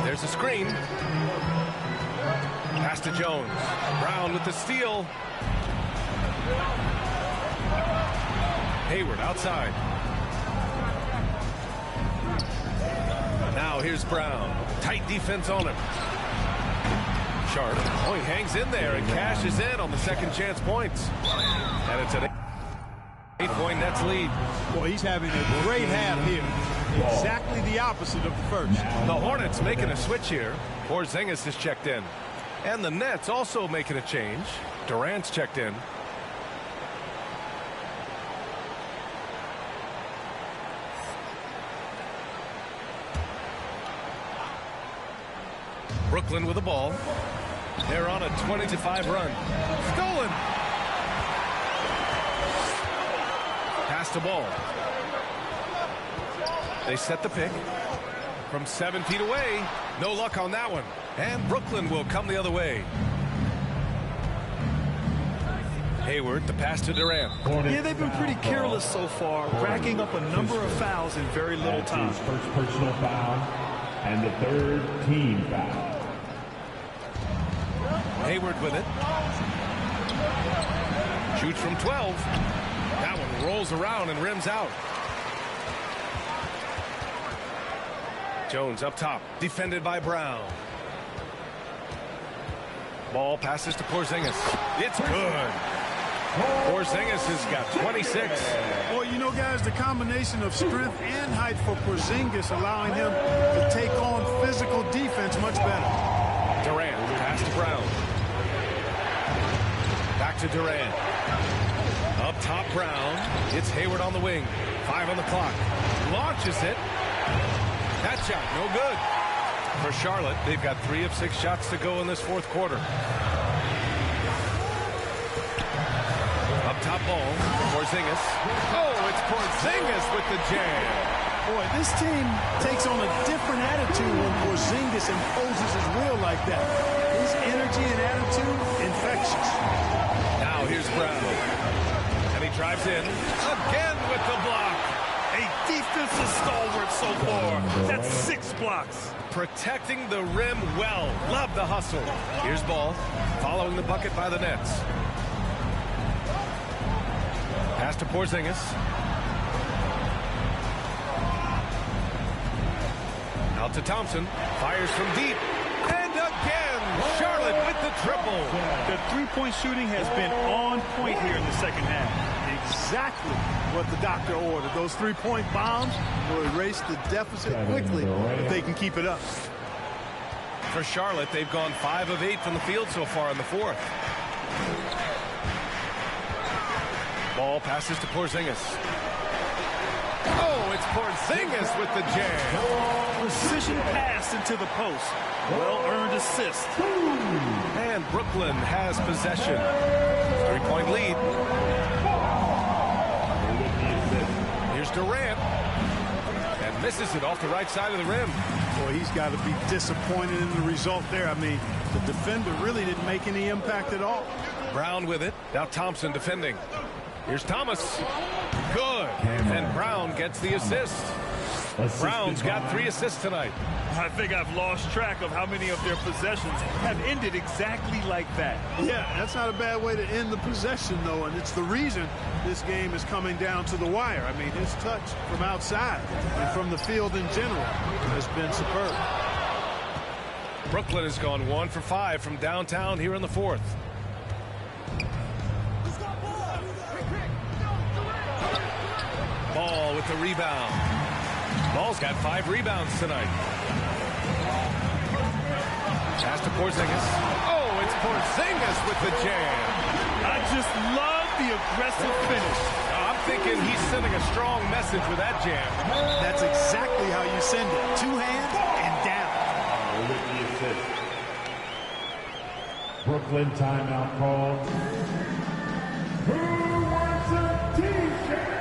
There's a screen. Pass to Jones. Brown with the steal. Hayward outside. Now here's Brown. Tight defense on him. Sharp. Oh, he hangs in there and cashes in on the second chance points. And it's an 8-point Nets lead. Boy, he's having a great half here. Exactly the opposite of the first. The Hornets making a switch here. Porzingis is checked in. And the Nets also making a change. Durant's checked in. Brooklyn with the ball. They're on a 20-5 run. Stolen. Pass the ball. They set the pick from 7 feet away. No luck on that one. And Brooklyn will come the other way. Hayward, the pass to Durant. Yeah, they've been pretty careless so far, racking up a number of fouls in very little time. First personal foul and the third team foul. Hayward with it. Shoots from 12. That one rolls around and rims out. Jones up top, defended by Brown. Ball passes to Porzingis. It's good. Porzingis has got 26. Well, you know, guys, the combination of strength and height for Porzingis allowing him to take on physical defense much better. Durant, pass to Brown. Back to Durant. Up top, Brown. It's Hayward on the wing. 5 on the clock. Launches it. That shot, no good. For Charlotte, they've got 3 of 6 shots to go in this fourth quarter. Up top ball, Porzingis. Oh, it's Porzingis with the jam. Boy, this team takes on a different attitude when Porzingis imposes his will like that. His energy and attitude, infectious. Now here's Brown. And he drives in. Again with the block. A defensive stalwart so far. That's 6 blocks. Protecting the rim well. Love the hustle. Here's Ball. Following the bucket by the Nets. Pass to Porzingis. Out to Thompson. Fires from deep. And again, Charlotte with the triple. The three-point shooting has been on point here in the second half. Exactly what the doctor ordered. Those 3-point bombs will erase the deficit quickly if they can keep it up. For Charlotte, they've gone 5 of 8 from the field so far in the fourth. Ball passes to Porzingis. Oh, it's Porzingis with the jam. Precision pass into the post. Well-earned assist. And Brooklyn has possession. 3-point lead. Here's Durant. And misses it off the right side of the rim. Boy, he's got to be disappointed in the result there. I mean, the defender really didn't make any impact at all. Brown with it. Now Thompson defending. Here's Thomas. Good. And Brown gets the assist. Brown's got 3 assists tonight. I think I've lost track of how many of their possessions have ended exactly like that. Yeah, that's not a bad way to end the possession, though, and it's the reason this game is coming down to the wire. I mean, his touch from outside and from the field in general has been superb. Brooklyn has gone 1 for 5 from downtown here in the fourth. Ball with the rebound. Ball's got 5 rebounds tonight. Pass to Porzingis. Oh, it's Porzingis with the jam. I just love the aggressive finish. I'm thinking he's sending a strong message with that jam. That's exactly how you send it. 2 hands and down. With the assist. Brooklyn timeout called. Who wants a t-shirt?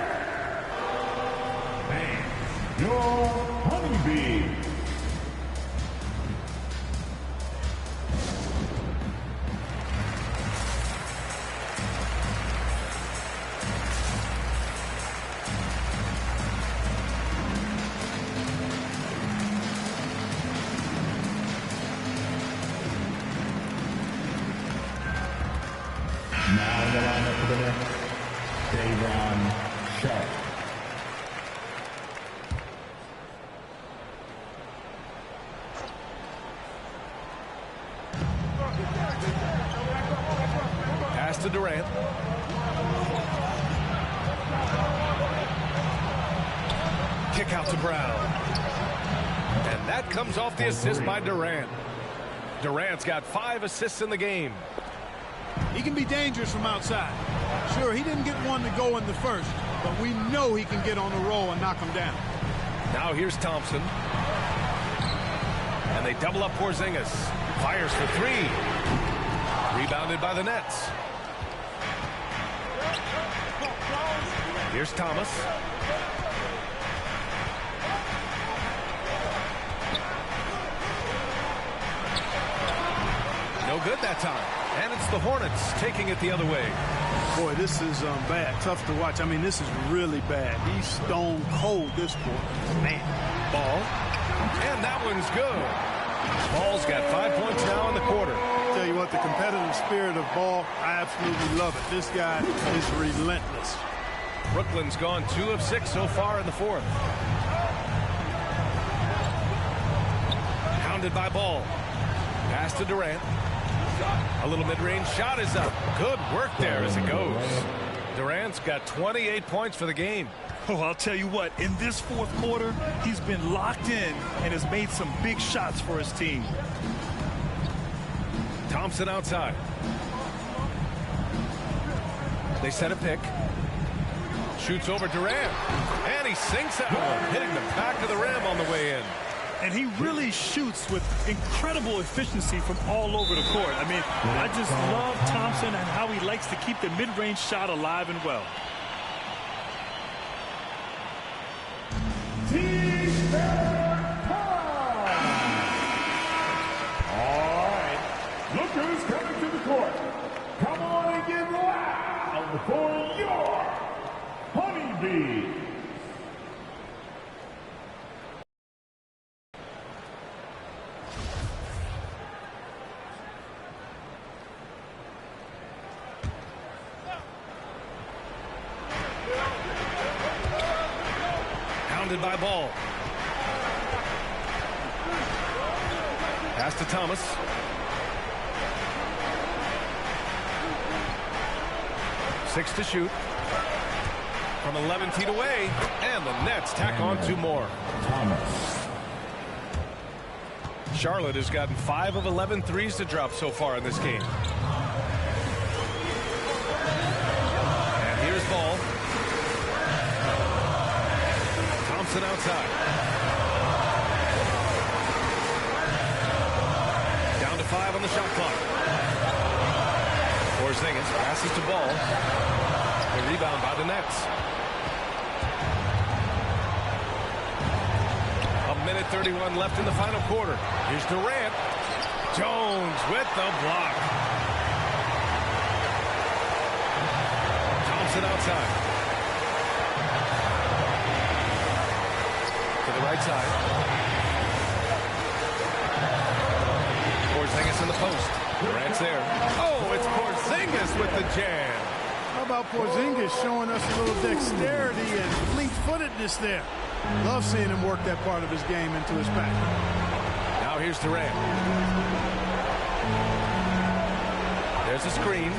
Your honeybee. Now in the lineup for the Nets, Davon Sharp. Pass to Durant. Kick out to Brown. And that comes off the assist by Durant. Durant's got 5 assists in the game. He can be dangerous from outside. Sure, he didn't get one to go in the first, but we know he can get on the roll and knock him down. Now here's Thompson. And they double up Porzingis. Fires for three. Rebounded by the Nets. Here's Thomas. No good that time. And it's the Hornets taking it the other way. Boy, this is bad. Tough to watch. I mean, this is really bad. He's stone cold this quarter. Man. Ball. And that one's good. Ball's got 5 points now in the quarter. Tell you what, the competitive spirit of Ball, I absolutely love it. This guy is relentless. Brooklyn's gone 2 of 6 so far in the fourth. Hounded by Ball. Pass to Durant. A little mid-range shot is up. Good work there as it goes. Durant's got 28 points for the game. Oh, I'll tell you what, in this fourth quarter, he's been locked in and has made some big shots for his team. Thompson outside. They set a pick. Shoots over Durant. And he sinks that one, hitting the back of the rim on the way in. And he really shoots with incredible efficiency from all over the court. I mean, I just love Thompson and how he likes to keep the mid-range shot alive and well. All right, look who's coming to the court. Come on and get loud for your Honeybee. By Ball. Pass to Thomas. Six to shoot. From 11 feet away. And the Nets tack on 2 more. Charlotte has gotten 5 of 11 threes to drop so far in this game. And here's Ball. Outside. Down to 5 on the shot clock. Porzingis passes to Ball. The rebound by the Nets. 1:31 left in the final quarter. Here's Durant. Jones with the block. Thompson outside. The right side. Porzingis in the post. Durant's there. Oh, it's Porzingis with the jam. How about Porzingis showing us a little dexterity and fleet-footedness there? Love seeing him work that part of his game into his back. Now here's Durant. There's a screen.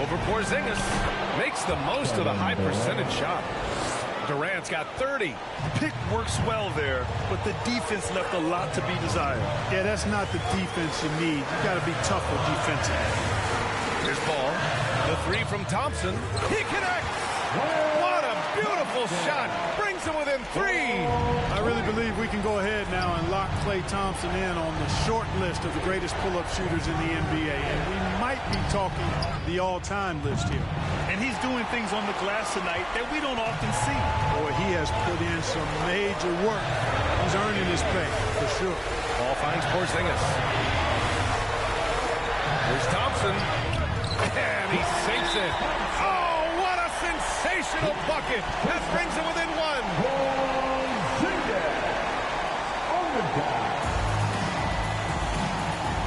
Over Porzingis. Makes the most of the high percentage shot. Durant's got 30. Pick works well there, but the defense left a lot to be desired. Yeah, that's not the defense you need. You got to be tougher defensively. Here's Ball. The 3 from Thompson. He connects. What a beautiful shot. Brings him within 3. I really believe we can go ahead now and lock Klay Thompson in on the short list of the greatest pull-up shooters in the NBA. And we might be talking the all-time list here. And he's doing things on the glass tonight that we don't often see. Boy, he has put in some major work. He's earning his pay, for sure. Ball finds Porzingis. Here's Thompson. And he sinks it. Oh, what a sensational bucket. That brings him within 1. Porzingis on the down.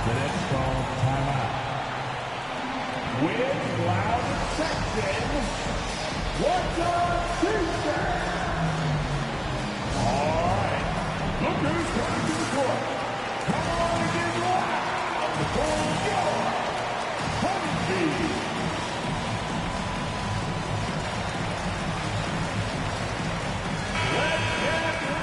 The Nets call timeout. With Loud Sexton, what's on Tuesday? All right, look who's coming to the court. Come on and get loud for your Honeybee. Let's get loud.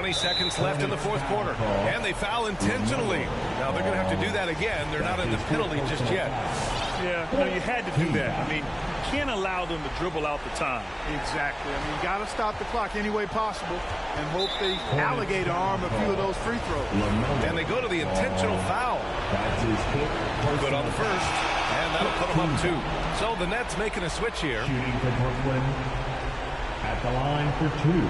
20 seconds left in the fourth quarter. And they foul intentionally. Now, they're going to have to do that again. They're not in the penalty just yet. Yeah, you had to do that. I mean, you can't allow them to dribble out the time. Exactly. I mean, you got to stop the clock any way possible and hope they alligator arm a few of those free throws. And they go to the intentional foul. Good on the first, and that'll put them up 2. So the Nets making a switch here. Shooting for Brooklyn at the line for 2.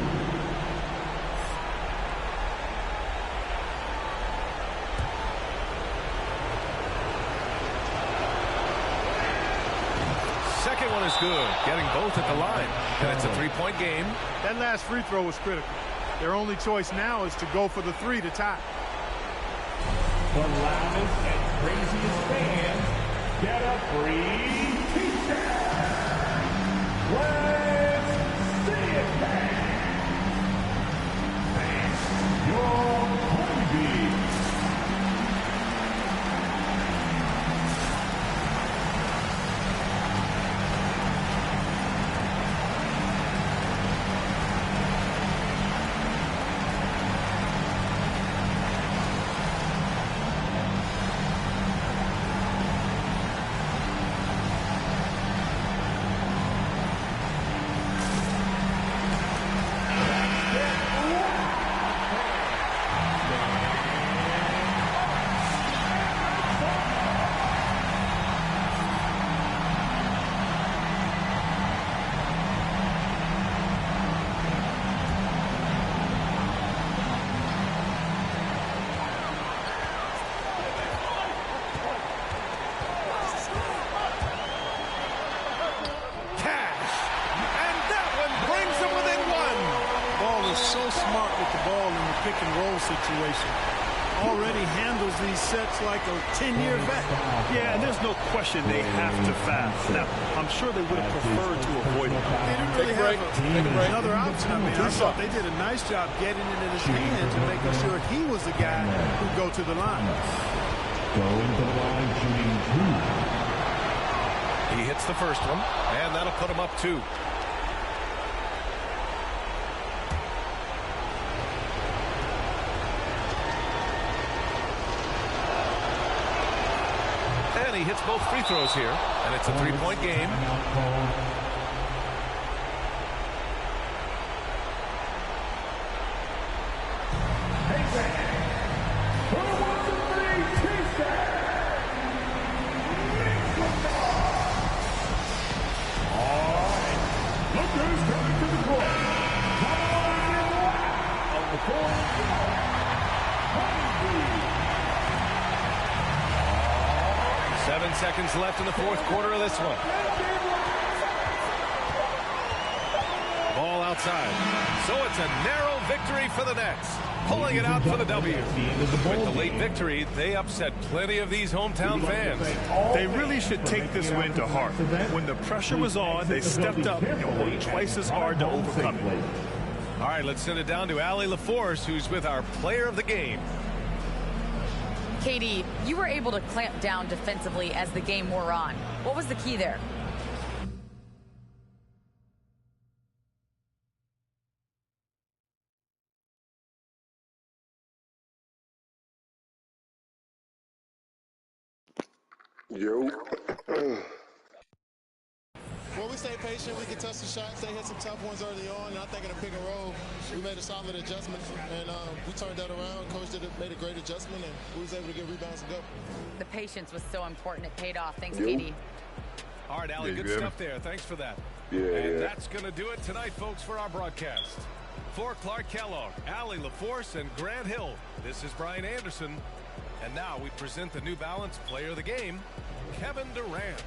Second one is good, getting both at the line. And it's a 3-point game. That last free throw was critical. Their only choice now is to go for the 3 to tie. The loudest and craziest fans get a free t-shirt. Let's see it, fans. Your Goody. Situation. Already handles these sets like a 10-year vet. Yeah, and there's no question they have to foul. Now, I'm sure they would have preferred to avoid it. They didn't really have another option. I mean, I thought they did a nice job getting it in his hands and making sure he was the guy who'd go to the line. Going to the line, shooting 2. He hits the first one, and that'll put him up 2. He hits both free throws here, and it's a 3-point game. Look who's coming to the court. Come on on the court. 7 seconds left in the fourth quarter of this one. Ball outside. So it's a narrow victory for the Nets, pulling it out for the W. With the late victory, they upset plenty of these hometown fans. They really should take this win to heart. When the pressure was on, they stepped up and worked twice as hard to overcome it. All right, let's send it down to Allie LaForce, who's with our player of the game. Katie, you were able to clamp down defensively as the game wore on. What was the key there? Yo. Well, we stayed patient. We could touch the shots. They hit some tough ones early on, and I think in a pick and roll, we made a solid adjustment, and we turned that around. Coach made a great adjustment, and we was able to get rebounds and go. The patience was so important. It paid off. Thanks, Katie. All right, Allie, good stuff there. Thanks for that. And that's going to do it tonight, folks, for our broadcast. For Clark Kellogg, Allie LaForce, and Grant Hill, this is Brian Anderson. And now we present the New Balance player of the game, Kevin Durant.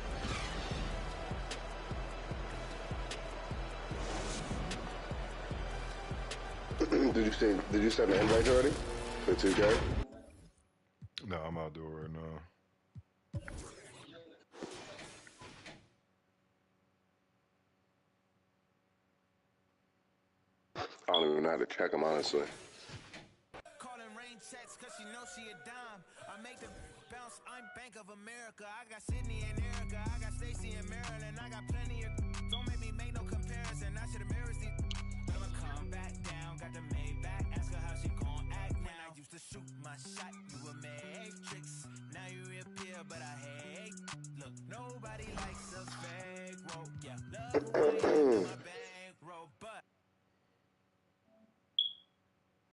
Did you send the invite already for 2K? No, I'm outdoor right now. I don't even know how to check them, honestly. Calling rain checks cause she knows she a dime. I make the bounce, I'm Bank of America. I got Sydney and Erica, I got Stacy and Maryland. I got plenty of, don't make me make no comparison. I should have married these, but I'ma come back down. Got the Maybach, ask her how she but I hate. Look, nobody likes a fake. Whoa, yeah. Love the way